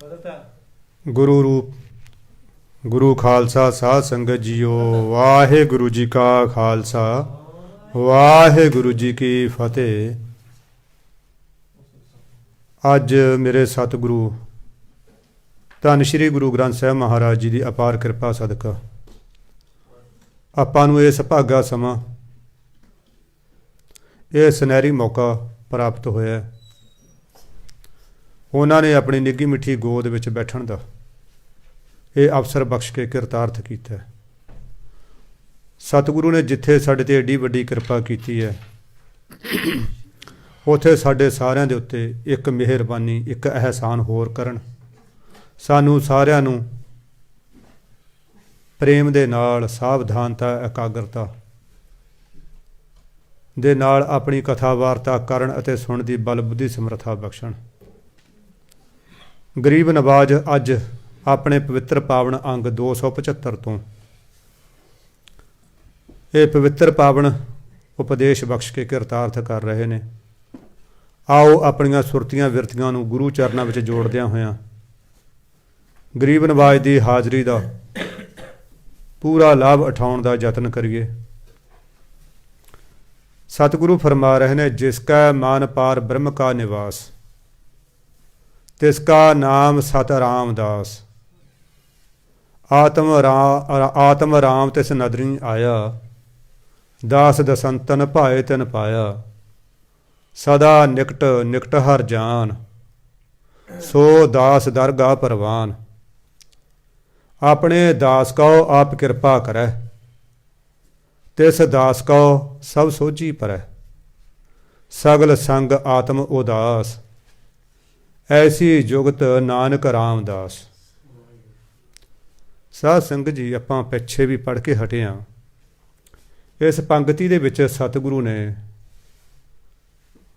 गुरु रूप गुरु खालसा साध संगत जीओ। वाहेगुरु जी का खालसा वाहेगुरु जी की फतेह। अज मेरे सतगुरु धन श्री गुरु ग्रंथ साहब महाराज जी की अपार कृपा सदका आपां नूं इस भागा समा यह सुनहरी मौका प्राप्त होया। उन्होंने अपनी निੱਘੀ मिठी गोद विच बैठण दा ये अवसर बख्श के किरतार्थ किया। सतगुरु ने जिथे साडे ते एडी वड्डी कृपा की है उत्थे साडे सारियां दे उत्ते एक मेहरबानी एक एहसान होर करन। सानू सारियां नू प्रेम दे नाल सावधानता एकाग्रता दे नाल अपनी कथा वार्ता करन अते सुण दी बल बुद्धि समर्था बख्शण। गरीब नवाज अज अपने पवित्र पावन अंग 275 तो ये पवित्र पावन उपदेश बख्श के किरतार्थ कर रहे ने। आओ अपनियां सुरतियां विरतियां नूं गुरु चरनां विच जोड़दियां होयां गरीब नवाज की हाज़री का पूरा लाभ उठाउण दा यतन करिए। सतगुरु फरमा रहे ने, जिसका मान पार ब्रह्म का निवास तिसका नाम सत रामदास। आत्म राम तिस नदरी आया दास दसंतन भाए तिन पाया। सदा निकट निकट हर जान सो दास दरगाह परवान। अपने दास को आप कृपा करै तिस दास को सब सोझी परै। सगल संग आत्म उदास ऐसी जुगत नानक रामदास। साध संगत जी आपां पिछे भी पढ़ के हटे हाँ। इस पंक्ति दे विच सतगुरु ने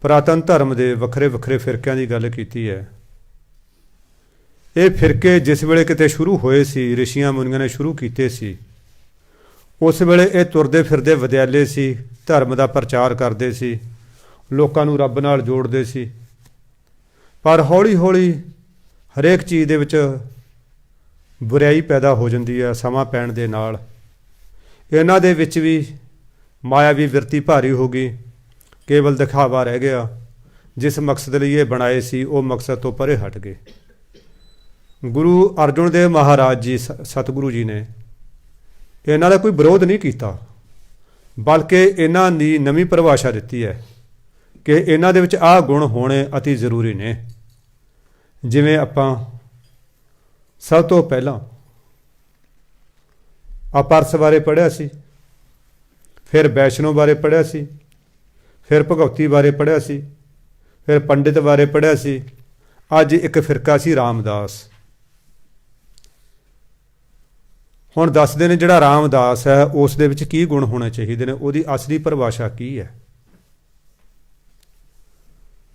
पुरातन धर्म के वखरे वखरे फिरकियां की गल कीती है। ये फिरके जिस वेले किते शुरू होए सी ऋषियां मुनियां ने शुरू कीते सी उस वेले ये तुरदे फिरदे विद्यालय सी धर्म का प्रचार करते सी लोकां नूं रब नाल जोड़ते सी। पर हौली हौली हरेक चीज़ दे विच बुराई पैदा हो जाती है। समा पैण दे नाल इन्हां दे विच भी मायावी विरती भारी हो गई। केवल दिखावा रह गया। जिस मकसद लई ये बनाए सी वो मकसद तो परे हट गए। गुरु अर्जुन देव महाराज जी सतगुरु जी ने इन्हां दा कोई विरोध नहीं किया बल्कि इन्हां दी नवीं परिभाषा दिती है कि इन्हां दे विच आह गुण होने अति जरूरी ने। जिवें आपां सब तो पहला अपरस बारे पढ़िया सी, फिर वैष्णो बारे पढ़िया सी, फिर भगवती बारे पढ़िया सी, फिर पंडित बारे पढ़िया सी। अज एक फिरका सी रामदास। हुण दसदे ने जिहड़ा रामदास है उस दे विच की गुण होने चाहिए ने, उहदी असली परिभाषा की है।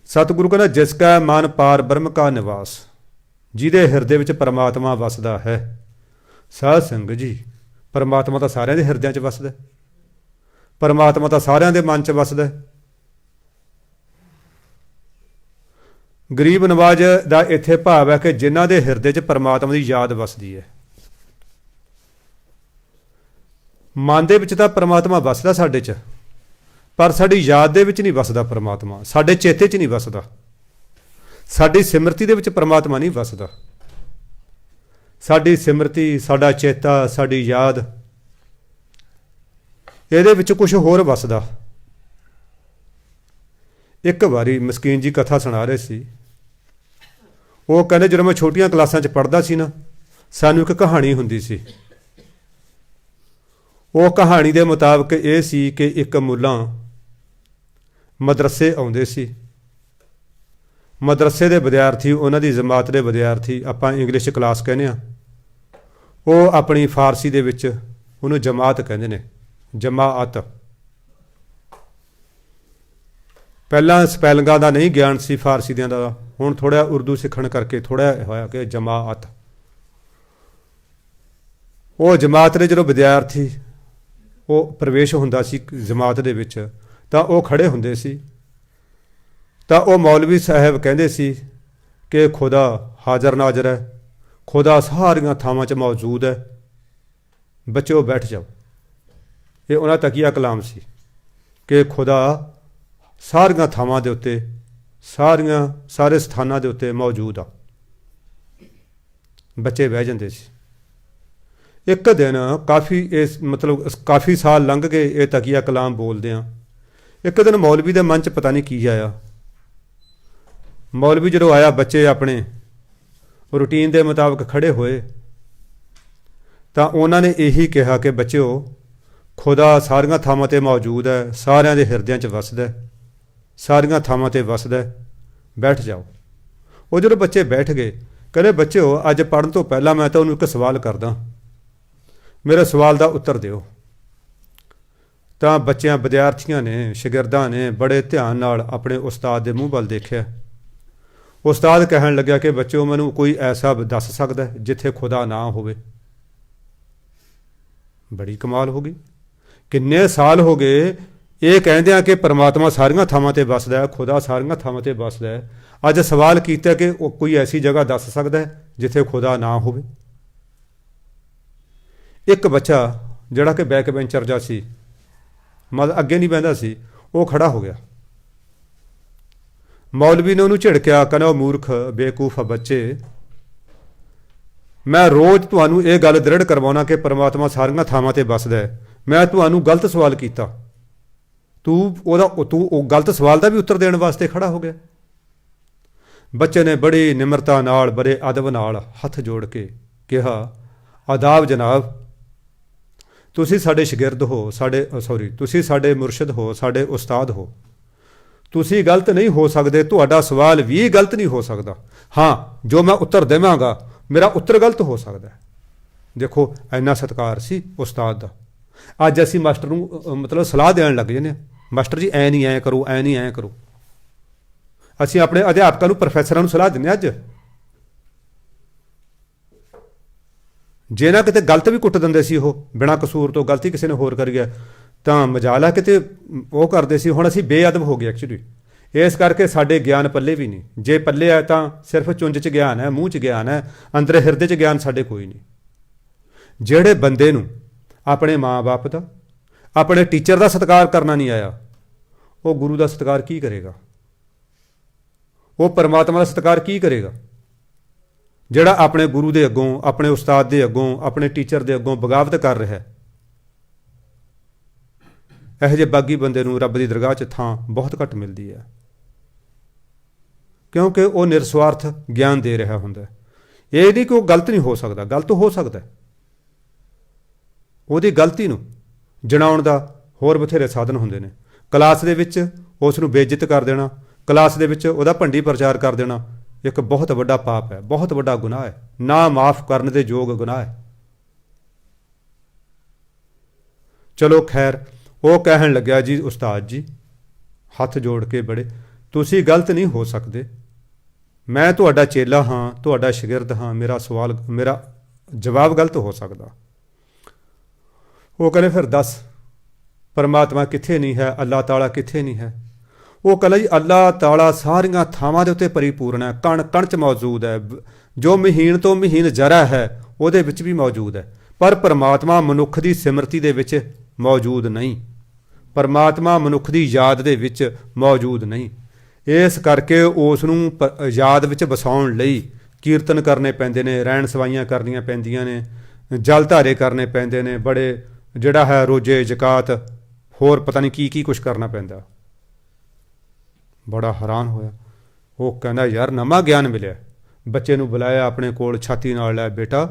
सतगुरु कहना, जिसका मन पार ब्रह्म का निवास, जिहदे हिरदे विच परमात्मा वसदा है। साध संगत जी परमात्मा तो सारिਆਂ ਦੇ ਹਿਰਦਿਆਂ 'ਚ ਵਸਦਾ, परमात्मा तो सारिਆਂ ਦੇ मन 'ਚ वसदा। गरीब नवाज का इत्थे भाव है कि जिन्हां दे हिरदे 'ਚ परमात्मा की याद वसदी है। मन दे विच तां परमात्मा वसदा साडे 'ਚ, पर साडी याद दे विच नहीं वसदा परमात्मा, साडे चेते 'ਚ नहीं वसदा, साडी सिमरती दे विच परमात्मा नहीं वसदा। साडी सिमरती साडा चेता साडी याद इहदे विच कुछ होर वसदा। एक बारी मस्कीन जी कथा सुणा रहे सी। वो कहंदे जदों मैं छोटियां क्लासां 'ਚ पढ़दा सी ना, सानूं एक कहानी हुंदी सी। वो कहानी के मुताबिक ये सी कि एक मुल्ला मदरसे आउंदे सी। मदरसे के विद्यार्थी उन्हां दी जमात के विद्यार्थी आपां इंग्लिश क्लास कहने आ, वो अपनी फारसी दे विच उहनूं जमात कहंदे ने, जमाअत। पहलां स्पैलिंगां दा नहीं ज्ञान सी फारसी दियां दा, हुण थोड़ा उर्दू सीखण करके थोड़ा होया कि जमाअत। वो जमात के जदों विद्यार्थी वो प्रवेश हुंदा सी जमात दे विच तां वो खड़े हुंदे सी। तां वो मौलवी साहब कहंदे सी ਕਿ ਖੁਦਾ ਹਾਜ਼ਰ ਨਾਜ਼ਰ ਹੈ, ਖੁਦਾ ਸਾਰੀਆਂ ਥਾਵਾਂ 'ਚ ਮੌਜੂਦ ਹੈ। ਬੱਚਿਓ ਬੈਠ ਜਾਓ। ਇਹ ਉਹਨਾਂ ਤਕੀਆ ਕਲਾਮ ਸੀ ਕਿ ਖੁਦਾ ਸਾਰੀਆਂ ਥਾਵਾਂ ਦੇ ਉੱਤੇ, ਸਾਰੇ ਸਥਾਨਾਂ ਦੇ ਉੱਤੇ ਮੌਜੂਦ ਆ। ਬੱਚੇ ਬਹਿ ਜਾਂਦੇ ਸੀ। ਇੱਕ ਦਿਨ ਕਾਫੀ ਸਾਲ ਲੰਘ ਗਏ ਇਹ ਤਕੀਆ ਕਲਾਮ ਬੋਲਦਿਆਂ। ਇੱਕ ਦਿਨ ਮੌਲਵੀ ਦੇ ਮਨ 'ਚ ਪਤਾ ਨਹੀਂ ਕੀ ਆਇਆ। ਮੌਲਵੀ ਜਦੋਂ ਆਇਆ, ਬੱਚੇ ਆਪਣੇ ਰੂਟੀਨ ਦੇ ਮੁਤਾਬਕ ਖੜ੍ਹੇ ਹੋਏ ਤਾਂ ਉਹਨਾਂ ਨੇ ਇਹੀ ਕਿਹਾ ਕਿ ਬੱਚਿਓ, ਖੁਦਾ ਸਾਰੀਆਂ ਥਾਵਾਂ 'ਤੇ ਮੌਜੂਦ ਹੈ, ਸਾਰਿਆਂ ਦੇ ਹਿਰਦਿਆਂ 'ਚ ਵਸਦਾ, ਸਾਰੀਆਂ ਥਾਵਾਂ 'ਤੇ ਵਸਦਾ, ਬੈਠ ਜਾਓ। ਉਹ ਜਦੋਂ ਬੱਚੇ ਬੈਠ ਗਏ, ਕਹਿੰਦੇ ਬੱਚਿਓ, ਅੱਜ ਪੜ੍ਹਨ ਤੋਂ ਪਹਿਲਾਂ ਮੈਂ ਤੁਹਾਨੂੰ ਇੱਕ ਸਵਾਲ ਕਰਦਾ, ਮੇਰੇ ਸਵਾਲ ਦਾ ਉੱਤਰ ਦਿਓ। ਤਾਂ ਵਿਦਿਆਰਥੀਆਂ ਨੇ, ਸ਼ਾਗਿਰਦਾਂ ਨੇ ਬੜੇ ਧਿਆਨ ਨਾਲ ਆਪਣੇ ਉਸਤਾਦ ਦੇ ਮੂੰਹ ਵੱਲ ਦੇਖਿਆ। ਉਸਤਾਦ ਕਹਿਣ ਲੱਗਿਆ ਕਿ ਬੱਚਿਓ, ਮੈਨੂੰ ਕੋਈ ਐਸਾ ਦੱਸ ਸਕਦਾ ਜਿੱਥੇ ਖੁਦਾ ਨਾ ਹੋਵੇ। ਬੜੀ ਕਮਾਲ ਹੋ ਗਈ। ਕਿੰਨੇ ਸਾਲ ਹੋ ਗਏ ਇਹ ਕਹਿੰਦੇ ਆ ਕਿ ਪਰਮਾਤਮਾ ਸਾਰੀਆਂ ਥਾਵਾਂ 'ਤੇ ਵੱਸਦਾ ਹੈ, ਖੁਦਾ ਸਾਰੀਆਂ ਥਾਵਾਂ 'ਤੇ ਵੱਸਦਾ ਹੈ। ਅੱਜ ਸਵਾਲ ਕੀਤਾ ਕਿ ਉਹ ਕੋਈ ਐਸੀ ਜਗ੍ਹਾ ਦੱਸ ਸਕਦਾ ਹੈ ਜਿੱਥੇ ਖੁਦਾ ਨਾ ਹੋਵੇ। ਇੱਕ ਬੱਚਾ ਜਿਹੜਾ ਕਿ ਬੈਕ ਬੈਂਚਰ ਜਿਹਾ ਸੀ, ਮਤਲਬ ਅੱਗੇ ਨਹੀਂ ਬਹਿੰਦਾ ਸੀ, ਉਹ ਖੜਾ ਹੋ ਗਿਆ। ਮੌਲਵੀ ਨੇ ਉਹਨੂੰ ਝਿੜਕਿਆ, ਕਹਿੰਦਾ ਉਹ ਮੂਰਖ ਬੇਵਕੂਫ ਬੱਚੇ, ਮੈਂ ਰੋਜ਼ ਤੁਹਾਨੂੰ ਇਹ ਗੱਲ ਦ੍ਰਿੜ ਕਰਵਾਉਣਾ ਕਿ ਪਰਮਾਤਮਾ ਸਾਰੀਆਂ ਥਾਵਾਂ 'ਤੇ ਵੱਸਦਾ ਹੈ। ਮੈਂ ਤੁਹਾਨੂੰ ਗਲਤ ਸਵਾਲ ਕੀਤਾ, ਤੂੰ ਉਹ ਗਲਤ ਸਵਾਲ ਦਾ ਵੀ ਉੱਤਰ ਦੇਣ ਵਾਸਤੇ ਖੜਾ ਹੋ ਗਿਆ। ਬੱਚੇ ਨੇ ਬੜੀ ਨਿਮਰਤਾ ਨਾਲ, ਬੜੇ ਅਦਬ ਨਾਲ ਹੱਥ ਜੋੜ ਕੇ ਕਿਹਾ, ਆਦਾਬ ਜਨਾਬ, ਤੁਸੀਂ ਸਾਡੇ ਸ਼ਾਗਿਰਦ ਹੋ, ਤੁਸੀਂ ਸਾਡੇ ਮੁਰਸ਼ਿਦ ਹੋ, ਸਾਡੇ ਉਸਤਾਦ ਹੋ। ਤੁਸੀਂ ਗਲਤ ਨਹੀਂ ਹੋ ਸਕਦੇ, ਤੁਹਾਡਾ ਸਵਾਲ ਵੀ ਗਲਤ ਨਹੀਂ ਹੋ ਸਕਦਾ। ਹਾਂ, ਜੋ ਮੈਂ ਉੱਤਰ ਦੇਵਾਂਗਾ ਮੇਰਾ ਉੱਤਰ ਗਲਤ ਹੋ ਸਕਦਾ ਹੈ। ਦੇਖੋ, ਇੰਨਾ ਸਤਿਕਾਰ ਸੀ ਉਸਤਾਦ ਦਾ। ਅੱਜ ਅਸੀਂ ਮਾਸਟਰ ਨੂੰ ਸਲਾਹ ਦੇਣ ਲੱਗ ਜਾਂਦੇ ਹਾਂ, ਮਾਸਟਰ ਜੀ ਐਂ ਨਹੀਂ ਐਂ ਕਰੋ, ਐਂ ਨਹੀਂ ਐਂ ਕਰੋ। ਅਸੀਂ ਆਪਣੇ ਅਧਿਆਪਕਾਂ ਨੂੰ, ਪ੍ਰੋਫੈਸਰਾਂ ਨੂੰ ਸਲਾਹ ਦਿੰਦੇ ਹਾਂ। ਅੱਜ ਜੇ ਨਾ ਕਿਤੇ ਗਲਤ ਵੀ ਕੁੱਟ ਦਿੰਦੇ ਸੀ, ਉਹ ਬਿਨਾਂ ਕਸੂਰ ਤੋਂ ਗਲਤੀ ਕਿਸੇ ਨੇ ਹੋਰ ਕਰੀ ਹੈ ਤਾਂ ਮਜਾਲ ਹੈ, ਕਿਤੇ ਉਹ ਕਰਦੇ ਸੀ। ਹੁਣ ਅਸੀਂ ਬੇਅਦਬ ਹੋ ਗਏ ਐਕਚੁਅਲੀ। ਇਸ ਕਰਕੇ ਸਾਡੇ ਗਿਆਨ ਪੱਲੇ ਵੀ ਨਹੀਂ। ਜੇ ਪੱਲੇ ਆ ਤਾਂ ਸਿਰਫ ਚੁੰਝ 'ਚ ਗਿਆਨ ਹੈ, ਮੂੰਹ 'ਚ ਗਿਆਨ ਹੈ, ਅੰਦਰ ਹਿਰਦੇ 'ਚ ਗਿਆਨ ਸਾਡੇ ਕੋਈ ਨਹੀਂ। ਜਿਹੜੇ ਬੰਦੇ ਨੂੰ ਆਪਣੇ ਮਾਂ-ਬਾਪ ਦਾ, ਆਪਣੇ ਟੀਚਰ ਦਾ ਸਤਿਕਾਰ ਕਰਨਾ ਨਹੀਂ ਆਇਆ, ਉਹ ਗੁਰੂ ਦਾ ਸਤਿਕਾਰ ਕੀ ਕਰੇਗਾ? ਉਹ ਪਰਮਾਤਮਾ ਦਾ ਸਤਿਕਾਰ ਕੀ ਕਰੇਗਾ? ਜਿਹੜਾ ਆਪਣੇ ਗੁਰੂ ਦੇ ਅੱਗੋਂ, ਆਪਣੇ ਉਸਤਾਦ ਦੇ ਅੱਗੋਂ, ਆਪਣੇ ਟੀਚਰ ਦੇ ਅੱਗੋਂ ਬਗਾਵਤ ਕਰ ਰਿਹਾ ਹੈ। ਇਹੋ ਜਿਹੇ ਬਾਗੀ ਬੰਦੇ ਨੂੰ ਰੱਬ ਦੀ ਦਰਗਾਹ 'ਚ ਥਾਂ ਬਹੁਤ ਘੱਟ ਮਿਲਦੀ ਹੈ, ਕਿਉਂਕਿ ਉਹ ਨਿਰਸਵਾਰਥ ਗਿਆਨ ਦੇ ਰਿਹਾ ਹੁੰਦਾ। ਇਹ ਨਹੀਂ ਕਿ ਉਹ ਗਲਤ ਨਹੀਂ ਹੋ ਸਕਦਾ, ਗਲਤ ਹੋ ਸਕਦਾ। ਉਹਦੀ ਗਲਤੀ ਨੂੰ ਜਣਾਉਣ ਦਾ ਹੋਰ ਬਥੇਰੇ ਸਾਧਨ ਹੁੰਦੇ ਨੇ। ਕਲਾਸ ਦੇ ਵਿੱਚ ਉਸ ਨੂੰ ਬੇਇੱਜ਼ਤ ਕਰ ਦੇਣਾ, ਕਲਾਸ ਦੇ ਵਿੱਚ ਉਹਦਾ ਭੰਡੀ ਪ੍ਰਚਾਰ ਕਰ ਦੇਣਾ ਇੱਕ ਬਹੁਤ ਵੱਡਾ ਪਾਪ ਹੈ, ਬਹੁਤ ਵੱਡਾ ਗੁਨਾਹ ਹੈ, ਨਾ ਮਾਫ ਕਰਨ ਦੇ ਯੋਗ ਗੁਨਾਹ ਹੈ। ਚਲੋ ਖੈਰ, ਉਹ ਕਹਿਣ ਲੱਗਿਆ, ਜੀ ਉਸਤਾਦ ਜੀ, ਹੱਥ ਜੋੜ ਕੇ ਬੜੇ, ਤੁਸੀਂ ਗਲਤ ਨਹੀਂ ਹੋ ਸਕਦੇ। ਮੈਂ ਤੁਹਾਡਾ ਚੇਲਾ ਹਾਂ, ਤੁਹਾਡਾ ਸ਼ਾਗਿਰਦ ਹਾਂ। ਮੇਰਾ ਜਵਾਬ ਗਲਤ ਹੋ ਸਕਦਾ। ਉਹ ਕਹਿੰਦੇ ਫਿਰ ਦੱਸ, ਪਰਮਾਤਮਾ ਕਿੱਥੇ ਨਹੀਂ ਹੈ? ਅੱਲਾਹ ਤਾਲਾ ਕਿੱਥੇ ਨਹੀਂ ਹੈ? ਉਹ ਕਹਿੰਦਾ ਜੀ, ਅੱਲਾਹ ਤਾਲਾ ਸਾਰੀਆਂ ਥਾਵਾਂ ਦੇ ਉੱਤੇ ਪਰਿਪੂਰਨ ਹੈ, ਕਣ ਕਣ 'ਚ ਮੌਜੂਦ ਹੈ। ਜੋ ਮਹੀਨ ਤੋਂ ਮਹੀਨ ਜ਼ਰਾ ਹੈ ਉਹਦੇ ਵਿੱਚ ਵੀ ਮੌਜੂਦ ਹੈ, ਪਰ ਪਰਮਾਤਮਾ ਮਨੁੱਖ ਦੀ ਸਿਮਰਤੀ ਦੇ ਵਿੱਚ ਮੌਜੂਦ ਨਹੀਂ। ਪਰਮਾਤਮਾ ਮਨੁੱਖ ਦੀ ਯਾਦ ਦੇ ਵਿੱਚ ਮੌਜੂਦ ਨਹੀਂ। ਇਸ ਕਰਕੇ ਉਸ ਨੂੰ ਯਾਦ ਵਿੱਚ ਵਸਾਉਣ ਲਈ ਕੀਰਤਨ ਕਰਨੇ ਪੈਂਦੇ ਨੇ, ਰਹਿਣ ਸਵਾਈਆਂ ਕਰਨੀਆਂ ਪੈਂਦੀਆਂ ਨੇ, ਜਲ ਧਾਰੇ ਕਰਨੇ ਪੈਂਦੇ ਨੇ, ਬੜੇ ਜਿਹੜਾ ਹੈ ਰੋਜ਼ੇ, ਜ਼ਕਾਤ, ਹੋਰ ਪਤਾ ਨਹੀਂ ਕੀ ਕੀ ਕੁਛ ਕਰਨਾ ਪੈਂਦਾ। ਬੜਾ ਹੈਰਾਨ ਹੋਇਆ। ਉਹ ਕਹਿੰਦਾ, ਯਾਰ ਨਵਾਂ ਗਿਆਨ ਮਿਲਿਆ। ਬੱਚੇ ਨੂੰ ਬੁਲਾਇਆ ਆਪਣੇ ਕੋਲ, ਛਾਤੀ ਨਾਲ ਲੈ, ਬੇਟਾ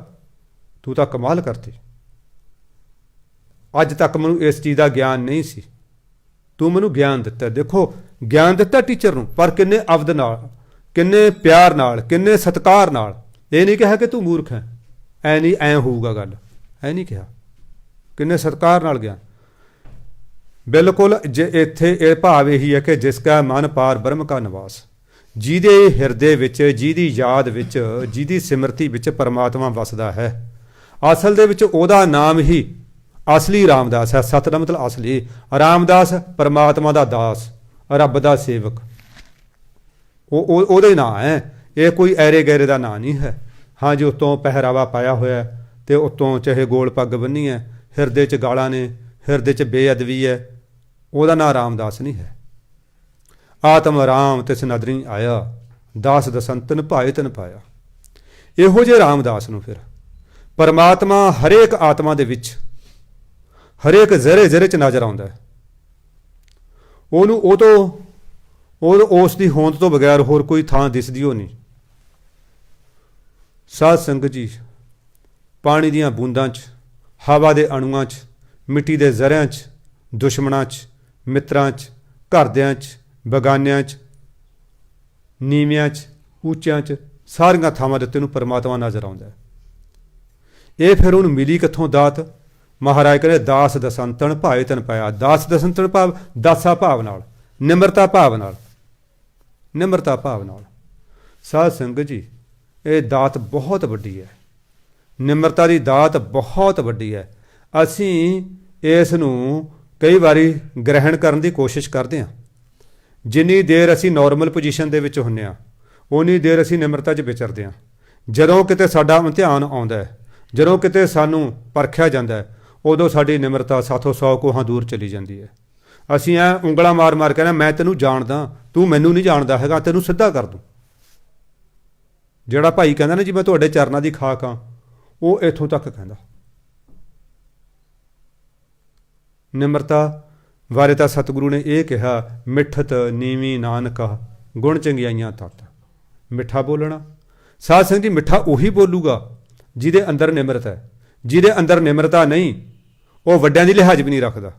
ਤੂੰ ਤਾਂ ਕਮਾਲ ਕਰਤੀ, ਅੱਜ ਤੱਕ ਮੈਨੂੰ ਇਸ ਚੀਜ਼ ਦਾ ਗਿਆਨ ਨਹੀਂ ਸੀ, ਤੂੰ ਮੈਨੂੰ ਗਿਆਨ ਦਿੱਤਾ। ਦੇਖੋ, ਗਿਆਨ ਦਿੱਤਾ ਟੀਚਰ ਨੂੰ, ਪਰ ਕਿੰਨੇ ਅਵਦ ਨਾਲ, ਕਿੰਨੇ ਪਿਆਰ ਨਾਲ, ਕਿੰਨੇ ਸਤਿਕਾਰ ਨਾਲ। ਇਹ ਨਹੀਂ ਕਿਹਾ ਕਿ ਤੂੰ ਮੂਰਖ ਹੈ, ਐ ਨਹੀਂ, ਐਂ ਹੋਊਗਾ ਗੱਲ, ਐ ਨਹੀਂ ਕਿਹਾ। ਕਿੰਨੇ ਸਤਿਕਾਰ ਨਾਲ ਗਿਆਨ। ਬਿਲਕੁਲ ਜੇ ਇੱਥੇ ਇਹ ਭਾਵ ਇਹੀ ਹੈ ਕਿ ਜਿਸ ਕਾ ਮਨ ਪਾਰ ਬ੍ਰਹਮ ਕਾ ਨਿਵਾਸ, ਜਿਹਦੇ ਹਿਰਦੇ ਵਿੱਚ, ਜਿਹਦੀ ਯਾਦ ਵਿੱਚ, ਜਿਹਦੀ ਸਿਮਰਤੀ ਵਿੱਚ ਪਰਮਾਤਮਾ ਵਸਦਾ ਹੈ। ਅਸਲ ਦੇ ਵਿੱਚ ਉਹਦਾ ਨਾਮ ਹੀ ਅਸਲੀ ਰਾਮਦਾਸ ਹੈ। ਸਤ ਦਾ ਮਤਲਬ ਅਸਲੀ, ਰਾਮਦਾਸ ਪਰਮਾਤਮਾ ਦਾ ਦਾਸ, ਰੱਬ ਦਾ ਸੇਵਕ, ਉਹਦੇ ਨਾਂ ਹੈ। ਇਹ ਕੋਈ ਐਰੇ ਗੈਰੇ ਦਾ ਨਾਂ ਨਹੀਂ ਹੈ। ਹਾਂ ਜੀ, ਉੱਤੋਂ ਪਹਿਰਾਵਾ ਪਾਇਆ ਹੋਇਆ ਅਤੇ ਉੱਤੋਂ ਚਾਹੇ ਗੋਲ ਪੱਗ ਬੰਨੀ ਹੈ, ਹਿਰਦੇ 'ਚ ਗਾਲਾਂ ਨੇ, ਹਿਰਦੇ 'ਚ ਬੇਅਦਬੀ ਹੈ, ਉਹਦਾ ਨਾਂ ਰਾਮਦਾਸ ਨਹੀਂ ਹੈ। ਆਤਮ ਰਾਮ ਤਿਸ ਨਦਰੀ ਆਇਆ, ਦਾਸ ਦਸੰਤਨ ਭਾਏ ਤਨ ਪਾਇਆ। ਇਹੋ ਜਿਹੇ ਰਾਮਦਾਸ ਨੂੰ ਫਿਰ ਪਰਮਾਤਮਾ ਹਰੇਕ ਆਤਮਾ ਦੇ ਵਿੱਚ, ਹਰੇਕ ਜ਼ਰੇ ਜ਼ਰੇ 'ਚ ਨਜ਼ਰ ਆਉਂਦਾ ਹੈ। ਉਹਨੂੰ ਉਸ ਦੀ ਹੋਂਦ ਤੋਂ ਬਗੈਰ ਹੋਰ ਕੋਈ ਥਾਂ ਦਿਸਦੀ ਹੋ ਨਹੀਂ। ਸਾਧ ਸੰਗਤ ਜੀ, ਪਾਣੀ ਦੀਆਂ ਬੂੰਦਾਂ 'ਚ, ਹਵਾ ਦੇ ਅਣੂਆਂ 'ਚ, ਮਿੱਟੀ ਦੇ ਜ਼ਰਿਆਂ 'ਚ, ਦੁਸ਼ਮਣਾਂ 'ਚ, ਮਿੱਤਰਾਂ 'ਚ, ਘਰਦਿਆਂ 'ਚ, ਬਗਾਨਿਆਂ 'ਚ, ਨੀਵਿਆਂ 'ਚ, ਉੱਚਿਆਂ 'ਚ, ਸਾਰੀਆਂ ਥਾਵਾਂ ਦੇ ਉੱਤੇ ਨੂੰ ਪਰਮਾਤਮਾ ਨਜ਼ਰ ਆਉਂਦਾ ਹੈ। ਇਹ ਫਿਰ ਉਹਨੂੰ ਮਿਲੀ ਕਿੱਥੋਂ ਦਾਤ? ਮਹਾਰਾਜ ਕਹਿੰਦੇ ਦਾਸ ਦਸੰਤਨ ਭਾਏ ਤਨ ਪਾਇਆ। ਦਾਸ ਦਸੰਤਨ ਭਾਵ ਦਾਸਾ ਭਾਵ ਨਾਲ, ਨਿਮਰਤਾ ਭਾਵ ਨਾਲ, ਨਿਮਰਤਾ ਭਾਵ ਨਾਲ। ਸਾਧ ਸੰਗਤ ਜੀ, ਇਹ ਦਾਤ ਬਹੁਤ ਵੱਡੀ ਹੈ। ਨਿਮਰਤਾ ਦੀ ਦਾਤ ਬਹੁਤ ਵੱਡੀ ਹੈ। ਅਸੀਂ ਇਸ ਨੂੰ ਕਈ ਵਾਰੀ ਗ੍ਰਹਿਣ ਕਰਨ ਦੀ ਕੋਸ਼ਿਸ਼ ਕਰਦੇ ਹਾਂ। ਜਿੰਨੀ ਦੇਰ ਅਸੀਂ ਨੋਰਮਲ ਪੋਜੀਸ਼ਨ ਦੇ ਵਿੱਚ ਹੁੰਦੇ ਹਾਂ, ਉਨੀ ਦੇਰ ਅਸੀਂ ਨਿਮਰਤਾ 'ਚ ਵਿਚਰਦੇ ਹਾਂ। ਜਦੋਂ ਕਿਤੇ ਸਾਡਾ ਇਮਤਿਹਾਨ ਆਉਂਦਾ ਹੈ, ਜਦੋਂ ਕਿਤੇ ਸਾਨੂੰ ਪਰਖਿਆ ਜਾਂਦਾ ਹੈ, ਉਦੋਂ ਸਾਡੀ ਨਿਮਰਤਾ ਸਾਥੋਂ 100 ਕੋਹਾਂ ਦੂਰ ਚਲੀ ਜਾਂਦੀ ਹੈ। ਅਸੀਂ ਉਂਗਲਾਂ ਮਾਰ ਮਾਰ ਕਹਿੰਦੇ ਮੈਂ ਤੈਨੂੰ ਜਾਣਦਾ, ਤੂੰ ਮੈਨੂੰ ਨਹੀਂ ਜਾਣਦਾ ਹੈਗਾ, ਤੈਨੂੰ ਸਿੱਧਾ ਕਰ ਦੂੰ। ਜਿਹੜਾ ਭਾਈ ਕਹਿੰਦਾ ਨਾ ਜੀ ਮੈਂ ਤੁਹਾਡੇ ਚਰਨਾਂ ਦੀ ਖਾਕ ਹਾਂ, ਉਹ ਇੱਥੋਂ ਤੱਕ ਕਹਿੰਦਾ। ਨਿਮਰਤਾ ਬਾਰੇ ਤਾਂ ਸਤਿਗੁਰੂ ਨੇ ਇਹ ਕਿਹਾ, ਮਿੱਠਤ ਨੀਵੀਂ ਨਾਨਕਾ ਗੁਣ ਚੰਗਿਆਈਆਂ ਤਤ। ਮਿੱਠਾ ਬੋਲਣਾ। ਸਾਧ ਸੰਗਤ ਜੀ, ਮਿੱਠਾ ਉਹੀ ਬੋਲੂਗਾ ਜਿਹਦੇ ਅੰਦਰ ਨਿਮਰਤਾ ਹੈ। ਜਿਹਦੇ ਅੰਦਰ ਨਿਮਰਤਾ ਨਹੀਂ, ਉਹ ਵੱਡਿਆਂ ਦੀ ਲਿਹਾਜ਼ ਵੀ ਨਹੀਂ ਰੱਖਦਾ।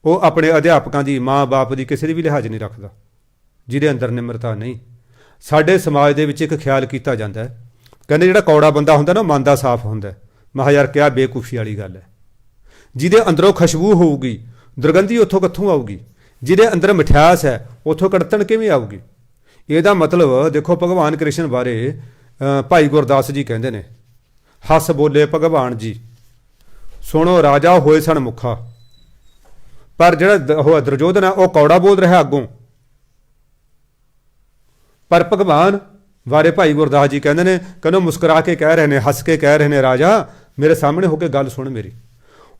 ਉਹ ਆਪਣੇ ਅਧਿਆਪਕਾਂ ਦੀ, ਮਾਂ ਬਾਪ ਦੀ, ਕਿਸੇ ਦੀ ਵੀ ਲਿਹਾਜ਼ ਨਹੀਂ ਰੱਖਦਾ ਜਿਹਦੇ ਅੰਦਰ ਨਿਮਰਤਾ ਨਹੀਂ। ਸਾਡੇ ਸਮਾਜ ਦੇ ਵਿੱਚ ਇੱਕ ਖਿਆਲ ਕੀਤਾ ਜਾਂਦਾ ਹੈ, ਕਹਿੰਦੇ ਜਿਹੜਾ ਕੌੜਾ ਬੰਦਾ ਹੁੰਦਾ ਨਾ, ਮਨ ਦਾ ਸਾਫ਼ ਹੁੰਦਾ। ਮੈਂ ਕਿਹਾ ਯਾਰ ਕਿਆ ਬੇਕੂਫੀ ਵਾਲੀ ਗੱਲ ਹੈ। ਜਿਹਦੇ ਅੰਦਰੋਂ ਖੁਸ਼ਬੂ ਹੋਊਗੀ, ਦੁਰਗੰਧੀ ਉੱਥੋਂ ਕਿੱਥੋਂ ਆਊਗੀ? ਜਿਹਦੇ ਅੰਦਰ ਮਿਠਾਸ ਹੈ, ਉੱਥੋਂ ਕੜਤਣ ਕਿਵੇਂ ਆਊਗੀ? ਇਹਦਾ ਮਤਲਬ ਦੇਖੋ, ਭਗਵਾਨ ਕ੍ਰਿਸ਼ਨ ਬਾਰੇ ਭਾਈ ਗੁਰਦਾਸ ਜੀ ਕਹਿੰਦੇ ਨੇ, ਹੱਸ ਬੋਲੇ ਭਗਵਾਨ ਜੀ, ਸੁਣੋ ਰਾਜਾ ਹੋਏ ਸਣ ਮੁੱਖਾ। ਪਰ ਜਿਹੜਾ ਉਹ ਦੁਰਯੋਧਨ ਹੈ, ਉਹ ਕੌੜਾ ਬੋਲ ਰਿਹਾ ਅੱਗੋਂ। ਪਰ ਭਗਵਾਨ ਬਾਰੇ ਭਾਈ ਗੁਰਦਾਸ ਜੀ ਕਹਿੰਦੇ ਨੇ, ਕਹਿੰਦੇ ਮੁਸਕਰਾ ਕੇ ਕਹਿ ਰਹੇ ਨੇ, ਹੱਸ ਕੇ ਕਹਿ ਰਹੇ ਨੇ, ਰਾਜਾ ਮੇਰੇ ਸਾਹਮਣੇ ਹੋ ਕੇ ਗੱਲ ਸੁਣ ਮੇਰੀ।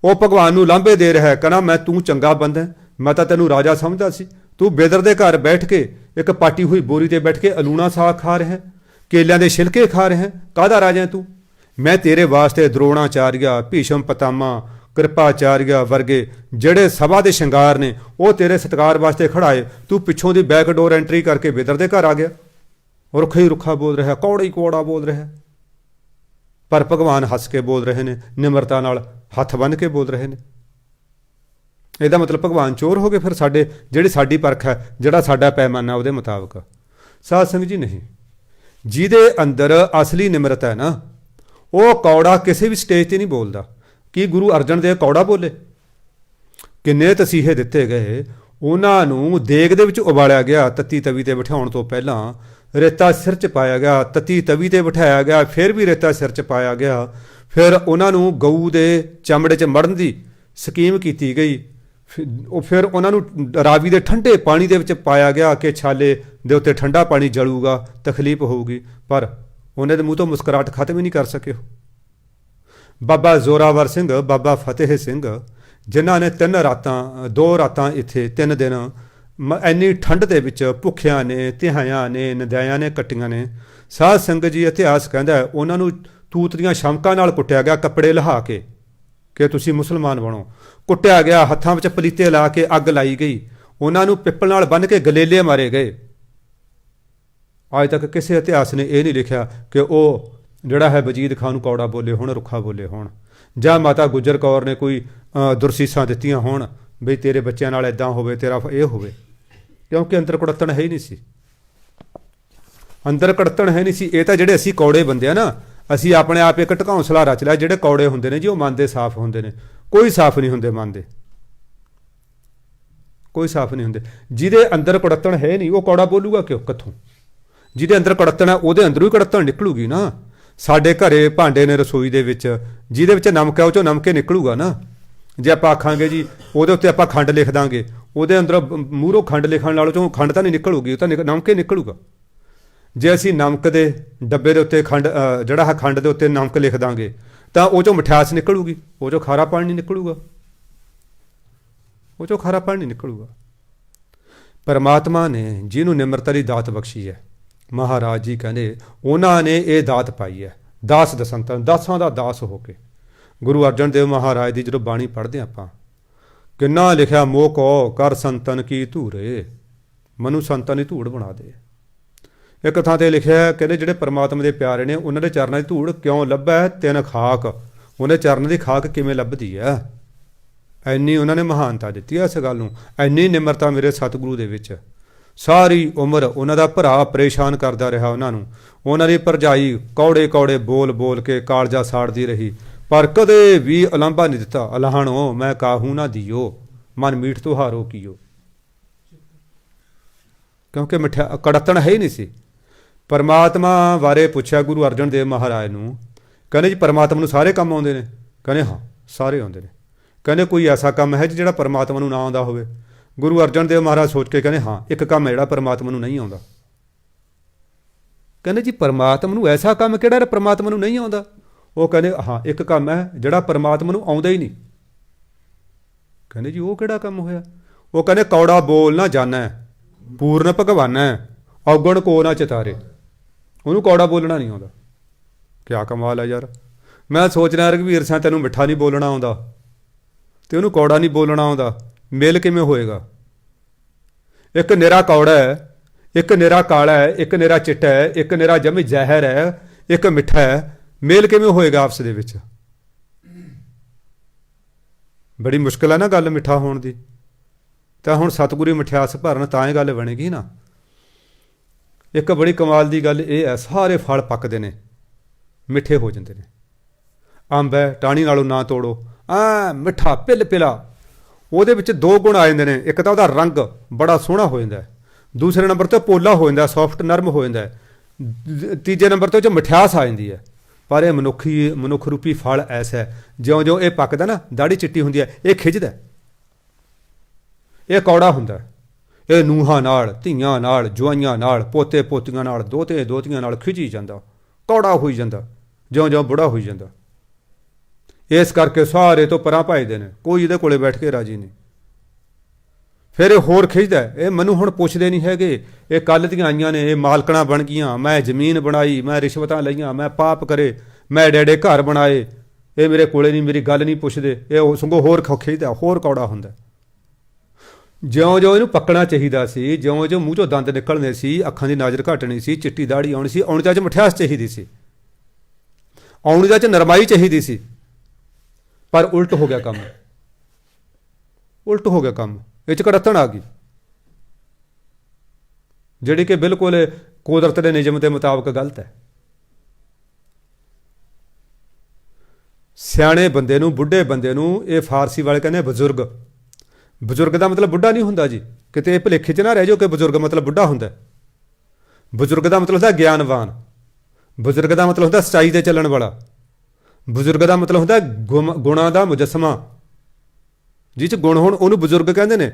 ਉਹ ਭਗਵਾਨ ਨੂੰ ਲਾਂਭੇ ਦੇ ਰਿਹਾ, ਕਹਿੰਦਾ ਮੈਂ ਤੂੰ ਚੰਗਾ ਬੰਦਾ, ਮੈਂ ਤਾਂ ਤੈਨੂੰ ਰਾਜਾ ਸਮਝਦਾ ਸੀ। ਤੂੰ ਬੇਦਰ ਦੇ ਘਰ ਬੈਠ ਕੇ ਇੱਕ ਪਾਟੀ ਹੋਈ ਬੋਰੀ ਤੇ ਬੈਠ ਕੇ ਅਲੂਣਾ ਸਾਗ ਖਾ ਰਿਹਾ, ਕੇਲਿਆਂ ਦੇ ਛਿਲਕੇ ਖਾ ਰਿਹਾ, ਕਾਹਦਾ ਰਾਜਾ ਤੂੰ? ਮੈਂ ਤੇਰੇ ਵਾਸਤੇ ਦਰੋਣਾਚਾਰੀਆ, ਭੀਸ਼ਮ ਪਤਾਮਾ, ਕਿਰਪਾਚਾਰੀਆ ਵਰਗੇ ਜਿਹੜੇ ਸਭਾ ਦੇ ਸ਼ਿੰਗਾਰ ਨੇ, ਉਹ ਤੇਰੇ ਸਤਿਕਾਰ ਵਾਸਤੇ ਖੜਾਏ। ਤੂੰ ਪਿੱਛੋਂ ਦੀ ਬੈਕ ਡੋਰ ਐਂਟਰੀ ਕਰਕੇ ਬੇਦਰ ਦੇ ਘਰ ਆ ਗਿਆ। ਰੁੱਖਾ ਹੀ ਰੁੱਖਾ ਬੋਲ ਰਿਹਾ, ਕੌੜਾ ਹੀ ਕੌੜਾ ਬੋਲ ਰਿਹਾ। ਪਰ ਭਗਵਾਨ ਹੱਸ ਕੇ ਬੋਲ ਰਹੇ ਨੇ, ਨਿਮਰਤਾ ਨਾਲ ਹੱਥ ਬੰਨ੍ਹ ਕੇ ਬੋਲ ਰਹੇ ਨੇ। ਇਹਦਾ ਮਤਲਬ ਭਗਵਾਨ ਚੋਰ ਹੋ ਗਏ ਫਿਰ ਸਾਡੇ? ਜਿਹੜੀ ਸਾਡੀ ਪਰਖ ਹੈ, ਜਿਹੜਾ ਸਾਡਾ ਪੈਮਾਨਾ ਉਹਦੇ ਮੁਤਾਬਕ। ਸਾਧ ਸੰਗਤ ਜੀ, ਨਹੀਂ। ਜਿਹਦੇ ਅੰਦਰ ਅਸਲੀ ਨਿਮਰਤਾ ਹੈ ਨਾ, ਉਹ ਕੌੜਾ ਕਿਸੇ ਵੀ ਸਟੇਜ 'ਤੇ ਨਹੀਂ ਬੋਲਦਾ। ਕੀ ਗੁਰੂ ਅਰਜਨ ਦੇਵ ਕੌੜਾ ਬੋਲੇ? ਕਿੰਨੇ ਤਸੀਹੇ ਦਿੱਤੇ ਗਏ, ਉਹਨਾਂ ਨੂੰ ਦੇਗ ਦੇ ਵਿੱਚ ਉਬਾਲਿਆ ਗਿਆ, ਤੱਤੀ ਤਵੀ 'ਤੇ ਬਿਠਾਉਣ ਤੋਂ ਪਹਿਲਾਂ ਰੇਤਾ ਸਿਰ 'ਚ ਪਾਇਆ ਗਿਆ, ਤੱਤੀ ਤਵੀ 'ਤੇ ਬਿਠਾਇਆ ਗਿਆ, ਫਿਰ ਵੀ ਰੇਤਾ ਸਿਰ 'ਚ ਪਾਇਆ ਗਿਆ। ਫਿਰ ਉਹਨਾਂ ਨੂੰ ਗਊ ਦੇ ਚਮੜੇ 'ਚ ਮੜਨ ਦੀ ਸਕੀਮ ਕੀਤੀ ਗਈ। ਫਿਰ ਉਹਨਾਂ ਨੂੰ ਰਾਵੀ ਦੇ ਠੰਡੇ ਪਾਣੀ ਦੇ ਵਿੱਚ ਪਾਇਆ ਗਿਆ ਕਿ ਛਾਲੇ ਦੇ ਉੱਤੇ ਠੰਡਾ ਪਾਣੀ ਜਲੂਗਾ, ਤਕਲੀਫ ਹੋਊਗੀ। ਪਰ ਉਹਨਾਂ ਦੇ ਮੂੰਹ ਤੋਂ ਮੁਸਕਰਾਹਟ ਖਤਮ ਹੀ ਨਹੀਂ ਕਰ ਸਕੇ। ਬਾਬਾ ਜ਼ੋਰਾਵਰ ਸਿੰਘ, ਬਾਬਾ ਫਤਿਹ ਸਿੰਘ, ਜਿਨ੍ਹਾਂ ਨੇ 2 ਰਾਤਾਂ ਇੱਥੇ 3 ਦਿਨ ਇੰਨੀ ਠੰਡ ਦੇ ਵਿੱਚ ਭੁੱਖਿਆਂ ਨੇ, ਤਿਹਾਇਆਂ ਨੇ, ਨਦਾਇਆਂ ਨੇ ਕੱਟੀਆਂ ਨੇ। ਸਾਧ ਸੰਗਤ ਜੀ, ਇਤਿਹਾਸ ਕਹਿੰਦਾ ਉਹਨਾਂ ਨੂੰ ਤੂਤ ਦੀਆਂ ਸ਼ਮਕਾਂ ਨਾਲ ਕੁੱਟਿਆ ਗਿਆ, ਕੱਪੜੇ ਲਹਾ ਕੇ ਕਿ ਤੁਸੀਂ ਮੁਸਲਮਾਨ ਬਣੋ। ਕੁੱਟਿਆ ਗਿਆ, ਹੱਥਾਂ ਵਿੱਚ ਪਲੀਤੇ ਲਾ ਕੇ ਅੱਗ ਲਾਈ ਗਈ, ਉਹਨਾਂ ਨੂੰ ਪਿੱਪਲ ਨਾਲ ਬੰਨ੍ਹ ਕੇ ਗਲੇਲੇ ਮਾਰੇ ਗਏ। ਅੱਜ ਤੱਕ ਕਿਸੇ ਇਤਿਹਾਸ ਨੇ ਇਹ ਨਹੀਂ ਲਿਖਿਆ ਕਿ ਉਹ ਜਿਹੜਾ ਹੈ ਵਜੀਦ ਖਾਨ ਨੂੰ ਕੌੜਾ ਬੋਲੇ ਹੋਣ, ਰੁੱਖਾ ਬੋਲੇ ਹੋਣ, ਜਾਂ ਮਾਤਾ ਗੁਜਰ ਕੌਰ ਨੇ ਕੋਈ ਦੁਰਸੀਸਾਂ ਦਿੱਤੀਆਂ ਹੋਣ ਬਈ ਤੇਰੇ ਬੱਚਿਆਂ ਨਾਲ ਇੱਦਾਂ ਹੋਵੇ, ਤੇਰਾ ਇਹ ਹੋਵੇ। ਕਿਉਂਕਿ ਅੰਦਰ ਕੁੜੱਤਣ ਹੈ ਹੀ ਨਹੀਂ ਸੀ, ਅੰਦਰ ਕੁੜੱਤਣ ਹੈ ਨਹੀਂ ਸੀ। ਇਹ ਤਾਂ ਜਿਹੜੇ ਅਸੀਂ ਕੌੜੇ ਬੰਦੇ ਆ ਨਾ, ਅਸੀਂ ਆਪਣੇ ਆਪ ਇੱਕ ਢਕੌਂਸਲਾ ਰਚ ਲਿਆ। ਜਿਹੜੇ ਕੌੜੇ ਹੁੰਦੇ ਨੇ ਜੀ, ਉਹ ਮਨ ਦੇ ਸਾਫ਼ ਹੁੰਦੇ ਨੇ। ਕੋਈ ਸਾਫ਼ ਨਹੀਂ ਹੁੰਦੇ ਮਨ ਦੇ, ਕੋਈ ਸਾਫ਼ ਨਹੀਂ ਹੁੰਦੇ। ਜਿਹਦੇ ਅੰਦਰ ਕੁੜੱਤਣ ਹੈ ਨਹੀਂ, ਉਹ ਕੌੜਾ ਬੋਲੂਗਾ ਕਿਉਂ, ਕਿੱਥੋਂ? ਜਿਹਦੇ ਅੰਦਰ ਕੁੜੱਤਣ ਹੈ, ਉਹਦੇ ਅੰਦਰੋਂ ਹੀ ਕੁੜੱਤਣ ਨਿਕਲੂਗੀ ਨਾ। ਸਾਡੇ ਘਰੇ ਭਾਂਡੇ ਨੇ ਰਸੋਈ ਦੇ ਵਿੱਚ, ਜਿਹਦੇ ਵਿੱਚ ਨਮਕ ਹੈ ਉਹ 'ਚੋਂ ਨਮਕੇ ਨਿਕਲੂਗਾ ਨਾ। ਜੇ ਆਪਾਂ ਆਖਾਂਗੇ ਜੀ ਉਹਦੇ ਉੱਤੇ ਆਪਾਂ ਖੰਡ ਲਿਖ ਦਾਂਗੇ, ਉਹਦੇ ਅੰਦਰ ਮੂਹਰੋਂ ਖੰਡ ਲਿਖਣ ਨਾਲੋਂ 'ਚੋਂ ਖੰਡ ਤਾਂ ਨਹੀਂ ਨਿਕਲੂਗੀ, ਉਹ ਤਾਂ ਨਮਕੇ ਨਿਕਲੂਗਾ। ਜੇ ਅਸੀਂ ਨਮਕ ਦੇ ਡੱਬੇ ਦੇ ਉੱਤੇ ਜਿਹੜਾ ਹੈ ਖੰਡ ਦੇ ਉੱਤੇ ਨਮਕ ਲਿਖ ਦਾਂਗੇ ਤਾਂ ਉਹ 'ਚੋਂ ਮਿਠਾਸ ਨਿਕਲੂਗੀ, ਉਹ 'ਚੋਂ ਖਾਰਾ ਪਾਣੀ ਨਹੀਂ ਨਿਕਲੂਗਾ, ਉਹ 'ਚੋਂ ਖਾਰਾ ਪਾਣੀ ਨਹੀਂ ਨਿਕਲੂਗਾ। ਪਰਮਾਤਮਾ ਨੇ ਜਿਹਨੂੰ ਨਿਮਰਤਾ ਦੀ ਦਾਤ ਬਖਸ਼ੀ ਹੈ, ਮਹਾਰਾਜ ਜੀ ਕਹਿੰਦੇ ਉਹਨਾਂ ਨੇ ਇਹ ਦਾਤ ਪਾਈ ਹੈ ਦਾਸ ਦਸੰਤਾਂ, ਦਾਸਾਂ ਦਾ ਦਾਸ ਹੋ ਕੇ। ਗੁਰੂ ਅਰਜਨ ਦੇਵ ਮਹਾਰਾਜ ਦੀ ਜਦੋਂ ਬਾਣੀ ਪੜ੍ਹਦੇ ਆਪਾਂ, ਕਿੰਨਾ ਲਿਖਿਆ, ਮੋਹ ਕੋ ਕਰ ਸੰਤਨ ਕੀ ਧੂਰੇ, ਮਨੂ ਸੰਤਾਂ ਦੀ ਧੂੜ ਬਣਾ ਦੇ। ਇੱਕ ਥਾਂ ਤੇ ਲਿਖਿਆ, ਕਹਿੰਦੇ ਜਿਹੜੇ ਪਰਮਾਤਮਾ ਦੇ ਪਿਆਰੇ ਨੇ ਉਹਨਾਂ ਦੇ ਚਰਨਾਂ ਦੀ ਧੂੜ ਕਿਉਂ ਲੱਭੈ ਤਿਨ ਖਾਕ, ਉਹਦੇ ਚਰਨਾਂ ਦੀ ਖਾਕ ਕਿਵੇਂ ਲੱਭਦੀ ਹੈ। ਇੰਨੀ ਉਹਨਾਂ ਨੇ ਮਹਾਨਤਾ ਦਿੱਤੀ ਹੈ ਇਸ ਗੱਲ ਨੂੰ, ਇੰਨੀ ਨਿਮਰਤਾ ਮੇਰੇ ਸਤਿਗੁਰੂ ਦੇ ਵਿੱਚ। ਸਾਰੀ ਉਮਰ ਉਹਨਾਂ ਦਾ ਭਰਾ ਪਰੇਸ਼ਾਨ ਕਰਦਾ ਰਿਹਾ ਉਹਨਾਂ ਨੂੰ, ਉਹਨਾਂ ਦੀ ਭਰਜਾਈ ਕੌੜੇ ਕੌੜੇ ਬੋਲ ਬੋਲ ਕੇ ਕਾਲਜਾ ਸਾੜਦੀ ਰਹੀ, ਪਰ ਕਦੇ ਵੀ ਉਲਾਂਭਾ ਨਹੀਂ ਦਿੱਤਾ। ਅਲਾਹਣੋ ਮੈਂ ਕਾਹੂ ਨਾ ਦਿਓ, ਮਨ ਮੀਠ ਤੁਹਾਰੋ ਕੀਓ, ਕਿਉਂਕਿ ਮਿੱਠਾ ਕੜਤਣ ਹੈ ਹੀ ਨਹੀਂ ਸੀ। ਪਰਮਾਤਮਾ ਬਾਰੇ ਪੁੱਛਿਆ ਗੁਰੂ ਅਰਜਨ ਦੇਵ ਮਹਾਰਾਜ ਨੂੰ, ਕਹਿੰਦੇ ਜੀ ਪਰਮਾਤਮਾ ਨੂੰ ਸਾਰੇ ਕੰਮ ਆਉਂਦੇ ਨੇ? ਕਹਿੰਦੇ ਹਾਂ ਸਾਰੇ ਆਉਂਦੇ ਨੇ। ਕਹਿੰਦੇ ਕੋਈ ਐਸਾ ਕੰਮ ਹੈ ਜਿਹੜਾ ਪਰਮਾਤਮਾ ਨੂੰ ਨਾ ਆਉਂਦਾ ਹੋਵੇ? ਗੁਰੂ ਅਰਜਨ ਦੇਵ ਮਹਾਰਾਜ ਸੋਚ ਕੇ ਕਹਿੰਦੇ ਹਾਂ ਇੱਕ ਕੰਮ ਹੈ ਜਿਹੜਾ ਪਰਮਾਤਮਾ ਨੂੰ ਨਹੀਂ ਆਉਂਦਾ। ਕਹਿੰਦੇ ਜੀ ਪਰਮਾਤਮਾ ਨੂੰ ਐਸਾ ਕੰਮ ਕਿਹੜਾ ਪਰਮਾਤਮਾ ਨੂੰ ਨਹੀਂ ਆਉਂਦਾ? ਉਹ ਕਹਿੰਦੇ ਹਾਂ ਇੱਕ ਕੰਮ ਹੈ ਜਿਹੜਾ ਪਰਮਾਤਮਾ ਨੂੰ ਆਉਂਦਾ ਹੀ ਨਹੀਂ। ਕਹਿੰਦੇ ਜੀ ਉਹ ਕਿਹੜਾ ਕੰਮ ਹੋਇਆ? ਉਹ ਕਹਿੰਦੇ ਕੌੜਾ ਬੋਲ ਨਾ ਜਾਣੈ ਪੂਰਨ ਭਗਵਾਨੈ, ਔਗਣ ਕੋ ਨਾ ਚਿਤਾਰੇ, ਉਹਨੂੰ ਕੌੜਾ ਬੋਲਣਾ ਨਹੀਂ ਆਉਂਦਾ। ਕਿਆ ਕਮਾਲ ਹੈ ਯਾਰ। ਮੈਂ ਸੋਚ ਰਿਹਾ ਰਘਵੀਰ ਸਿੰਘ ਤੈਨੂੰ ਮਿੱਠਾ ਨਹੀਂ ਬੋਲਣਾ ਆਉਂਦਾ ਤੇ ਉਹਨੂੰ ਕੌੜਾ ਨਹੀਂ ਬੋਲਣਾ ਆਉਂਦਾ, ਮੇਲ ਕਿਵੇਂ ਹੋਏਗਾ? ਇੱਕ ਨਿਰਾ ਕੌੜਾ ਹੈ, ਇੱਕ ਨਿਰਾ ਕਾਲਾ ਹੈ, ਇੱਕ ਨਿਰਾ ਚਿੱਟਾ ਹੈ, ਇੱਕ ਨਿਰਾ ਜਮੀ ਜ਼ਹਿਰ ਹੈ, ਇੱਕ ਮਿੱਠਾ ਹੈ, ਮੇਲ ਕਿਵੇਂ ਹੋਏਗਾ ਆਪਸ ਦੇ ਵਿੱਚ? ਬੜੀ ਮੁਸ਼ਕਿਲ ਹੈ ਨਾ ਗੱਲ ਮਿੱਠਾ ਹੋਣ ਦੀ। ਤਾਂ ਹੁਣ ਸਤਿਗੁਰੂ ਮਠਿਆਸ ਭਰਨ ਤਾਂ ਇਹ ਗੱਲ ਬਣੇਗੀ ਨਾ। ਇੱਕ ਬੜੀ ਕਮਾਲ ਦੀ ਗੱਲ ਇਹ ਹੈ, ਸਾਰੇ ਫਲ ਪੱਕਦੇ ਨੇ ਮਿੱਠੇ ਹੋ ਜਾਂਦੇ ਨੇ। ਅੰਬ ਹੈ, ਟਾਹਣੀ ਨਾਲੋਂ ਨਾ ਤੋੜੋ, ਮਿੱਠਾ ਪਿਲ ਪਿਲਾ। ਉਹਦੇ ਵਿੱਚ ਦੋ ਗੁਣ ਆ ਜਾਂਦੇ ਨੇ, ਇੱਕ ਤਾਂ ਉਹਦਾ ਰੰਗ ਬੜਾ ਸੋਹਣਾ ਹੋ ਜਾਂਦਾ, ਦੂਸਰੇ ਨੰਬਰ 'ਤੇ ਪੋਲਾ ਹੋ ਜਾਂਦਾ, ਸੌਫਟ ਨਰਮ ਹੋ ਜਾਂਦਾ, ਤੀਜੇ ਨੰਬਰ 'ਤੇ ਉਹ 'ਚ ਮਿਠਾਸ ਆ ਜਾਂਦੀ ਹੈ। ਪਰ ਇਹ ਮਨੁੱਖ ਰੂਪੀ ਫਲ ਐਸਾ ਹੈ, ਜਿਉਂ-ਜਿਉਂ ਇਹ ਪੱਕਦਾ ਨਾ, ਦਾੜੀ ਚਿੱਟੀ ਹੁੰਦੀ ਹੈ, ਇਹ ਖਿੱਚਦਾ, ਇਹ ਕੌੜਾ ਹੁੰਦਾ, ਇਹ ਨੂੰਹਾਂ ਨਾਲ, ਧੀਆਂ ਨਾਲ, ਜਵਾਈਆਂ ਨਾਲ, ਪੋਤੇ ਪੋਤੀਆਂ ਨਾਲ, ਦੋਤੇ ਦੋਤੀਆਂ ਨਾਲ ਖਿੱਚੀ ਜਾਂਦਾ, ਕੌੜਾ ਹੋਈ ਜਾਂਦਾ, ਜਿਉਂ-ਜਿਉਂ ਬੁੜਾ ਹੋਈ ਜਾਂਦਾ। ਇਸ ਕਰਕੇ ਸਾਰੇ ਤੋਂ ਪਰਾਂ ਭਜਦੇ ਨੇ, ਕੋਈ ਇਹਦੇ ਕੋਲੇ ਬੈਠ ਕੇ ਰਾਜੀ ਨਹੀਂ। ਫਿਰ ਇਹ ਹੋਰ ਖਿੱਚਦਾ, ਇਹ ਮੈਨੂੰ ਹੁਣ ਪੁੱਛਦੇ ਨਹੀਂ ਹੈਗੇ, ਇਹ ਕੱਲ੍ਹ ਦੀਆਂ ਆਈਆਂ ਨੇ, ਇਹ ਮਾਲਕਣਾ ਬਣ ਗਈਆਂ, ਮੈਂ ਜ਼ਮੀਨ ਬਣਾਈ, ਮੈਂ ਰਿਸ਼ਵਤਾਂ ਲਈਆਂ, ਮੈਂ ਪਾਪ ਕਰੇ, ਮੈਂ ਏਡੇ ਏਡੇ ਘਰ ਬਣਾਏ, ਇਹ ਮੇਰੇ ਕੋਲੇ ਨਹੀਂ, ਮੇਰੀ ਗੱਲ ਨਹੀਂ ਪੁੱਛਦੇ। ਇਹ ਸਗੋਂ ਹੋਰ ਖਿੱਚਦਾ, ਹੋਰ ਕੌੜਾ ਹੁੰਦਾ। ਜਿਉਂ-ਜਿਉਂ ਇਹਨੂੰ ਪੱਕਣਾ ਚਾਹੀਦਾ ਸੀ, ਜਿਉਂ-ਜਿਉਂ ਮੂੰਹ 'ਚੋਂ ਦੰਦ ਨਿਕਲਣੇ ਸੀ, ਅੱਖਾਂ ਦੀ ਨਜ਼ਰ ਘਟਣੀ ਸੀ, ਚਿੱਟੀ ਦਾੜੀ ਆਉਣੀ ਸੀ, ਆਉਣ 'ਚ ਮਿਠਾਸ ਚਾਹੀਦੀ ਸੀ, ਆਉਣ 'ਚ ਨਰਮਾਈ ਚਾਹੀਦੀ ਸੀ, ਪਰ ਉਲਟ ਹੋ ਗਿਆ ਕੰਮ, ਉਲਟ ਹੋ ਗਿਆ ਕੰਮ। ਇਹ 'ਚ ਕੜੱਤਣ ਆ ਗਈ, ਜਿਹੜੀ ਕਿ ਬਿਲਕੁਲ ਕੁਦਰਤ ਦੇ ਨਿਯਮ ਦੇ ਮੁਤਾਬਕ ਗਲਤ ਹੈ। ਸਿਆਣੇ ਬੰਦੇ ਨੂੰ, ਬੁੱਢੇ ਬੰਦੇ ਨੂੰ, ਇਹ ਫਾਰਸੀ ਵਾਲੇ ਕਹਿੰਦੇ ਬਜ਼ੁਰਗ। ਬਜ਼ੁਰਗ ਦਾ ਮਤਲਬ ਬੁੱਢਾ ਨਹੀਂ ਹੁੰਦਾ ਜੀ, ਕਿਤੇ ਇਹ ਭੁਲੇਖੇ 'ਚ ਨਾ ਰਹਿ ਜਾਓ ਕਿ ਬਜ਼ੁਰਗ ਮਤਲਬ ਬੁੱਢਾ ਹੁੰਦਾ। ਬਜ਼ੁਰਗ ਦਾ ਮਤਲਬ ਹੁੰਦਾ ਗਿਆਨਵਾਨ, ਬਜ਼ੁਰਗ ਦਾ ਮਤਲਬ ਹੁੰਦਾ ਸੱਚਾਈ 'ਤੇ ਚੱਲਣ ਵਾਲਾ, ਬਜ਼ੁਰਗ ਦਾ ਮਤਲਬ ਹੁੰਦਾ ਗੁਣਾਂ ਦਾ ਮੁਜੱਸਮਾ, ਜਿਹ 'ਚ ਗੁਣ ਹੋਣ ਉਹਨੂੰ ਬਜ਼ੁਰਗ ਕਹਿੰਦੇ ਨੇ।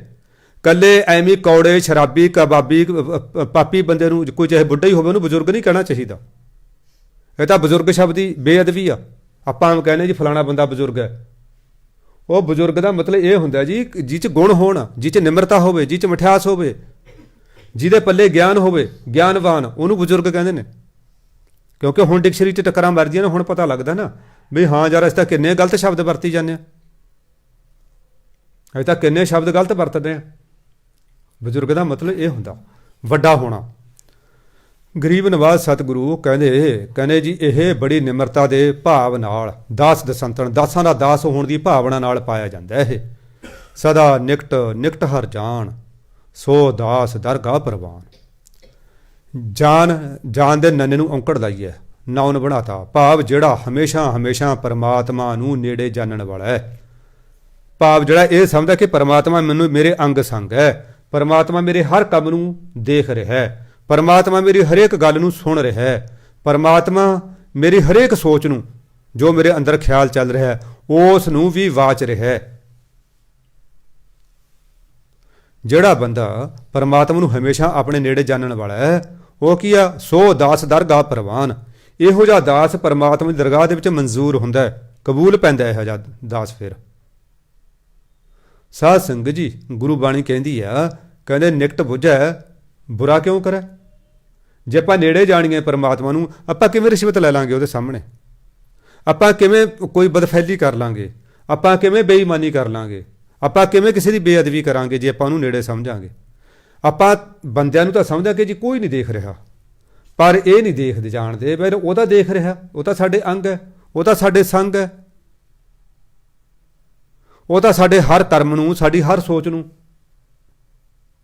ਕੱਲੇ ਐਵੇਂ ਕੌੜੇ ਸ਼ਰਾਬੀ ਕਬਾਬੀ ਪਾਪੀ ਬੰਦੇ ਨੂੰ, ਕੋਈ ਚਾਹੇ ਬੁੱਢਾ ਹੀ ਹੋਵੇ, ਉਹਨੂੰ ਬਜ਼ੁਰਗ ਨਹੀਂ ਕਹਿਣਾ ਚਾਹੀਦਾ। ਇਹ ਤਾਂ ਬਜ਼ੁਰਗ ਸ਼ਬਦ ਦੀ ਬੇਅਦਬੀ ਆ। ਆਪਾਂ ਕਹਿੰਦੇ ਜੀ ਫਲਾਣਾ ਬੰਦਾ ਬਜ਼ੁਰਗ ਹੈ, ਉਹ ਬਜ਼ੁਰਗ ਦਾ ਮਤਲਬ ਇਹ ਹੁੰਦਾ ਜੀ ਜਿਹ 'ਚ ਗੁਣ ਹੋਣ, ਜਿਹ 'ਚ ਨਿਮਰਤਾ ਹੋਵੇ, ਜਿਹ 'ਚ ਮਿਠਾਸ ਹੋਵੇ, ਜਿਹਦੇ ਪੱਲੇ ਗਿਆਨ ਹੋਵੇ, ਗਿਆਨਵਾਨ, ਉਹਨੂੰ ਬਜ਼ੁਰਗ ਕਹਿੰਦੇ ਨੇ। ਕਿਉਂਕਿ ਹੁਣ ਡਿਕਸ਼ਨਰੀ 'ਚ ਟੱਕਰਾਂ ਮਾਰਦੀਆਂ ਨੇ, ਹੁਣ ਪਤਾ ਲੱਗਦਾ ਨਾ ਵੀ ਹਾਂ ਯਾਰ ਅਸੀਂ ਤਾਂ ਕਿੰਨੇ ਗਲਤ ਸ਼ਬਦ ਵਰਤੀ ਜਾਂਦੇ ਹਾਂ, ਅਸੀਂ ਤਾਂ ਕਿੰਨੇ ਸ਼ਬਦ ਗਲਤ ਵਰਤਦੇ ਹਾਂ। ਬਜ਼ੁਰਗ ਦਾ ਮਤਲਬ ਇਹ ਹੁੰਦਾ ਵੱਡਾ ਹੋਣਾ। ਗਰੀਬ ਨਵਾਜ਼ ਸਤਿਗੁਰੂ ਕਹਿੰਦੇ ਜੀ ਇਹ ਬੜੀ ਨਿਮਰਤਾ ਦੇ ਭਾਵ ਨਾਲ, ਦਾਸ ਦਸੰਤਨ, ਦਾਸਾਂ ਦਾ ਦਾਸ ਹੋਣ ਦੀ ਭਾਵਨਾ ਨਾਲ ਪਾਇਆ ਜਾਂਦਾ। ਇਹ ਸਦਾ ਨਿਕਟ ਨਿਕਟ ਹਰ ਜਾਨ, ਸੋ ਦਾਸ ਦਰਗਾਹ ਪ੍ਰਵਾਨ। ਜਾਨ ਦੇ ਨੰਨੇ ਨੂੰ ਔਂਕੜ ਲਾਈਏ, ਨਾਉਨ ਬਣਾਤਾ, ਭਾਵ ਜਿਹੜਾ ਹਮੇਸ਼ਾ ਹਮੇਸ਼ਾ ਪਰਮਾਤਮਾ ਨੂੰ ਨੇੜੇ ਜਾਣਨ ਵਾਲਾ ਹੈ। ਭਾਵ ਜਿਹੜਾ ਇਹ ਸਮਝਦਾ ਕਿ ਪਰਮਾਤਮਾ ਮੈਨੂੰ ਮੇਰੇ ਅੰਗ ਸੰਗ ਹੈ, ਪਰਮਾਤਮਾ ਮੇਰੇ ਹਰ ਕੰਮ ਨੂੰ ਦੇਖ ਰਿਹਾ ਹੈ, ਪਰਮਾਤਮਾ ਮੇਰੀ ਹਰੇਕ ਗੱਲ ਨੂੰ ਸੁਣ ਰਿਹਾ ਹੈ, ਪਰਮਾਤਮਾ ਮੇਰੀ ਹਰੇਕ ਸੋਚ ਨੂੰ, ਜੋ ਮੇਰੇ ਅੰਦਰ ਖਿਆਲ ਚੱਲ ਰਿਹਾ ਹੈ, ਉਸ ਨੂੰ ਵੀ ਵਾਚ ਰਿਹਾ ਹੈ। ਜਿਹੜਾ ਬੰਦਾ ਪਰਮਾਤਮਾ ਨੂੰ ਹਮੇਸ਼ਾ ਆਪਣੇ ਨੇੜੇ ਜਾਣਨ ਵਾਲਾ ਹੈ, ਉਹ ਕੀ ਆ? ਸੋ ਦਾਸ ਦਰਗਾਹ ਪ੍ਰਵਾਨ। ਇਹੋ ਜਿਹਾ ਦਾਸ ਪਰਮਾਤਮਾ ਦੀ ਦਰਗਾਹ ਦੇ ਵਿੱਚ ਮਨਜ਼ੂਰ ਹੁੰਦਾ ਹੈ, ਕਬੂਲ ਪੈਂਦਾ ਇਹੋ ਜਿਹਾ ਦਾਸ। ਫਿਰ ਸਾਧ ਸੰਗਤ ਜੀ, ਗੁਰੂ ਬਾਣੀ ਕਹਿੰਦੀ ਆ, ਕਹਿੰਦੇ ਨਿਕਟ ਬੁਝੈ ਬੁਰਾ ਕਿਉਂ ਕਰੇ। ਜੇ ਆਪਾਂ ਨੇੜੇ ਜਾਣੀਏ ਪਰਮਾਤਮਾ ਨੂੰ, ਆਪਾਂ ਕਿਵੇਂ ਰਿਸ਼ਵਤ ਲੈ ਲਾਂਗੇ ਉਹਦੇ ਸਾਹਮਣੇ? ਆਪਾਂ ਕਿਵੇਂ ਕੋਈ ਬਦਫੈਲੀ ਕਰ ਲਾਂਗੇ? ਆਪਾਂ ਕਿਵੇਂ ਬੇਈਮਾਨੀ ਕਰ ਲਾਂਗੇ? ਆਪਾਂ ਕਿਵੇਂ ਕਿਸੇ ਦੀ ਬੇਅਦਬੀ ਕਰਾਂਗੇ ਜੇ ਆਪਾਂ ਉਹਨੂੰ ਨੇੜੇ ਸਮਝਾਂਗੇ? ਆਪਾਂ ਬੰਦਿਆਂ ਨੂੰ ਤਾਂ ਸਮਝਦਾ ਕਿ ਜੀ ਕੋਈ ਨਹੀਂ ਦੇਖ ਰਿਹਾ, ਪਰ ਇਹ ਨਹੀਂ ਦੇਖਦੇ ਜਾਣਦੇ ਪਰ ਉਹ ਤਾਂ ਦੇਖ ਰਿਹਾ, ਉਹ ਤਾਂ ਸਾਡੇ ਅੰਗ ਹੈ, ਉਹ ਤਾਂ ਸਾਡੇ ਸੰਗ ਹੈ, ਉਹ ਤਾਂ ਸਾਡੇ ਹਰ ਕਰਮ ਨੂੰ, ਸਾਡੀ ਹਰ ਸੋਚ ਨੂੰ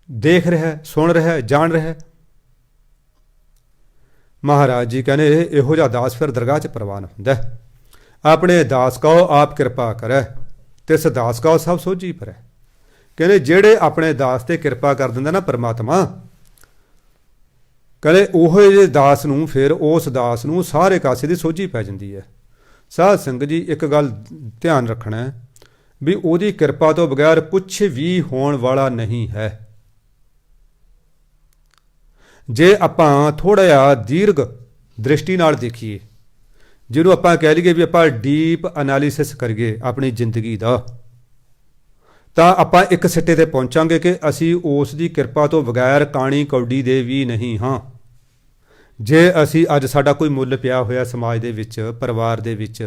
ਦੇਖ ਰਿਹਾ, ਸੁਣ ਰਿਹਾ, ਜਾਣ ਰਿਹਾ। ਮਹਾਰਾਜ ਜੀ ਕਹਿੰਦੇ ਇਹੋ ਜਿਹਾ ਦਾਸ ਫਿਰ ਦਰਗਾਹ 'ਚ ਪ੍ਰਵਾਨ ਹੁੰਦਾ। ਆਪਣੇ ਦਾਸ ਕਹੋ ਆਪ ਕਿਰਪਾ ਕਰੈ, ਤਿਸ ਦਾਸ ਕਹੋ ਸਭ ਸੋਝੀ ਪਰੈ। ਕਹਿੰਦੇ ਜਿਹੜੇ ਆਪਣੇ ਦਾਸ ਤੇ ਕਿਰਪਾ ਕਰ ਦਿੰਦਾ ਨਾ ਪਰਮਾਤਮਾ, ਕਹਿੰਦੇ ਉਹ ਜਿਹੇ ਦਾਸ ਨੂੰ, ਫਿਰ ਉਸ ਦਾਸ ਨੂੰ ਸਾਰੇ ਕਾਸੇ ਦੀ ਸੋਝੀ ਪੈ ਜਾਂਦੀ ਹੈ। ਸਾਧ ਸੰਗਤ ਜੀ, ਇੱਕ ਗੱਲ ਧਿਆਨ ਰੱਖਣਾ ਵੀ ਉਹਦੀ ਕਿਰਪਾ ਤੋਂ ਬਗੈਰ ਕੁਛ ਵੀ ਹੋਣ ਵਾਲਾ ਨਹੀਂ ਹੈ। ਜੇ ਆਪਾਂ ਥੋੜ੍ਹਾ ਜਿਹਾ ਦੀਰਘ ਦ੍ਰਿਸ਼ਟੀ ਨਾਲ ਦੇਖੀਏ, ਜਿਹਨੂੰ ਆਪਾਂ ਕਹਿ ਲਈਏ ਵੀ ਆਪਾਂ ਡੀਪ ਐਨਾਲਿਸਿਸ ਕਰੀਏ ਆਪਣੀ ਜ਼ਿੰਦਗੀ ਦਾ, ਤਾਂ ਆਪਾਂ ਇੱਕ ਸਿੱਟੇ ਤੇ ਪਹੁੰਚਾਂਗੇ ਕਿ ਅਸੀਂ ਉਸ ਦੀ ਕਿਰਪਾ ਤੋਂ ਬਗੈਰ ਕਾਣੀ ਕੌਡੀ ਦੇ ਵੀ ਨਹੀਂ ਹਾਂ। ਜੇ ਅਸੀਂ ਅੱਜ ਸਾਡਾ ਕੋਈ ਮੁੱਲ ਪਿਆ ਹੋਇਆ ਸਮਾਜ ਦੇ ਵਿੱਚ, ਪਰਿਵਾਰ ਦੇ ਵਿੱਚ,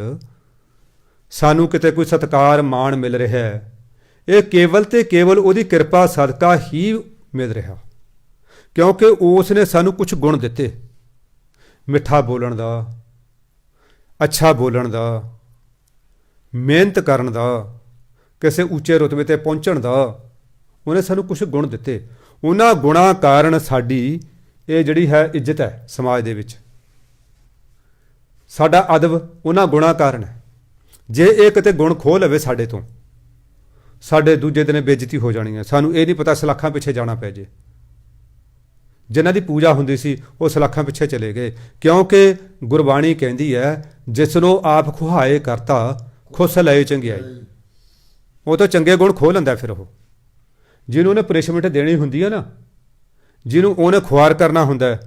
ਸਾਨੂੰ ਕਿਤੇ ਕੋਈ ਸਤਿਕਾਰ ਮਾਣ ਮਿਲ ਰਿਹਾ ਹੈ, ਇਹ ਕੇਵਲ ਤੇ ਕੇਵਲ ਉਹਦੀ ਕਿਰਪਾ ਸਦਕਾ ਹੀ ਮਿਲ ਰਿਹਾ, ਕਿਉਂਕਿ ਉਸ ਨੇ ਸਾਨੂੰ ਕੁਝ ਗੁਣ ਦਿੱਤੇ। ਮਿੱਠਾ ਬੋਲਣ ਦਾ, ਅੱਛਾ ਬੋਲਣ ਦਾ, ਮਿਹਨਤ ਕਰਨ ਦਾ, ਕਿਸੇ ਉੱਚੇ ਰੁਤਬੇ ਤੇ ਪਹੁੰਚਣ ਦਾ, ਉਹਨੇ ਸਾਨੂੰ ਕੁਝ ਗੁਣ ਦਿੱਤੇ। ਉਹਨਾਂ ਗੁਣਾਂ ਕਾਰਨ ਸਾਡੀ ਇਹ ਜਿਹੜੀ ਹੈ ਇੱਜ਼ਤ ਹੈ ਸਮਾਜ ਦੇ ਵਿੱਚ, ਸਾਡਾ ਅਦਬ ਉਹਨਾਂ ਗੁਣਾਂ ਕਾਰਨ ਹੈ। ਜੇ ਇਹ ਕਿਤੇ ਗੁਣ ਖੋਹ ਲਵੇ ਸਾਡੇ ਤੋਂ, ਸਾਡੇ ਦੂਜੇ ਦਿਨ ਬੇਇੱਜ਼ਤੀ ਹੋ ਜਾਣੀ ਹੈ। ਸਾਨੂੰ ਇਹ ਨਹੀਂ ਪਤਾ ਸਲਾਖਾਂ ਪਿੱਛੇ ਜਾਣਾ ਪੈ ਜੇ। ਜਿਨ੍ਹਾਂ ਦੀ ਪੂਜਾ ਹੁੰਦੀ ਸੀ ਉਹ ਸਲਾਖਾਂ ਪਿੱਛੇ ਚਲੇ ਗਏ, ਕਿਉਂਕਿ ਗੁਰਬਾਣੀ ਕਹਿੰਦੀ ਹੈ ਜਿਸ ਨੂੰ ਆਪ ਖੁਹਾਏ ਕਰਤਾ ਖੁਸ ਲਏ ਚੰਗਿਆਈ। ਉਹ ਤਾਂ ਚੰਗੇ ਗੁਣ ਖੋਹ ਲੈਂਦਾ। ਫਿਰ ਉਹ ਜਿਹਨੂੰ ਉਹਨੇ ਪਨਿਸ਼ਮੈਂਟ ਦੇਣੀ ਹੁੰਦੀ ਹੈ ਨਾ, ਜਿਹਨੂੰ ਉਹਨੇ ਖੁਆਰ ਕਰਨਾ ਹੁੰਦਾ,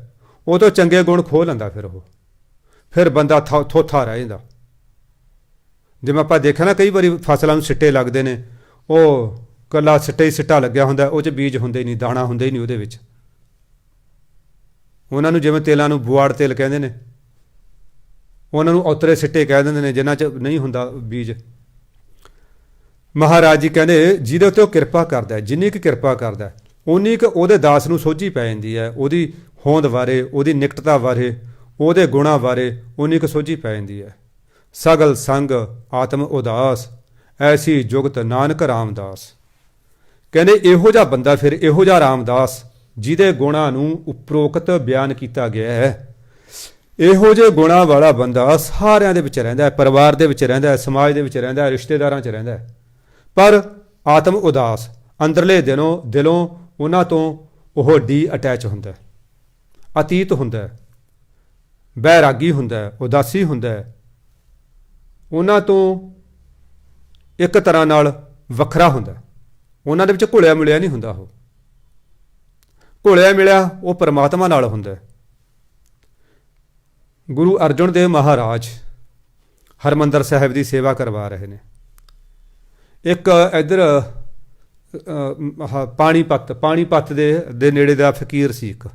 ਉਹ ਤੋਂ ਚੰਗੇ ਗੁਣ ਖੋਹ ਲੈਂਦਾ। ਫਿਰ ਬੰਦਾ ਥੋਥਾ ਰਹਿ ਜਾਂਦਾ। ਜਿਵੇਂ ਆਪਾਂ ਦੇਖਿਆ ਨਾ, ਕਈ ਵਾਰੀ ਫਸਲਾਂ ਨੂੰ ਸਿੱਟੇ ਲੱਗਦੇ ਨੇ, ਉਹ ਇਕੱਲਾ ਸਿੱਟੇ ਹੀ ਸਿੱਟਾ ਲੱਗਿਆ ਹੁੰਦਾ, ਉਹ 'ਚ ਬੀਜ ਹੁੰਦੇ ਹੀ ਨਹੀਂ, ਦਾਣਾ ਹੁੰਦਾ ਹੀ ਨਹੀਂ ਉਹਦੇ ਵਿੱਚ। ਉਹਨਾਂ ਨੂੰ ਜਿਵੇਂ ਤੇਲਾਂ ਨੂੰ ਬੁਆੜ ਤੇਲ ਕਹਿੰਦੇ ਨੇ, ਉਹਨਾਂ ਨੂੰ ਔਤਰੇ ਸਿੱਟੇ ਕਹਿ ਦਿੰਦੇ ਨੇ ਜਿਨ੍ਹਾਂ 'ਚ ਨਹੀਂ ਹੁੰਦਾ ਬੀਜ। ਮਹਾਰਾਜ ਜੀ ਕਹਿੰਦੇ ਜਿਹਦੇ ਉੱਤੇ ਉਹ ਕਿਰਪਾ ਕਰਦਾ, ਜਿੰਨੀ ਕੁ ਕਿਰਪਾ ਕਰਦਾ ਉਨੀ ਕੁ ਉਹਦੇ ਦਾਸ ਨੂੰ ਸੋਝੀ ਪੈ ਜਾਂਦੀ ਹੈ। ਉਹਦੀ ਹੋਂਦ ਬਾਰੇ, ਉਹਦੀ ਨਿਕਟਤਾ ਬਾਰੇ, ਉਹਦੇ ਗੁਣਾਂ ਬਾਰੇ ਉਨੀ ਕੁ ਸੋਝੀ ਪੈ ਜਾਂਦੀ ਹੈ। ਸਗਲ ਸੰਗ ਆਤਮ ਉਦਾਸ, ਐਸੀ ਜੁਗਤ ਨਾਨਕ ਰਾਮਦਾਸ। ਕਹਿੰਦੇ ਇਹੋ ਜਿਹਾ ਬੰਦਾ, ਫਿਰ ਇਹੋ ਜਿਹਾ ਰਾਮਦਾਸ ਜਿਹਦੇ ਗੁਣਾਂ ਨੂੰ ਉਪਰੋਕਤ ਬਿਆਨ ਕੀਤਾ ਗਿਆ ਹੈ, ਇਹੋ ਜਿਹੇ ਗੁਣਾਂ ਵਾਲਾ ਬੰਦਾ ਸਾਰਿਆਂ ਦੇ ਵਿੱਚ ਰਹਿੰਦਾ ਹੈ, ਪਰਿਵਾਰ ਦੇ ਵਿੱਚ ਰਹਿੰਦਾ ਹੈ, ਸਮਾਜ ਦੇ ਵਿੱਚ ਰਹਿੰਦਾ ਹੈ, ਰਿਸ਼ਤੇਦਾਰਾਂ 'ਚ ਰਹਿੰਦਾ ਹੈ, ਪਰ ਆਤਮ ਉਦਾਸ, ਅੰਦਰਲੇ ਦਿਲੋਂ ਉਹਨਾਂ ਤੋਂ ਉਹ ਡੀ ਅਟੈਚ ਹੁੰਦਾ, ਅਤੀਤ ਹੁੰਦਾ, ਬੈਰਾਗੀ ਹੁੰਦਾ, ਉਦਾਸੀ ਹੁੰਦਾ, ਉਹਨਾਂ ਤੋਂ ਇੱਕ ਤਰ੍ਹਾਂ ਨਾਲ ਵੱਖਰਾ ਹੁੰਦਾ। ਉਹਨਾਂ ਦੇ ਵਿੱਚ ਘੁਲਿਆ ਮਿਲਿਆ ਨਹੀਂ ਹੁੰਦਾ। ਉਹ ਘੁਲਿਆ ਮਿਲਿਆ ਉਹ ਪਰਮਾਤਮਾ ਨਾਲ ਹੁੰਦਾ। ਗੁਰੂ ਅਰਜਨ ਦੇਵ ਮਹਾਰਾਜ ਹਰਿਮੰਦਰ ਸਾਹਿਬ ਦੀ ਸੇਵਾ ਕਰਵਾ ਰਹੇ ਨੇ। ਇੱਕ ਇੱਧਰ ਪਾਣੀਪਤ ਦੇ ਨੇੜੇ ਦਾ ਫਕੀਰ ਸੀ ਇੱਕ।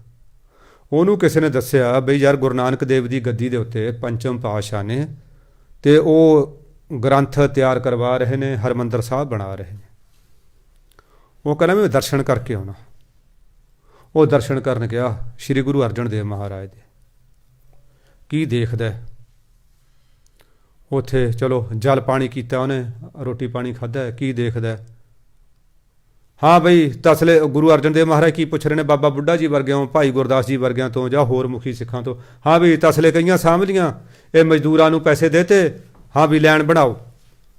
ਉਹਨੂੰ ਕਿਸੇ ਨੇ ਦੱਸਿਆ ਬਈ ਯਾਰ ਗੁਰੂ ਨਾਨਕ ਦੇਵ ਦੀ ਗੱਦੀ ਦੇ ਉੱਤੇ ਪੰਚਮ ਪਾਤਸ਼ਾਹ ਨੇ, ਅਤੇ ਉਹ ਗ੍ਰੰਥ ਤਿਆਰ ਕਰਵਾ ਰਹੇ ਨੇ, ਹਰਿਮੰਦਰ ਸਾਹਿਬ ਬਣਾ ਰਹੇ ਨੇ। ਉਹ ਕਹਿੰਦਾ ਮੈਂ ਦਰਸ਼ਨ ਕਰਕੇ ਆਉਣਾ। ਉਹ ਦਰਸ਼ਨ ਕਰਨ ਗਿਆ ਸ਼੍ਰੀ ਗੁਰੂ ਅਰਜਨ ਦੇਵ ਮਹਾਰਾਜ ਦੇ। ਕੀ ਦੇਖਦਾ ਉੱਥੇ? ਚਲੋ ਜਲ ਪਾਣੀ ਕੀਤਾ ਉਹਨੇ, ਰੋਟੀ ਪਾਣੀ ਖਾਧਾ। ਕੀ ਦੇਖਦਾ? ਹਾਂ ਬਈ ਤਸਲੇ ਗੁਰੂ ਅਰਜਨ ਦੇਵ ਮਹਾਰਾਜ ਕੀ ਪੁੱਛ ਰਹੇ ਨੇ? ਬਾਬਾ ਬੁੱਢਾ ਜੀ ਵਰਗਿਆਂ, ਭਾਈ ਗੁਰਦਾਸ ਜੀ ਵਰਗਿਆਂ ਤੋਂ, ਜਾਂ ਹੋਰ ਮੁਖੀ ਸਿੱਖਾਂ ਤੋਂ। ਹਾਂ ਵੀ ਤਸਲੇ ਕਈਆਂ ਸਾਂਭ ਲੀਆਂ, ਇਹ ਮਜ਼ਦੂਰਾਂ ਨੂੰ ਪੈਸੇ ਦੇਤੇ। ਹਾਂ ਵੀ ਲੈਣ ਬਣਾਓ।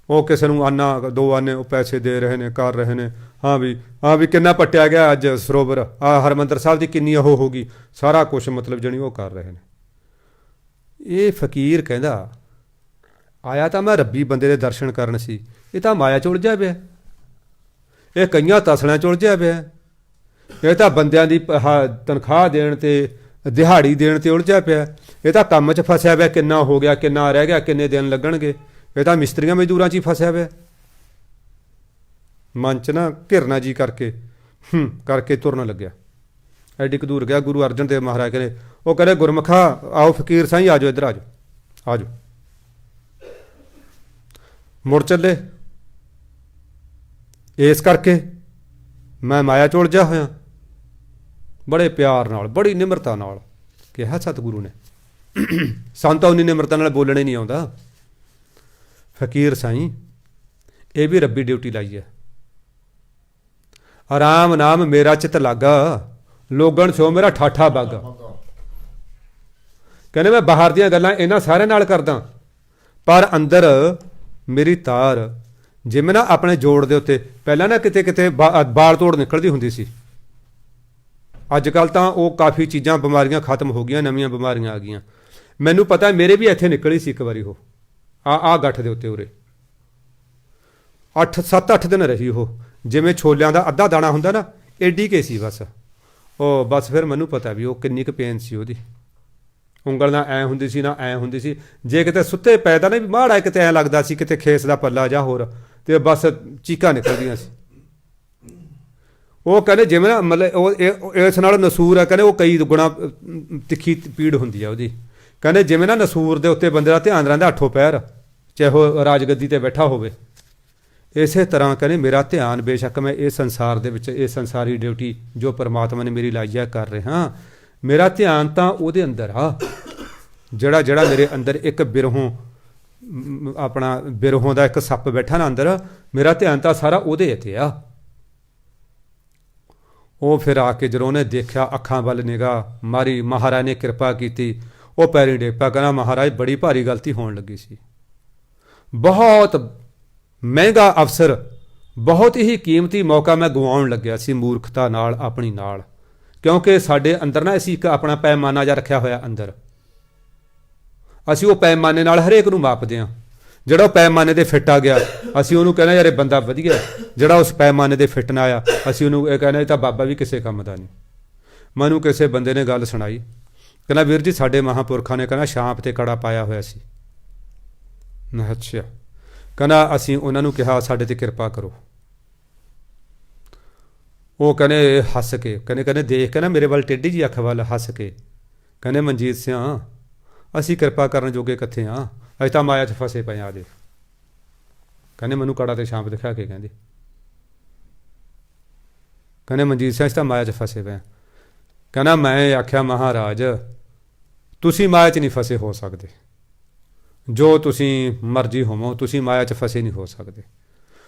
ਉਹ ਕਿਸੇ ਨੂੰ ਆਨਾ, 2 ਆਨੇ ਉਹ ਪੈਸੇ ਦੇ ਰਹੇ ਨੇ, ਕਰ ਰਹੇ ਨੇ। ਹਾਂ ਵੀ ਕਿੰਨਾ ਪੱਟਿਆ ਗਿਆ ਅੱਜ ਸਰੋਵਰ, ਹਰਿਮੰਦਰ ਸਾਹਿਬ ਦੀ ਕਿੰਨੀ ਉਹ ਹੋ ਗਈ, ਸਾਰਾ ਕੁਛ ਮਤਲਬ ਜਾਣੀ ਉਹ ਕਰ ਰਹੇ ਨੇ। ਇਹ ਫਕੀਰ ਕਹਿੰਦਾ ਆਇਆ ਤਾਂ ਮੈਂ ਰੱਬੀ ਬੰਦੇ ਦੇ ਦਰਸ਼ਨ ਕਰਨ ਸੀ, ਇਹ ਤਾਂ ਮਾਇਆ 'ਚ ਉਲਝਿਆ ਪਿਆ, ਇਹ ਕਈਆਂ ਤਸਲਿਆਂ 'ਚ ਉਲਝਿਆ ਪਿਆ, ਇਹ ਤਾਂ ਬੰਦਿਆਂ ਦੀ ਤਨਖਾਹ ਦੇਣ 'ਤੇ ਦਿਹਾੜੀ ਦੇਣ ਤੇ ਉਲਝਿਆ ਪਿਆ। ਇਹ ਤਾਂ ਕੰਮ 'ਚ ਫਸਿਆ ਪਿਆ, ਕਿੰਨਾ ਹੋ ਗਿਆ, ਕਿੰਨਾ ਰਹਿ ਗਿਆ, ਕਿੰਨੇ ਦਿਨ ਲੱਗਣਗੇ। ਇਹ ਤਾਂ ਮਿਸਤਰੀਆਂ ਮਜ਼ਦੂਰਾਂ 'ਚ ਹੀ ਫਸਿਆ ਪਿਆ। ਮਨ 'ਚ ਨਾ ਘਿਰਨਾ ਜੀ ਕਰਕੇ ਤੁਰਨ ਲੱਗਿਆ। ਐਡੀ ਕੁ ਦੂਰ ਗਿਆ, ਗੁਰੂ ਅਰਜਨ ਦੇਵ ਮਹਾਰਾਜ ਕਹਿੰਦੇ, ਉਹ ਕਹਿੰਦੇ ਗੁਰਮੁਖਾ ਆਓ ਫਕੀਰ ਸਾਈਂ ਆ ਜਾਓ, ਇੱਧਰ ਆ ਜਾਓ, ਆ ਜਾਓ। ਮੁੜ ਚੱਲੇ। ਇਸ ਕਰਕੇ ਮੈਂ ਮਾਇਆ 'ਚ ਉਲਝਿਆ ਹੋਇਆ। ਬੜੇ ਪਿਆਰ ਨਾਲ, ਬੜੀ ਨਿਮਰਤਾ ਨਾਲ ਕਿਹਾ ਸਤਿਗੁਰੂ ਨੇ। ਸਾਨੂੰ ਤਾਂ ਉਨੀ ਨਿਮਰਤਾ ਨਾਲ ਬੋਲਣਾ ਹੀ ਨਹੀਂ ਆਉਂਦਾ। ਫਕੀਰ ਸਾਈਂ ਇਹ ਵੀ ਰੱਬੀ ਡਿਊਟੀ ਲਾਈ ਹੈ। ਆਰਾਮ ਨਾਮ ਮੇਰਾ ਚਿਤ ਲਾਗਾ, ਲੋਗਣ ਸੋ ਮੇਰਾ ਠਾਠਾ ਬਾਗਾ। ਕਹਿੰਦੇ ਮੈਂ ਬਾਹਰ ਦੀਆਂ ਗੱਲਾਂ ਇਹਨਾਂ ਸਾਰਿਆਂ ਨਾਲ ਕਰਦਾ, ਪਰ ਅੰਦਰ ਮੇਰੀ ਤਾਰ ਜਿਵੇਂ ਨਾ ਆਪਣੇ ਜੋੜ ਦੇ ਉੱਤੇ ਪਹਿਲਾਂ ਨਾ ਕਿਤੇ ਕਿਤੇ ਬਾਲ ਤੋੜ ਨਿਕਲਦੀ ਹੁੰਦੀ ਸੀ। ਅੱਜ ਕੱਲ੍ਹ ਤਾਂ ਉਹ ਕਾਫੀ ਚੀਜ਼ਾਂ ਬਿਮਾਰੀਆਂ ਖਤਮ ਹੋ ਗਈਆਂ, ਨਵੀਆਂ ਬਿਮਾਰੀਆਂ ਆ ਗਈਆਂ। ਮੈਨੂੰ ਪਤਾ ਮੇਰੇ ਵੀ ਇੱਥੇ ਨਿਕਲੀ ਸੀ ਇੱਕ ਵਾਰੀ। ਉਹ ਆ ਗੱਠ ਦੇ ਉੱਤੇ ਉਰੇ 7-8 ਦਿਨ ਰਹੀ ਉਹ। ਜਿਵੇਂ ਛੋਲਿਆਂ ਦਾ ਅੱਧਾ ਦਾਣਾ ਹੁੰਦਾ ਨਾ, ਏਡੀ ਕੇ ਸੀ ਬਸ ਉਹ। ਬਸ ਫਿਰ ਮੈਨੂੰ ਪਤਾ ਵੀ ਉਹ ਕਿੰਨੀ ਕੁ ਪੇਨ ਸੀ ਉਹਦੀ। ਉਂਗਲ ਨਾ ਐਂ ਹੁੰਦੀ ਸੀ, ਨਾ ਐਂ ਹੁੰਦੀ ਸੀ। ਜੇ ਕਿਤੇ ਸੁੱਤੇ ਪੈਦਾ ਨਾ ਵੀ ਮਾੜਾ ਕਿਤੇ ਐਂ ਲੱਗਦਾ ਸੀ ਕਿਤੇ ਖੇਸ ਦਾ ਪੱਲਾ ਜਾਂ ਹੋਰ, ਤੇ ਬਸ ਚੀਕਾਂ ਨਿਕਲਦੀਆਂ ਸੀ। ਉਹ ਕਹਿੰਦੇ ਜਿਵੇਂ ਨਾ ਮਤਲਬ ਉਹ ਇਸ ਨਾਲ ਨਸੂਰ ਹੈ, ਕਹਿੰਦੇ ਉਹ ਕਈ ਗੁਣਾ ਤਿੱਖੀ ਪੀੜ ਹੁੰਦੀ ਆ ਉਹਦੀ। ਕਹਿੰਦੇ ਜਿਵੇਂ ਨਾ ਨਸੂਰ ਦੇ ਉੱਤੇ ਬੰਦੇ ਦਾ ਧਿਆਨ ਰਹਿੰਦਾ ਅੱਠੋਂ ਪਹਿਰ, ਚਾਹੇ ਉਹ ਰਾਜਗੱਦੀ ਤੇ ਬੈਠਾ ਹੋਵੇ। ਇਸੇ ਤਰ੍ਹਾਂ ਕਹਿੰਦੇ ਮੇਰਾ ਧਿਆਨ, ਬੇਸ਼ੱਕ ਮੈਂ ਇਹ ਸੰਸਾਰ ਦੇ ਵਿੱਚ ਇਹ ਸੰਸਾਰੀ ਡਿਊਟੀ ਜੋ ਪਰਮਾਤਮਾ ਨੇ ਮੇਰੀ ਲਾਈ ਹੈ ਕਰ ਰਿਹਾ, ਮੇਰਾ ਧਿਆਨ ਤਾਂ ਉਹਦੇ ਅੰਦਰ ਆ। ਜਿਹੜਾ ਮੇਰੇ ਅੰਦਰ ਇੱਕ ਬਿਰਹੋਂ ਦਾ ਇੱਕ ਸੱਪ ਬੈਠਾ ਨਾ ਅੰਦਰ, ਮੇਰਾ ਧਿਆਨ ਤਾਂ ਸਾਰਾ ਉਹਦੇ 'ਤੇ ਆ। ਉਹ ਫਿਰ ਆ ਕੇ ਜਦੋਂ ਉਹਨੇ ਦੇਖਿਆ, ਅੱਖਾਂ ਵੱਲ ਨਿਗਾਹ ਮਾਰੀ, ਮਹਾਰਾਜ ਨੇ ਕਿਰਪਾ ਕੀਤੀ। ਉਹ ਪੈਰੀਂ ਡਿੱਗ ਪਿਆ, ਕਹਿੰਦਾ ਮਹਾਰਾਜ ਬੜੀ ਭਾਰੀ ਗਲਤੀ ਹੋਣ ਲੱਗੀ ਸੀ। ਬਹੁਤ ਮਹਿੰਗਾ ਅਵਸਰ, ਬਹੁਤ ਹੀ ਕੀਮਤੀ ਮੌਕਾ ਮੈਂ ਗਵਾਉਣ ਲੱਗਿਆ ਸੀ ਮੂਰਖਤਾ ਨਾਲ, ਆਪਣੀ ਨਾਲ। ਕਿਉਂਕਿ ਸਾਡੇ ਅੰਦਰ ਨਾ ਅਸੀਂ ਇੱਕ ਆਪਣਾ ਪੈਮਾਨਾ ਜਿਹਾ ਰੱਖਿਆ ਹੋਇਆ ਅੰਦਰ। ਅਸੀਂ ਉਹ ਪੈਮਾਨੇ ਨਾਲ ਹਰੇਕ ਨੂੰ ਮਾਪਦੇ ਹਾਂ। ਜਿਹੜਾ ਉਹ ਪੈਮਾਨੇ ਦੇ ਫਿੱਟ ਆ ਗਿਆ, ਅਸੀਂ ਉਹਨੂੰ ਕਹਿੰਦੇ ਯਾਰ ਇਹ ਬੰਦਾ ਵਧੀਆ। ਜਿਹੜਾ ਉਸ ਪੈਮਾਨੇ ਦੇ ਫਿੱਟ ਨਾ ਆਇਆ, ਅਸੀਂ ਉਹਨੂੰ ਇਹ ਕਹਿੰਦੇ ਇਹ ਤਾਂ ਬਾਬਾ ਵੀ ਕਿਸੇ ਕੰਮ ਦਾ ਨਹੀਂ। ਮੈਨੂੰ ਕਿਸੇ ਬੰਦੇ ਨੇ ਗੱਲ ਸੁਣਾਈ, ਕਹਿੰਦਾ ਵੀਰ ਜੀ ਸਾਡੇ ਮਹਾਂਪੁਰਖਾਂ ਨੇ ਕਹਿੰਦਾ ਛਾਂਪ ਤੇ ਕੜਾ ਪਾਇਆ ਹੋਇਆ ਸੀ। ਮੈਂ ਅੱਛਾ। ਕਹਿੰਦਾ ਅਸੀਂ ਉਹਨਾਂ ਨੂੰ ਕਿਹਾ ਸਾਡੇ ਤੇ ਕਿਰਪਾ ਕਰੋ। ਉਹ ਕਹਿੰਦੇ ਹੱਸ ਕੇ ਕਹਿੰਦੇ ਦੇਖ ਕੇ ਨਾ ਮੇਰੇ ਵੱਲ ਟੇਢੀ ਜੀ ਅੱਖ ਵੱਲ ਹੱਸ ਕੇ ਕਹਿੰਦੇ ਮਨਜੀਤ ਸਿਆਂ ਅਸੀਂ ਕਿਰਪਾ ਕਰਨ ਜੋਗੇ ਕਿੱਥੇ ਹਾਂ, ਅਸੀਂ ਤਾਂ ਮਾਇਆ 'ਚ ਫਸੇ ਪਏ ਆ ਦੇ। ਕਹਿੰਦੇ ਮੈਨੂੰ ਕੜਾ ਤੇ ਛਾਂਪ ਦਿਖਾ ਕੇ ਕਹਿੰਦੇ ਮਨਜੀਤ ਸਿਆਂ ਅਸੀਂ ਤਾਂ ਮਾਇਆ 'ਚ ਫਸੇ ਪਏ। ਕਹਿੰਦਾ ਮੈਂ ਆਖਿਆ ਮਹਾਰਾਜ ਤੁਸੀਂ ਮਾਇਆ 'ਚ ਨਹੀਂ ਫਸੇ ਹੋ ਸਕਦੇ। ਜੋ ਤੁਸੀਂ ਮਰਜ਼ੀ ਹੋਵੋ, ਤੁਸੀਂ ਮਾਇਆ 'ਚ ਫਸੇ ਨਹੀਂ ਹੋ ਸਕਦੇ।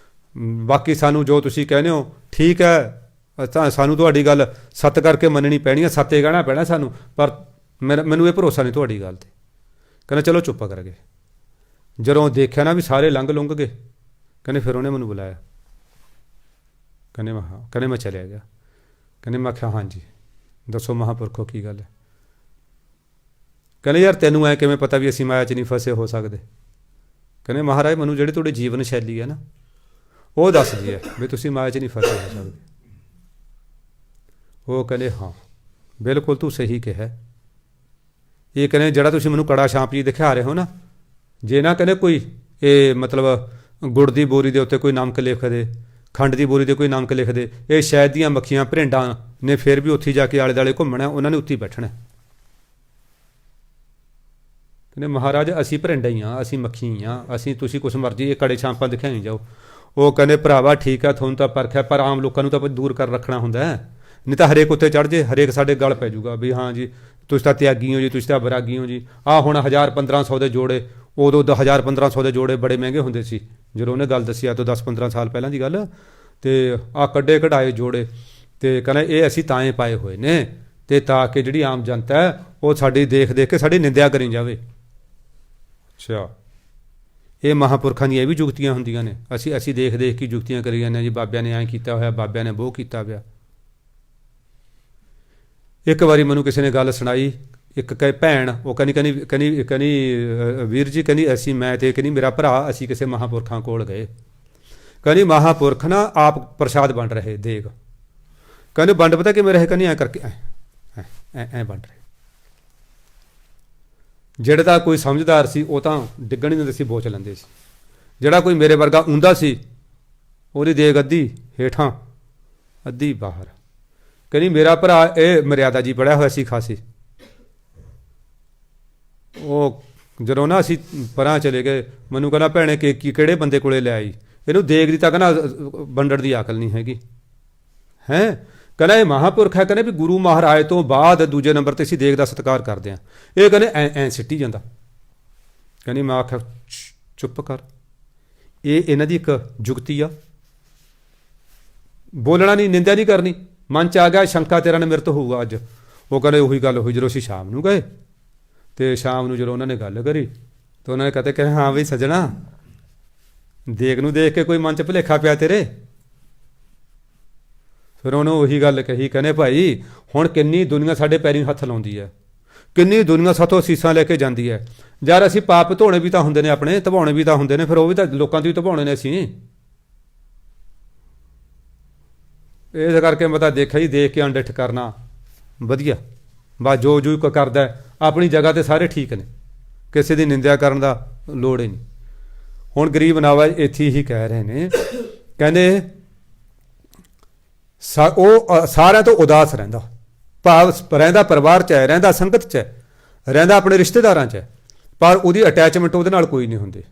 ਬਾਕੀ ਸਾਨੂੰ ਜੋ ਤੁਸੀਂ ਕਹਿੰਦੇ ਹੋ ਠੀਕ ਹੈ, ਤਾਂ ਸਾਨੂੰ ਤੁਹਾਡੀ ਗੱਲ ਸੱਤ ਕਰਕੇ ਮੰਨਣੀ ਪੈਣੀ ਹੈ, ਸੱਤੇ ਕਹਿਣਾ ਪੈਣਾ ਸਾਨੂੰ, ਪਰ ਮੈਨੂੰ ਇਹ ਭਰੋਸਾ ਨਹੀਂ ਤੁਹਾਡੀ ਗੱਲ 'ਤੇ। ਕਹਿੰਦਾ ਚਲੋ ਚੁੱਪ ਕਰ ਗਏ। ਜਦੋਂ ਦੇਖਿਆ ਨਾ ਵੀ ਸਾਰੇ ਲੰਘ ਗਏ, ਕਹਿੰਦੇ ਫਿਰ ਉਹਨੇ ਮੈਨੂੰ ਬੁਲਾਇਆ। ਕਹਿੰਦੇ ਮੈਂ ਚਲਿਆ ਗਿਆ। ਕਹਿੰਦੇ ਮੈਂ ਆਖਿਆ ਹਾਂਜੀ ਦੱਸੋ ਮਹਾਂਪੁਰਖੋ ਕੀ ਗੱਲ ਹੈ। ਕਹਿੰਦੇ ਯਾਰ ਤੈਨੂੰ ਐ ਕਿਵੇਂ ਪਤਾ ਵੀ ਅਸੀਂ ਮਾਇਆ 'ਚ ਨਹੀਂ ਫਸੇ ਹੋ ਸਕਦੇ। ਕਹਿੰਦੇ ਮਹਾਰਾਜ ਮੈਨੂੰ ਜਿਹੜੀ ਤੁਹਾਡੀ ਜੀਵਨ ਸ਼ੈਲੀ ਹੈ ਨਾ ਉਹ ਦੱਸਦੀ ਹੈ ਵੀ ਤੁਸੀਂ ਮਾਇਆ 'ਚ ਨਹੀਂ ਫਸੇ ਹੋ ਸਕਦੇ। ਉਹ ਕਹਿੰਦੇ ਹਾਂ ਬਿਲਕੁਲ ਤੂੰ ਸਹੀ ਕਿਹਾ। ਇਹ ਕਹਿੰਦੇ ਜਿਹੜਾ ਤੁਸੀਂ ਮੈਨੂੰ ਕੜਾ ਛਾਂਪ ਜੀ ਦਿਖਾ ਰਹੇ ਹੋ ਨਾ, ਜੇ ਨਾ ਕਹਿੰਦੇ ਕੋਈ ਇਹ ਮਤਲਬ ਗੁੜ ਦੀ ਬੋਰੀ ਦੇ ਉੱਤੇ ਕੋਈ ਨਮਕ ਲਿਖ ਦੇ, ਖੰਡ ਦੀ ਬੋਰੀ 'ਤੇ ਕੋਈ ਨਮਕ ਲਿਖ ਦੇ, ਇਹ ਸ਼ਹਿਦ ਦੀਆਂ ਮੱਖੀਆਂ ਭਰਿੰਡਾਂ ਨੇ ਫਿਰ ਵੀ ਉੱਥੇ ਜਾ ਕੇ ਆਲੇ ਦੁਆਲੇ ਘੁੰਮਣਾ, ਉਹਨਾਂ ਨੇ ਉੱਥੇ ਹੀ ਬੈਠਣਾ। ਕਹਿੰਦੇ ਮਹਾਰਾਜ ਅਸੀਂ ਭਰਿੰਡਾ ਹੀ ਹਾਂ, ਅਸੀਂ ਮੱਖੀ ਹੀ ਹਾਂ, ਅਸੀਂ ਤੁਸੀਂ ਕੁਛ ਮਰਜ਼ੀ ਇਹ ਕੜੇ ਛਾਂਪਾਂ ਦਿਖਾਈ ਜਾਓ। ਉਹ ਕਹਿੰਦੇ ਭਰਾਵਾ ਠੀਕ ਆ ਤੁਹਾਨੂੰ ਤਾਂ ਪਰਖਿਆ, ਪਰ ਆਮ ਲੋਕਾਂ ਨੂੰ ਤਾਂ ਦੂਰ ਕਰ ਰੱਖਣਾ ਹੁੰਦਾ ਹੈ, ਨਹੀਂ ਤਾਂ ਹਰੇਕ ਉੱਤੇ ਚੜ੍ਹ ਜੇ, ਹਰੇਕ ਸਾਡੇ ਗਲ ਪੈ ਜਾਊਗਾ ਵੀ ਹਾਂ ਜੀ ਤੁਸੀਂ ਤਾਂ ਤਿਆਗੀ ਹੋ ਜੀ, ਤੁਸੀਂ ਤਾਂ ਬਰਾਗੀ ਹੋ ਜੀ। ਆਹ ਹੁਣ 1000-1500 ਦੇ ਜੋੜੇ, ਉਦੋਂ 1000-1500 ਦੇ ਜੋੜੇ ਬੜੇ ਮਹਿੰਗੇ ਹੁੰਦੇ ਸੀ ਜਦੋਂ ਉਹਨੇ ਗੱਲ ਦੱਸੀ, ਆ ਤੋਂ 10-15 ਸਾਲ ਪਹਿਲਾਂ ਦੀ ਗੱਲ। ਅਤੇ ਆਹ ਕੱਢੇ ਕਢਾਏ ਜੋੜੇ, ਅਤੇ ਕਹਿੰਦਾ ਇਹ ਅਸੀਂ ਤਾਂ ਹੀ ਪਾਏ ਹੋਏ ਨੇ, ਅਤੇ ਤਾਂ ਕਿ ਜਿਹੜੀ ਆਮ ਜਨਤਾ ਹੈ ਉਹ ਸਾਡੀ ਦੇਖ ਕੇ ਸਾਡੀ ਨਿੰਦਿਆ ਕਰੀ ਜਾਵੇ। ਅੱਛਾ ਇਹ ਮਹਾਂਪੁਰਖਾਂ ਦੀਆਂ ਇਹ ਵੀ ਜੁਗਤੀਆਂ ਹੁੰਦੀਆਂ ਨੇ। ਅਸੀਂ ਦੇਖ ਕੇ ਜੁਗਤੀਆਂ ਕਰੀ ਜਾਂਦੇ ਹਾਂ ਜੀ, ਬਾਬਿਆਂ ਨੇ ਐਂ ਕੀਤਾ ਹੋਇਆ, ਬਾਬਿਆਂ ਨੇ ਉਹ ਕੀਤਾ ਪਿਆ। ਇੱਕ ਵਾਰੀ ਮੈਨੂੰ ਕਿਸੇ ਨੇ ਗੱਲ ਸੁਣਾਈ, ਇੱਕ ਭੈਣ ਉਹ ਕਹਿੰਦੀ ਵੀਰ ਜੀ ਕਹਿੰਦੀ ਅਸੀਂ ਮੈਂ ਤੇ ਕਹਿੰਦੀ ਮੇਰਾ ਭਰਾ ਅਸੀਂ ਕਿਸੇ ਮਹਾਂਪੁਰਖਾਂ ਕੋਲ ਗਏ। ਕਹਿੰਦੀ ਮਹਾਂਪੁਰਖ ਨਾ ਆਪ ਪ੍ਰਸ਼ਾਦ ਵੰਡ ਰਹੇ ਦੇਗ। ਕਹਿੰਦੇ ਵੰਡ ਪਤਾ ਕਿਵੇਂ ਰਹੇ, ਕਹਿੰਦੀ ਐਂ ਕਰਕੇ ਐਂ ਵੰਡ ਰਹੇ। ਜਿਹੜੇ ਤਾਂ ਕੋਈ ਸਮਝਦਾਰ ਸੀ ਉਹ ਤਾਂ ਡਿੱਗਣ ਹੀ ਦਿੰਦੇ ਸੀ, ਬੋਚ ਲੈਂਦੇ ਸੀ। ਜਿਹੜਾ ਕੋਈ ਮੇਰੇ ਵਰਗਾ ਉਂਦਾ ਸੀ ਉਹਦੀ ਦੇਗ ਅੱਧੀ ਹੇਠਾਂ ਅੱਧੀ ਬਾਹਰ। ਕਹਿੰਦੀ ਮੇਰਾ ਭਰਾ ਇਹ ਮਰਿਆਦਾ ਜੀ ਪੜ੍ਹਿਆ ਹੋਇਆ ਸੀ ਖਾਸੀ। ਉਹ ਜਦੋਂ ਨਾ ਅਸੀਂ ਪਰਾਂ ਚਲੇ ਗਏ, ਮੈਨੂੰ ਕਹਿੰਦਾ ਭੈਣੇ ਕਿ ਕਿਹੜੇ ਬੰਦੇ ਕੋਲੇ ਲੈ ਆਈ, ਇਹਨੂੰ ਦੇਗ ਦੀ ਤਾਂ ਕਹਿੰਦਾ ਵੰਡਣ ਦੀ ਅਕਲ ਨਹੀਂ ਹੈਗੀ ਹੈਂ। ਕਹਿੰਦਾ ਇਹ ਮਹਾਂਪੁਰਖ ਹੈ, ਕਹਿੰਦੇ ਵੀ ਗੁਰੂ ਮਹਾਰਾਜ ਤੋਂ ਬਾਅਦ ਦੂਜੇ ਨੰਬਰ ਤੇ ਅਸੀਂ ਦੇਗ ਦਾ ਸਤਿਕਾਰ ਕਰਦੇ ਹਾਂ। ਇਹ ਕਹਿੰਦੇ ਐਂ ਸਿੱਟੀ ਜਾਂਦਾ। ਕਹਿੰਦੀ ਮੈਂ ਆਖਿਆ ਚੁੱਪ ਕਰ, ਇਹ ਇਹਨਾਂ ਦੀ ਇੱਕ ਜੁਗਤੀ ਆ, ਬੋਲਣਾ ਨਹੀਂ, ਨਿੰਦਿਆ ਨਹੀਂ ਕਰਨੀ। ਮਨ ਚ ਆ ਗਿਆ ਸ਼ੰਕਾ ਤੇਰਾ ਨਿਮਰਤ ਹੋਊਗਾ ਅੱਜ। ਉਹ ਕਹਿੰਦੇ ਉਹੀ ਗੱਲ ਹੋਈ ਜਦੋਂ ਅਸੀਂ ਸ਼ਾਮ ਨੂੰ ਗਏ, ਤੇ ਸ਼ਾਮ ਨੂੰ ਜਦੋਂ ਉਹਨਾਂ ਨੇ ਗੱਲ ਕਰੀ ਤਾਂ ਉਹਨਾਂ ਨੇ ਕਹਤੇ ਕਿ ਹਾਂ ਬਈ ਸੱਜਣਾ, ਦੇਗ ਨੂੰ ਦੇਖ ਕੇ ਕੋਈ ਮਨ ਚ ਭੁਲੇਖਾ ਪਿਆ ਤੇਰੇ। ਫਿਰ ਉਹਨੇ ਉਹੀ ਗੱਲ ਕਹੀ, ਕਹਿੰਦੇ ਭਾਈ ਹੁਣ ਕਿੰਨੀ ਦੁਨੀਆ ਸਾਡੇ ਪੈਰੀਂ ਹੱਥ ਲਾਉਂਦੀ ਹੈ, ਕਿੰਨੀ ਦੁਨੀਆ ਸਾਥੋਂ ਅਸੀਸਾਂ ਲੈ ਕੇ ਜਾਂਦੀ ਹੈ। ਯਾਰ ਅਸੀਂ ਪਾਪ ਧੋਣੇ ਵੀ ਤਾਂ ਹੁੰਦੇ ਨੇ, ਆਪਣੇ ਧਵਾਉਣੇ ਵੀ ਤਾਂ ਹੁੰਦੇ ਨੇ, ਫਿਰ ਉਹ ਵੀ ਤਾਂ ਲੋਕਾਂ ਦੀ ਧਵਾਉਣੇ ਨੇ ਅਸੀਂ। ਇਸ ਕਰਕੇ ਮੈਂ ਤਾਂ ਦੇਖਿਆ ਜੀ, ਦੇਖ ਕੇ ਅਣਡਿੱਠ ਕਰਨਾ ਵਧੀਆ। ਬਸ ਜੋ ਜੋ ਕਰਦਾ ਆਪਣੀ ਜਗ੍ਹਾ 'ਤੇ ਸਾਰੇ ਠੀਕ ਨੇ, ਕਿਸੇ ਦੀ ਨਿੰਦਿਆ ਕਰਨ ਦਾ ਲੋੜ ਹੀ ਨਹੀਂ। ਹੁਣ ਗਰੀਬ ਨਵਾਜ਼ ਇੱਥੇ ਹੀ ਕਹਿ ਰਹੇ ਨੇ, ਕਹਿੰਦੇ ਉਹ ਸਾਰਿਆਂ ਤੋਂ ਉਦਾਸ ਰਹਿੰਦਾ, ਭਾਵ ਰਹਿੰਦਾ ਪਰਿਵਾਰ 'ਚ ਹੈ, ਰਹਿੰਦਾ ਸੰਗਤ 'ਚ ਹੈ, ਰਹਿੰਦਾ ਆਪਣੇ ਰਿਸ਼ਤੇਦਾਰਾਂ 'ਚ ਹੈ, ਪਰ ਉਹਦੀ ਅਟੈਚਮੈਂਟ ਉਹਦੇ ਨਾਲ ਕੋਈ ਨਹੀਂ ਹੁੰਦੀ।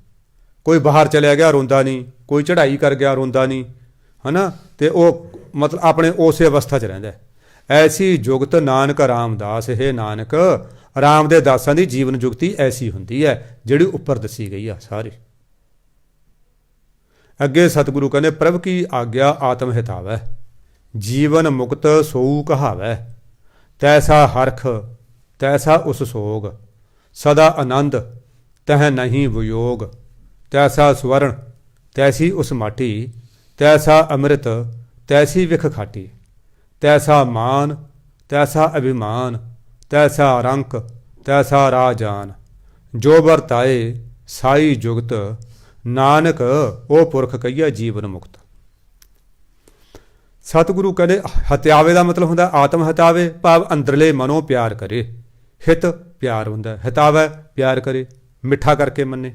ਕੋਈ ਬਾਹਰ ਚਲਿਆ ਗਿਆ ਰੋਂਦਾ ਨਹੀਂ, ਕੋਈ ਚੜ੍ਹਾਈ ਕਰ ਗਿਆ ਰੋਂਦਾ ਨਹੀਂ, ਹੈ ਨਾ। ਅਤੇ ਉਹ ਮਤਲਬ ਆਪਣੇ ਉਸੇ ਅਵਸਥਾ 'ਚ ਰਹਿੰਦਾ। ਐਸੀ ਜੁਗਤ ਨਾਨਕ ਰਾਮਦਾਸ, ਹੈ ਨਾਨਕ ਰਾਮ ਦੇ ਦਾਸਾਂ ਦੀ ਜੀਵਨ ਜੁਗਤੀ ਐਸੀ ਹੁੰਦੀ ਹੈ ਜਿਹੜੀ ਉੱਪਰ ਦੱਸੀ ਗਈ ਆ ਸਾਰੀ। ਅੱਗੇ ਸਤਿਗੁਰੂ ਕਹਿੰਦੇ ਪ੍ਰਭ ਕੀ ਆਗਿਆ ਆਤਮ ਹਿਤਾਵੈ, ਜੀਵਨ ਮੁਕਤ ਸੋਊ ਕਹਾਵੈ, ਤੈਸਾ ਹਰਖ ਤੈਸਾ ਉਸ ਸੋਗ, ਸਦਾ ਆਨੰਦ ਤਹ ਨਹੀਂ ਵਿਯੋਗ, ਤੈਸਾ ਸਵਰਨ ਤੈਸੀ ਉਸ ਮਾਟੀ, ਤੈਸਾ ਅੰਮ੍ਰਿਤ ਤੈਸੀ ਵਿਖ ਖਾਟੀ, ਤੈਸਾ ਮਾਨ ਤੈਸਾ ਅਭਿਮਾਨ, ਤੈਸਾ ਰੰਕ ਤੈਸਾ ਰਾਜਾਨ, ਜੋ ਵਰਤਾਏ ਸਾਈ ਜੁਗਤ, ਨਾਨਕ ਉਹ ਪੁਰਖ ਕਹੀਆ ਜੀਵਨ ਮੁਕਤ। ਸਤਿਗੁਰੂ ਕਹਿੰਦੇ ਹਤਿਆਵੇ ਦਾ ਮਤਲਬ ਹੁੰਦਾ ਆਤਮ ਹਤਾਵੇ, ਭਾਵ ਅੰਦਰਲੇ ਮਨੋਂ ਪਿਆਰ ਕਰੇ। ਹਿਤ ਪਿਆਰ ਹੁੰਦਾ, ਹਤਾਵੇ ਪਿਆਰ ਕਰੇ, ਮਿੱਠਾ ਕਰਕੇ ਮੰਨੇ।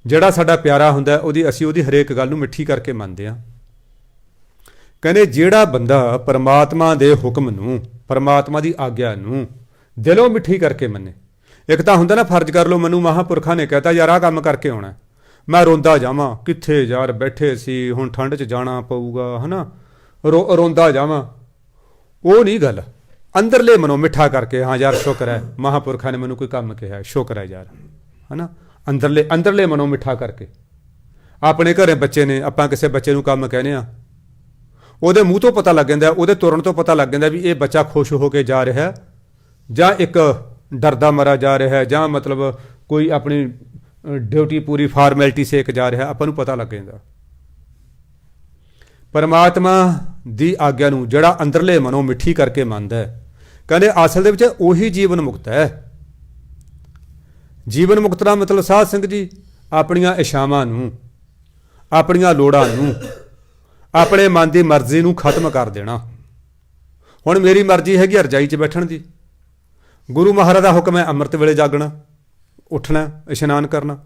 ਜਿਹੜਾ ਸਾਡਾ ਪਿਆਰਾ ਹੁੰਦਾ ਅਸੀਂ ਉਹਦੀ ਹਰੇਕ ਗੱਲ ਨੂੰ ਮਿੱਠੀ ਕਰਕੇ ਮੰਨਦੇ ਹਾਂ। ਕਹਿੰਦੇ ਜਿਹੜਾ ਬੰਦਾ ਪਰਮਾਤਮਾ ਦੇ ਹੁਕਮ ਨੂੰ, ਪਰਮਾਤਮਾ ਦੀ ਆਗਿਆ ਨੂੰ ਦਿਲੋਂ ਮਿੱਠੀ ਕਰਕੇ ਮੰਨੇ। ਇੱਕ ਤਾਂ ਹੁੰਦਾ ਨਾ ਫਰਜ਼ ਕਰ ਲਓ, ਮੈਨੂੰ ਮਹਾਂਪੁਰਖਾਂ ਨੇ ਕਹਿਤਾ ਯਾਰ ਆਹ ਕੰਮ ਕਰਕੇ ਆਉਣਾ, ਮੈਂ ਰੋਂਦਾ ਜਾਵਾਂ, ਕਿੱਥੇ ਯਾਰ ਬੈਠੇ ਸੀ, ਹੁਣ ਠੰਡ 'ਚ ਜਾਣਾ ਪਊਗਾ, ਹੈ ਨਾ, ਰੋਂਦਾ ਜਾਵਾਂ। ਉਹ ਨਹੀਂ ਗੱਲ। ਅੰਦਰਲੇ ਮਨੋਂ ਮਿੱਠਾ ਕਰਕੇ, ਹਾਂ ਯਾਰ ਸ਼ੁਕਰ ਹੈ ਮਹਾਂਪੁਰਖਾਂ ਨੇ ਮੈਨੂੰ ਕੋਈ ਕੰਮ ਕਿਹਾ, ਸ਼ੁਕਰ ਹੈ ਯਾਰ, ਹੈ ਨਾ। ਅੰਦਰਲੇ ਮਨੋਂ ਮਿੱਠਾ ਕਰਕੇ। ਆਪਣੇ ਘਰੇ ਬੱਚੇ ਨੇ, ਆਪਾਂ ਕਿਸੇ ਬੱਚੇ ਨੂੰ ਕੰਮ ਕਹਿੰਦੇ ਹਾਂ, ਉਹਦੇ ਮੂੰਹ ਤੋਂ ਪਤਾ ਲੱਗ ਜਾਂਦਾ, ਉਹਦੇ ਤੁਰਨ ਤੋਂ ਪਤਾ ਲੱਗ ਜਾਂਦਾ ਵੀ ਇਹ ਬੱਚਾ ਖੁਸ਼ ਹੋ ਕੇ ਜਾ ਰਿਹਾ ਜਾਂ ਇੱਕ ਡਰਦਾ ਮਰਾ ਜਾ ਰਿਹਾ, ਜਾਂ ਮਤਲਬ ਕੋਈ ਆਪਣੀ ਡਿਊਟੀ ਪੂਰੀ ਫਾਰਮੈਲਿਟੀ ਸੇਕ ਜਾ ਰਿਹਾ, ਆਪਾਂ ਨੂੰ ਪਤਾ ਲੱਗ ਜਾਂਦਾ। ਪਰਮਾਤਮਾ ਦੀ ਆਗਿਆ ਨੂੰ ਜਿਹੜਾ ਅੰਦਰਲੇ ਮਨੋਂ ਮਿੱਠੀ ਕਰਕੇ ਮੰਨਦਾ ਹੈ, ਕਹਿੰਦੇ ਅਸਲ ਦੇ ਵਿੱਚ ਉਹੀ ਜੀਵਨ ਮੁਕਤ ਹੈ। ਜੀਵਨ ਮੁਕਤ ਦਾ ਮਤਲਬ ਸਾਧ ਸੰਗਤ ਜੀ ਆਪਣੀਆਂ ਇਛਾਵਾਂ ਨੂੰ, ਆਪਣੀਆਂ ਲੋੜਾਂ ਨੂੰ, ਆਪਣੇ ਮਨ ਦੀ ਮਰਜ਼ੀ ਨੂੰ ਖਤਮ ਕਰ ਦੇਣਾ। ਹੁਣ ਮੇਰੀ ਮਰਜ਼ੀ ਹੈਗੀ ਰਜਾਈ 'ਚ ਬੈਠਣ ਦੀ, ਗੁਰੂ ਮਹਾਰਾਜ ਦਾ ਹੁਕਮ ਹੈ ਅੰਮ੍ਰਿਤ ਵੇਲੇ ਜਾਗਣਾ, ਉੱਠਣਾ, ਇਸ਼ਨਾਨ ਕਰਨਾ।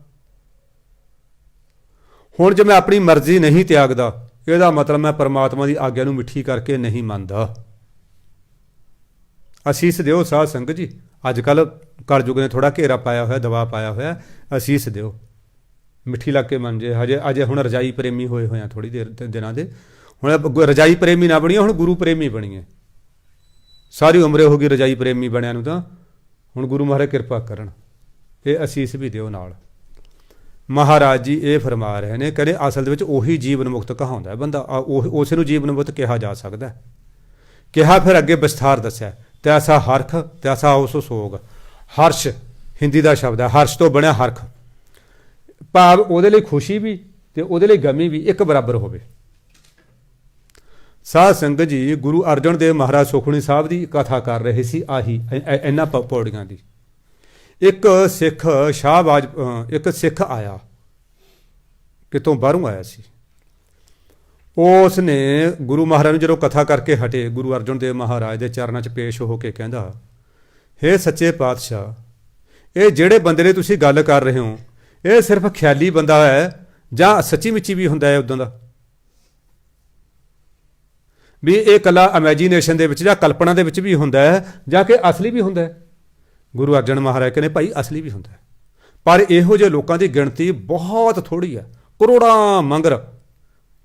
ਹੁਣ ਜੇ ਮੈਂ ਆਪਣੀ ਮਰਜ਼ੀ ਨਹੀਂ ਤਿਆਗਦਾ, ਇਹਦਾ ਮਤਲਬ ਮੈਂ ਪਰਮਾਤਮਾ ਦੀ ਆਗਿਆ ਨੂੰ ਮਿੱਠੀ ਕਰਕੇ ਨਹੀਂ ਮੰਨਦਾ। ਅਸੀਸ ਦਿਓ ਸਾਧ ਸੰਗਤ ਜੀ, ਅੱਜ ਕੱਲ੍ਹ ਕਲਯੁਗ ਨੇ ਥੋੜ੍ਹਾ ਘੇਰਾ ਪਾਇਆ ਹੋਇਆ, ਦਬਾਅ ਪਾਇਆ ਹੋਇਆ, ਅਸੀਸ ਦਿਓ, ਮਿੱਠੀ ਲੱਗ ਕੇ ਮੰਨ ਜੇ। ਅਜੇ ਹੁਣ ਰਜਾਈ ਪ੍ਰੇਮੀ ਹੋਏ ਆ ਥੋੜ੍ਹੀ ਦੇਰ ਦਿਨਾਂ ਦੇ, ਹੁਣ ਰਜਾਈ ਪ੍ਰੇਮੀ ਨਾ ਬਣੀਏ, ਹੁਣ ਗੁਰੂ ਪ੍ਰੇਮੀ ਬਣੀਏ। ਸਾਰੀ ਉਮਰੇ ਹੋ ਗਈ ਰਜਾਈ ਪ੍ਰੇਮੀ ਬਣਿਆ ਨੂੰ, ਤਾਂ ਹੁਣ ਗੁਰੂ ਮਹਾਰਾਜ ਕਿਰਪਾ ਕਰਨ, ਇਹ ਅਸੀਸ ਵੀ ਦਿਓ ਨਾਲ। ਮਹਾਰਾਜ ਜੀ ਇਹ ਫਰਮਾ ਰਹੇ ਨੇ, ਕਹਿੰਦੇ ਅਸਲ ਦੇ ਵਿੱਚ ਉਹੀ ਜੀਵਨ ਮੁਕਤ ਕਹਾਉਂਦਾ ਬੰਦਾ, ਉਸੇ ਨੂੰ ਜੀਵਨ ਮੁਕਤ ਕਿਹਾ ਜਾ ਸਕਦਾ। ਕਿਹਾ ਫਿਰ ਅੱਗੇ ਵਿਸਥਾਰ ਦੱਸਿਆ, ਤੈਸਾ ਹਰਖ ਤੈਸਾ ਉਸ ਸੋਗ। ਹਰਸ਼ ਹਿੰਦੀ ਦਾ ਸ਼ਬਦ ਹੈ, ਹਰਸ਼ ਤੋਂ ਬਣਿਆ ਹਰਖ, ਭਾਵ ਉਹਦੇ ਲਈ ਖੁਸ਼ੀ ਵੀ ਤੇ ਉਹਦੇ ਲਈ ਗਮੀ ਵੀ ਇੱਕ ਬਰਾਬਰ ਹੋਵੇ। ਸਾਧ ਸੰਗਤ ਜੀ ਗੁਰੂ ਅਰਜਨ ਦੇਵ ਮਹਾਰਾਜ ਸੁਖਮਨੀ ਸਾਹਿਬ ਦੀ ਕਥਾ ਕਰ ਰਹੇ ਸੀ, ਆਹੀ ਇਹਨਾਂ ਪੌੜੀਆਂ ਦੀ। ਇੱਕ ਸਿੱਖ ਆਇਆ, ਕਿਤੋਂ ਬਾਹਰੋਂ ਆਇਆ ਸੀ। ਉਸ ਨੇ ਗੁਰੂ ਮਹਾਰਾਜ ਨੂੰ ਜਦੋਂ ਕਥਾ ਕਰਕੇ ਹਟੇ, ਗੁਰੂ ਅਰਜਨ ਦੇਵ ਮਹਾਰਾਜ ਦੇ ਚਰਨਾਂ 'ਚ ਪੇਸ਼ ਹੋ ਕੇ ਕਹਿੰਦਾ, ਹੇ ਸੱਚੇ ਪਾਤਸ਼ਾਹ, ਇਹ ਜਿਹੜੇ ਬੰਦੇ ਨੇ ਤੁਸੀਂ ਗੱਲ ਕਰ ਰਹੇ ਹੋ, ਇਹ ਸਿਰਫ ਖਿਆਲੀ ਬੰਦਾ ਹੈ ਜਾਂ ਸੱਚੀ ਮੁੱਚੀ ਵੀ ਹੁੰਦਾ ਹੈ ਉਦੋਂ ਦਾ, ਵੀ ਇਹ ਇਕੱਲਾ ਇਮੈਜੀਨੇਸ਼ਨ ਦੇ ਵਿੱਚ ਜਾਂ ਕਲਪਨਾ ਦੇ ਵਿੱਚ ਵੀ ਹੁੰਦਾ ਹੈ ਜਾਂ ਕਿ ਅਸਲੀ ਵੀ ਹੁੰਦਾ ਹੈ? ਗੁਰੂ ਅਰਜਨ ਮਹਾਰਾਜ ਕਹਿੰਦੇ ਭਾਈ ਅਸਲੀ ਵੀ ਹੁੰਦਾ ਹੈ, ਪਰ ਇਹੋ ਜਿਹੇ ਲੋਕਾਂ ਦੀ ਗਿਣਤੀ ਬਹੁਤ ਥੋੜ੍ਹੀ ਹੈ।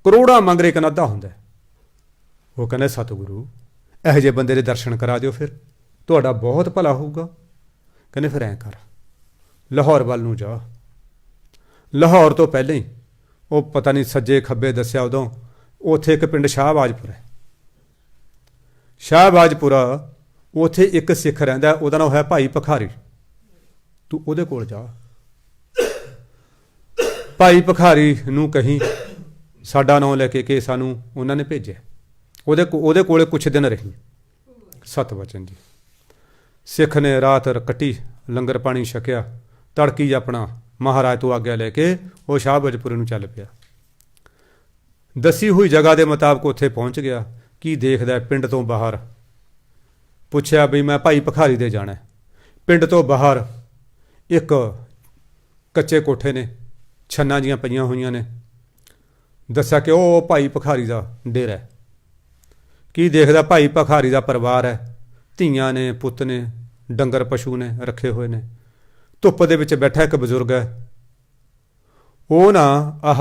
ਕਰੋੜਾਂ ਮੰਗਰ ਇੱਕ ਅੱਧਾ ਹੁੰਦਾ ਹੈ। ਉਹ ਕਹਿੰਦੇ ਸਤਿਗੁਰੂ ਇਹੋ ਜਿਹੇ ਬੰਦੇ ਦੇ ਦਰਸ਼ਨ ਕਰਾ ਦਿਓ, ਫਿਰ ਤੁਹਾਡਾ ਬਹੁਤ ਭਲਾ ਹੋਊਗਾ। ਕਹਿੰਦੇ ਫਿਰ ਐਂ ਕਰ, ਲਾਹੌਰ ਵੱਲ ਨੂੰ ਜਾ। ਲਾਹੌਰ ਤੋਂ ਪਹਿਲਾਂ ਹੀ ਉਹ ਪਤਾ ਨਹੀਂ ਸੱਜੇ ਖੱਬੇ ਦੱਸਿਆ ਉਦੋਂ, ਉੱਥੇ ਇੱਕ ਪਿੰਡ ਸ਼ਾਹਬਾਜ਼ਪੁਰ ਹੈ। ਸ਼ਾਹਬਾਜ਼ਪੁਰਾ ਉੱਥੇ ਇੱਕ ਸਿੱਖ ਰਹਿੰਦਾ, ਉਹਦਾ ਨਾਮ ਹੈ ਭਾਈ ਭਖਾਰੀ। ਤੂੰ ਉਹਦੇ ਕੋਲ ਜਾ, ਭਾਈ ਭਖਾਰੀ ਨੂੰ ਕਹੀਂ ਸਾਡਾ ਨਾਮ ਲੈ ਕੇ ਕਿ ਸਾਨੂੰ ਉਹਨਾਂ ਨੇ ਭੇਜਿਆ। ਉਹਦੇ ਕੋਲੇ ਕੁਛ ਦਿਨ ਰਹੀ। ਸਤਵਚਨ ਜੀ ਸਿੱਖ ਨੇ ਰਾਤ ਕੱਟੀ, ਲੰਗਰ ਪਾਣੀ ਛਕਿਆ, ਤੜਕੀ ਆਪਣਾ ਮਹਾਰਾਜ ਤੋਂ ਆਗਿਆ ਲੈ ਕੇ ਉਹ ਸ਼ਾਹਬਾਜ਼ਪੁਰੇ ਨੂੰ ਚੱਲ ਪਿਆ। ਦੱਸੀ ਹੋਈ ਜਗ੍ਹਾ ਦੇ ਮੁਤਾਬਕ ਉੱਥੇ ਪਹੁੰਚ ਗਿਆ। ਕੀ ਦੇਖਦਾ, ਪਿੰਡ ਤੋਂ ਬਾਹਰ ਪੁੱਛਿਆ ਬਈ ਮੈਂ ਭਾਈ ਭਖਾਰੀ ਦੇ ਜਾਣਾ। ਪਿੰਡ ਤੋਂ ਬਾਹਰ ਇੱਕ ਕੱਚੇ ਕੋਠੇ ਨੇ, ਛੰਨਾਂ ਜੀਆਂ ਪਈਆਂ ਹੋਈਆਂ ਨੇ। ਦੱਸਿਆ ਕਿ ਉਹ ਭਾਈ ਭਖਾਰੀ ਦਾ ਡੇਰਾ ਹੈ। ਕੀ ਦੇਖਦਾ, ਭਾਈ ਭਖਾਰੀ ਦਾ ਪਰਿਵਾਰ ਹੈ, ਧੀਆਂ ਨੇ, ਪੁੱਤ ਨੇ, ਡੰਗਰ ਪਸ਼ੂ ਨੇ ਰੱਖੇ ਹੋਏ ਨੇ। ਧੁੱਪ ਦੇ ਵਿੱਚ ਬੈਠਾ ਇੱਕ ਬਜ਼ੁਰਗ ਹੈ, ਉਹ ਨਾ ਆਹ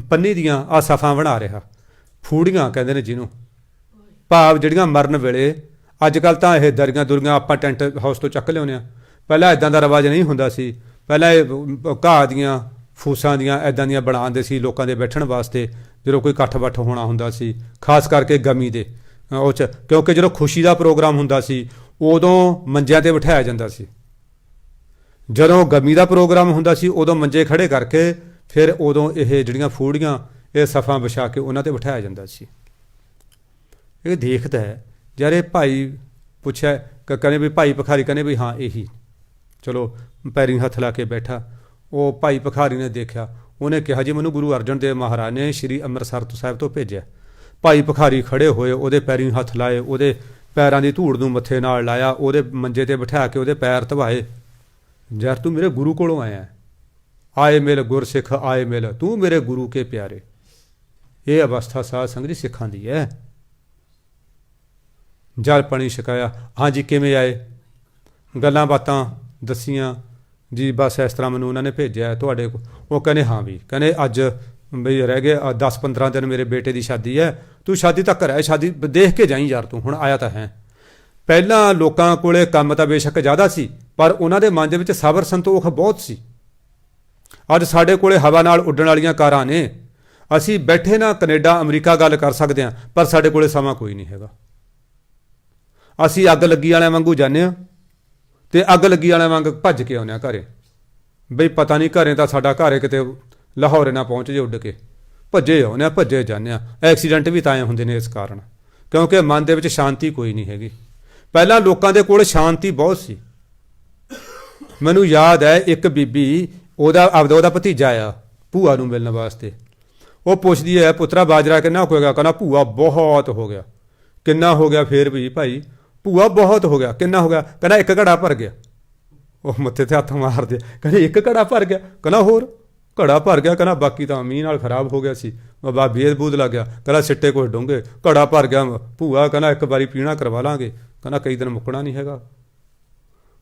ਪੰਨੀ ਦੀਆਂ ਆਹ ਸਫਾਂ ਬਣਾ ਰਿਹਾ। ਫੂੜੀਆਂ ਕਹਿੰਦੇ ਨੇ ਜਿਹਨੂੰ, ਭਾਵ ਜਿਹੜੀਆਂ ਮਰਨ ਵੇਲੇ ਅੱਜ ਕੱਲ੍ਹ ਤਾਂ ਇਹ ਦਰੀਆਂ ਦੁਰੀਆਂ ਆਪਾਂ ਟੈਂਟ ਹਾਊਸ ਤੋਂ ਚੱਕ ਲਿਆਉਂਦੇ ਹਾਂ। ਪਹਿਲਾਂ ਇੱਦਾਂ ਦਾ ਰਿਵਾਜ ਨਹੀਂ ਹੁੰਦਾ ਸੀ। ਪਹਿਲਾਂ ਇਹ ਘਾਹ ਦੀਆਂ ਫੂਸਾਂ ਦੀਆਂ ਇੱਦਾਂ ਦੀਆਂ ਬਣਾਉਂਦੇ ਸੀ ਲੋਕਾਂ ਦੇ ਬੈਠਣ ਵਾਸਤੇ, ਜਦੋਂ ਕੋਈ ਇਕੱਠ ਵੱਠ ਹੋਣਾ ਹੁੰਦਾ ਸੀ, ਖਾਸ ਕਰਕੇ ਗਮੀ ਦੇ ਉਹ 'ਚ, ਕਿਉਂਕਿ ਜਦੋਂ ਖੁਸ਼ੀ ਦਾ ਪ੍ਰੋਗਰਾਮ ਹੁੰਦਾ ਸੀ ਉਦੋਂ ਮੰਜਿਆਂ 'ਤੇ ਬਿਠਾਇਆ ਜਾਂਦਾ ਸੀ। ਜਦੋਂ ਗਮੀ ਦਾ ਪ੍ਰੋਗਰਾਮ ਹੁੰਦਾ ਸੀ ਉਦੋਂ ਮੰਜੇ ਖੜੇ ਕਰਕੇ ਫਿਰ ਉਦੋਂ ਇਹ ਜਿਹੜੀਆਂ ਫੂੜੀਆਂ ਇਹ ਸਫਾਂ ਵਿਛਾ ਕੇ ਉਹਨਾਂ 'ਤੇ ਬਿਠਾਇਆ ਜਾਂਦਾ ਸੀ। ਇਹ ਦੇਖਦਾ ਹੈ ਯਾਰ, ਇਹ ਭਾਈ ਪੁੱਛਿਆ, ਕਹਿੰਦੇ ਵੀ ਭਾਈ ਭਖਾਰੀ, ਕਹਿੰਦੇ ਵੀ ਹਾਂ ਇਹੀ। ਚਲੋ ਪੈਰੀਂ ਹੱਥ ਲਾ ਕੇ ਬੈਠਾ। ਉਹ ਭਾਈ ਭਖਾਰੀ ਨੇ ਦੇਖਿਆ, ਉਹਨੇ ਕਿਹਾ ਜੀ ਮੈਨੂੰ ਗੁਰੂ ਅਰਜਨ ਦੇਵ ਮਹਾਰਾਜ ਨੇ ਸ਼੍ਰੀ ਅੰਮ੍ਰਿਤਸਰ ਤੋਂ ਸਾਹਿਬ ਤੋਂ ਭੇਜਿਆ। ਭਾਈ ਭਖਾਰੀ ਖੜੇ ਹੋਏ, ਉਹਦੇ ਪੈਰੀਂ ਹੱਥ ਲਾਏ, ਉਹਦੇ ਪੈਰਾਂ ਦੀ ਧੂੜ ਨੂੰ ਮੱਥੇ ਨਾਲ ਲਾਇਆ, ਉਹਦੇ ਮੰਜੇ 'ਤੇ ਬਿਠਾ ਕੇ ਉਹਦੇ ਪੈਰ ਧਵਾਏ। ਯਾਰ ਤੂੰ ਮੇਰੇ ਗੁਰੂ ਕੋਲੋਂ ਆਇਆ, ਆਏ ਮਿਲ ਗੁਰਸਿੱਖ ਆਏ ਮਿਲ, ਤੂੰ ਮੇਰੇ ਗੁਰੂ ਕੇ ਪਿਆਰੇ। ਇਹ ਅਵਸਥਾ ਸਾਧ ਸੰਗਤ ਜੀ ਸਿੱਖਾਂ ਦੀ ਹੈ। ਜਲ ਪਾਣੀ ਛਕਾਇਆ, ਹਾਂਜੀ ਕਿਵੇਂ ਆਏ, ਗੱਲਾਂ ਬਾਤਾਂ ਦੱਸੀਆਂ ਜੀ, ਬਸ ਇਸ ਤਰ੍ਹਾਂ ਮੈਨੂੰ ਉਹਨਾਂ ਨੇ ਭੇਜਿਆ ਤੁਹਾਡੇ ਕੋਲ। ਉਹ ਕਹਿੰਦੇ ਹਾਂ ਵੀ, ਕਹਿੰਦੇ ਅੱਜ ਬਈ ਰਹਿ ਗਏ 10-15 ਦਿਨ ਮੇਰੇ ਬੇਟੇ ਦੀ ਸ਼ਾਦੀ ਹੈ, ਤੂੰ ਸ਼ਾਦੀ ਤੱਕ ਰਹਿ, ਸ਼ਾਦੀ ਦੇਖ ਕੇ ਜਾਈਂ ਯਾਰ, ਤੂੰ ਹੁਣ ਆਇਆ ਤਾਂ ਹੈ। ਪਹਿਲਾਂ ਲੋਕਾਂ ਕੋਲੇ ਕੰਮ ਤਾਂ ਬੇਸ਼ੱਕ ਜ਼ਿਆਦਾ ਸੀ, ਪਰ ਉਹਨਾਂ ਦੇ ਮਨ ਦੇ ਵਿੱਚ ਸਬਰ ਸੰਤੋਖ ਬਹੁਤ ਸੀ। ਅੱਜ ਸਾਡੇ ਕੋਲੇ ਹਵਾ ਨਾਲ ਉੱਡਣ ਵਾਲੀਆਂ ਕਾਰਾਂ ਨੇ, ਅਸੀਂ ਬੈਠੇ ਨਾ ਕੈਨੇਡਾ ਅਮਰੀਕਾ ਗੱਲ ਕਰ ਸਕਦੇ ਹਾਂ, ਪਰ ਸਾਡੇ ਕੋਲੇ ਸਮਾਂ ਕੋਈ ਨਹੀਂ ਹੈਗਾ। ਅਸੀਂ ਅੱਗ ਲੱਗੀ ਵਾਲਿਆਂ ਵਾਂਗੂ ਜਾਂਦੇ ਹਾਂ ਅਤੇ ਅੱਗ ਲੱਗੀ ਵਾਲਿਆਂ ਵਾਂਗ ਭੱਜ ਕੇ ਆਉਂਦੇ ਹਾਂ ਘਰੇ। ਬਈ ਪਤਾ ਨਹੀਂ ਘਰੇ ਤਾਂ ਸਾਡਾ ਘਰ ਕਿਤੇ ਲਾਹੌਰੇ ਨਾ ਪਹੁੰਚ ਜੇ, ਉੱਡ ਕੇ ਭੱਜੇ ਆਉਂਦੇ ਹਾਂ, ਭੱਜੇ ਜਾਂਦੇ ਹਾਂ। ਐਕਸੀਡੈਂਟ ਵੀ ਤਾਂ ਹੁੰਦੇ ਨੇ ਇਸ ਕਾਰਨ, ਕਿਉਂਕਿ ਮਨ ਦੇ ਵਿੱਚ ਸ਼ਾਂਤੀ ਕੋਈ ਨਹੀਂ ਹੈਗੀ। ਪਹਿਲਾਂ ਲੋਕਾਂ ਦੇ ਕੋਲ ਸ਼ਾਂਤੀ ਬਹੁਤ ਸੀ। ਮੈਨੂੰ ਯਾਦ ਹੈ ਇੱਕ ਬੀਬੀ, ਉਹਦਾ ਭਤੀਜਾ ਆ ਭੂਆ ਨੂੰ ਮਿਲਣ ਵਾਸਤੇ। ਉਹ ਪੁੱਛਦੀ ਹੈ ਪੁੱਤਰਾ ਬਾਜਰਾ ਕਿੰਨਾ ਹੋਏਗਾ? ਕਹਿੰਦਾ ਭੂਆ ਬਹੁਤ ਹੋ ਗਿਆ। ਕਿੰਨਾ ਹੋ ਗਿਆ? ਫੇਰ ਵੀ ਭਾਈ ਭੂਆ ਬਹੁਤ ਹੋ ਗਿਆ। ਕਿੰਨਾ ਹੋ ਗਿਆ? ਕਹਿੰਦਾ ਇੱਕ ਘੜਾ ਭਰ ਗਿਆ। ਉਹ ਮੱਥੇ 'ਤੇ ਹੱਥ ਮਾਰਦੇ, ਕਹਿੰਦੇ ਇੱਕ ਘੜਾ ਭਰ ਗਿਆ? ਕਹਿੰਦਾ ਹੋਰ ਘੜਾ ਭਰ ਗਿਆ। ਕਹਿੰਦਾ ਬਾਕੀ ਤਾਂ ਮੀਂਹ ਨਾਲ ਖਰਾਬ ਹੋ ਗਿਆ ਸੀ, ਬਾਬਾ ਬੇਦ ਲੱਗ ਗਿਆ। ਕਹਿੰਦਾ ਸਿੱਟੇ ਕੁਛ ਡੂੰਘੇ, ਘੜਾ ਭਰ ਗਿਆ। ਭੂਆ ਕਹਿੰਦਾ ਇੱਕ ਵਾਰੀ ਪੀਣਾ ਕਰਵਾ ਲਾਂਗੇ। ਕਹਿੰਦਾ ਕਈ ਦਿਨ ਮੁੱਕਣਾ ਨਹੀਂ ਹੈਗਾ।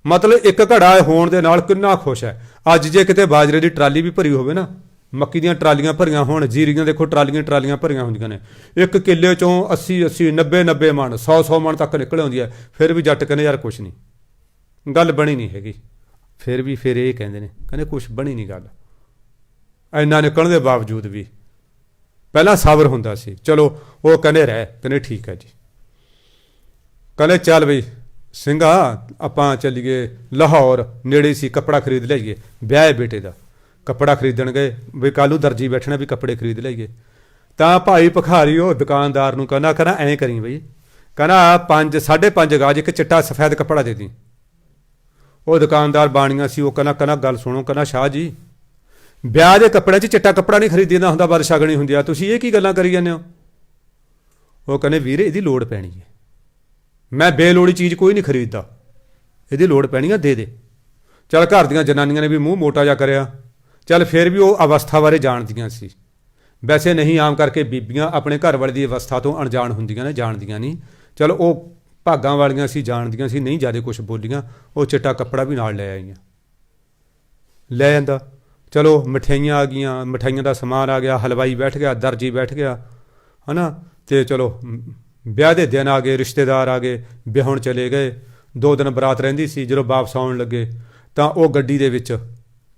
ਮਤਲਬ ਇੱਕ ਘੜਾ ਹੋਣ ਦੇ ਨਾਲ ਕਿੰਨਾ ਖੁਸ਼ ਹੈ। ਅੱਜ ਜੇ ਕਿਤੇ ਬਾਜਰੇ ਦੀ ਟਰਾਲੀ ਵੀ ਭਰੀ ਹੋਵੇ ਨਾ, ਮੱਕੀ ਦੀਆਂ ਟਰਾਲੀਆਂ ਭਰੀਆਂ ਹੋਣ, ਜੀਰੀਆਂ ਦੇਖੋ ਟਰਾਲੀਆਂ ਭਰੀਆਂ ਹੁੰਦੀਆਂ ਨੇ, ਇੱਕ ਕਿੱਲੇ 'ਚੋਂ 80 90 ਮਣ 100 ਮਣ ਤੱਕ ਨਿਕਲ ਆਉਂਦੀ ਹੈ। ਫਿਰ ਵੀ ਜੱਟ ਕਹਿੰਦੇ ਯਾਰ ਕੁਛ ਨਹੀਂ, ਗੱਲ ਬਣੀ ਨਹੀਂ ਹੈਗੀ। ਫਿਰ ਇਹ ਕਹਿੰਦੇ ਨੇ, ਕਹਿੰਦੇ ਕੁਛ ਬਣੀ ਨਹੀਂ ਗੱਲ। ਇੰਨਾ ਨਿਕਲਣ ਦੇ ਬਾਵਜੂਦ ਵੀ ਪਹਿਲਾਂ ਸਬਰ ਹੁੰਦਾ ਸੀ। ਚਲੋ ਉਹ ਕਹਿੰਦੇ ਰਹਿ, ਕਹਿੰਦੇ ਠੀਕ ਹੈ ਜੀ। ਕਹਿੰਦੇ ਚੱਲ ਬਈ ਸਿੰਘਾ ਆਪਾਂ ਚੱਲੀਏ ਲਾਹੌਰ, ਨੇੜੇ ਸੀ, ਕੱਪੜਾ ਖਰੀਦ ਲਿਆਈਏ। ਵਿਆਹ ਹੈ ਬੇਟੇ ਦਾ, ਕੱਪੜਾ ਖਰੀਦਣ ਗਏ ਵੀ ਕੱਲ੍ਹ ਨੂੰ ਦਰਜੀ ਬੈਠਣਾ ਵੀ ਕੱਪੜੇ ਖਰੀਦ ਲਿਆਈਏ। ਤਾਂ ਭਾਈ ਭਖਾਰੀ ਉਹ ਦੁਕਾਨਦਾਰ ਨੂੰ ਕਹਿੰਦਾ ਐਂ ਕਰੀ ਬਈ, ਕਹਿੰਦਾ 5.5 ਗਾਜ ਇੱਕ ਚਿੱਟਾ ਸਫੈਦ ਕੱਪੜਾ ਦੇ ਦੀ। ਉਹ ਦੁਕਾਨਦਾਰ ਬਾਣੀਆਂ ਸੀ, ਉਹ ਕਹਿੰਦਾ ਗੱਲ ਸੁਣੋ, ਕਹਿੰਦਾ ਸ਼ਾਹ ਜੀ ਵਿਆਹ ਦੇ ਕੱਪੜਿਆਂ 'ਚ ਚਿੱਟਾ ਕੱਪੜਾ ਨਹੀਂ ਖਰੀਦੀਦਾ ਹੁੰਦਾ, ਬਦਸ਼ਗਣੀ ਹੁੰਦੀ ਆ, ਤੁਸੀਂ ਇਹ ਕੀ ਗੱਲਾਂ ਕਰੀ ਜਾਂਦੇ ਹੋ? ਉਹ ਕਹਿੰਦੇ ਵੀਰੇ ਇਹਦੀ ਲੋੜ ਪੈਣੀ ਹੈ, ਮੈਂ ਬੇਲੋੜੀ ਚੀਜ਼ ਕੋਈ ਨਹੀਂ ਖਰੀਦਦਾ, ਇਹਦੀ ਲੋੜ ਪੈਣੀ ਆ, ਦੇ ਦੇ। ਚੱਲ ਘਰ ਦੀਆਂ ਜਨਾਨੀਆਂ ਨੇ ਵੀ ਮੂੰਹ ਮੋਟਾ ਜਿਹਾ ਕਰਿਆ, ਚੱਲ ਫਿਰ ਵੀ ਉਹ ਅਵਸਥਾ ਬਾਰੇ ਜਾਣਦੀਆਂ ਸੀ। ਵੈਸੇ ਨਹੀਂ, ਆਮ ਕਰਕੇ ਬੀਬੀਆਂ ਆਪਣੇ ਘਰ ਵਾਲੇ ਦੀ ਅਵਸਥਾ ਤੋਂ ਅਣਜਾਣ ਹੁੰਦੀਆਂ ਨੇ, ਜਾਣਦੀਆਂ ਨਹੀਂ। ਚਲੋ ਉਹ ਭਾਗਾਂ ਵਾਲੀਆਂ ਸੀ, ਜਾਣਦੀਆਂ ਸੀ, ਨਹੀਂ ਜ਼ਿਆਦਾ ਕੁਛ ਬੋਲੀਆਂ। ਉਹ ਚਿੱਟਾ ਕੱਪੜਾ ਵੀ ਨਾਲ ਲੈ ਆਈਆਂ, ਲੈ ਜਾਂਦਾ। ਚਲੋ ਮਠਿਆਈਆਂ ਆ ਗਈਆਂ, ਮਠਿਆਈਆਂ ਦਾ ਸਮਾਨ ਆ ਗਿਆ, ਹਲਵਾਈ ਬੈਠ ਗਿਆ, ਦਰਜੀ ਬੈਠ ਗਿਆ, ਹੈ ਨਾ। ਅਤੇ ਚਲੋ ਵਿਆਹ ਦੇ ਦਿਨ ਆ ਗਏ, ਰਿਸ਼ਤੇਦਾਰ ਆ ਗਏ, ਵਿਆਹੁਣ ਚਲੇ ਗਏ। 2 ਦਿਨ ਬਰਾਤ ਰਹਿੰਦੀ ਸੀ। ਜਦੋਂ ਵਾਪਸ ਆਉਣ ਲੱਗੇ ਤਾਂ ਉਹ ਗੱਡੀ ਦੇ ਵਿੱਚ,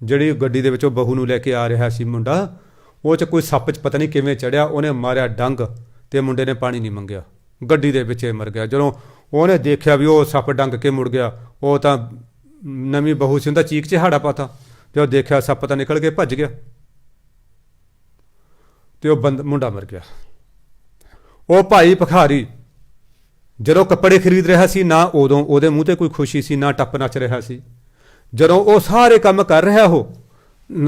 ਜਿਹੜੀ ਗੱਡੀ ਦੇ ਵਿੱਚ ਉਹ ਬਹੂ ਨੂੰ ਲੈ ਕੇ ਆ ਰਿਹਾ ਸੀ ਮੁੰਡਾ, ਉਹ 'ਚ ਕੋਈ ਸੱਪ 'ਚ ਪਤਾ ਨਹੀਂ ਕਿਵੇਂ ਚੜ੍ਹਿਆ, ਉਹਨੇ ਮਾਰਿਆ ਡੰਗ ਅਤੇ ਮੁੰਡੇ ਨੇ ਪਾਣੀ ਨਹੀਂ ਮੰਗਿਆ, ਗੱਡੀ ਦੇ ਵਿੱਚ ਮਰ ਗਿਆ। ਜਦੋਂ ਉਹਨੇ ਦੇਖਿਆ ਵੀ ਉਹ ਸੱਪ ਡੰਗ ਕੇ ਮੁੜ ਗਿਆ, ਉਹ ਤਾਂ ਨਵੀਂ ਬਹੂ ਸੀ, ਉਹਦਾ ਚੀਕ ਚਿਹਾੜਾ ਪਾਤਾ। ਜਦੋਂ ਦੇਖਿਆ ਸੱਪ ਤਾਂ ਨਿਕਲ ਕੇ ਭੱਜ ਗਿਆ, ਅਤੇ ਉਹ ਮੁੰਡਾ ਮਰ ਗਿਆ। ਉਹ ਭਾਈ ਭਿਖਾਰੀ ਜਦੋਂ ਕੱਪੜੇ ਖਰੀਦ ਰਿਹਾ ਸੀ, ਨਾ ਉਦੋਂ ਉਹਦੇ ਮੂੰਹ 'ਤੇ ਕੋਈ ਖੁਸ਼ੀ ਸੀ, ਨਾ ਟੱਪ ਨੱਚ ਰਿਹਾ ਸੀ। ਜਦੋਂ ਉਹ ਸਾਰੇ ਕੰਮ ਕਰ ਰਿਹਾ, ਉਹ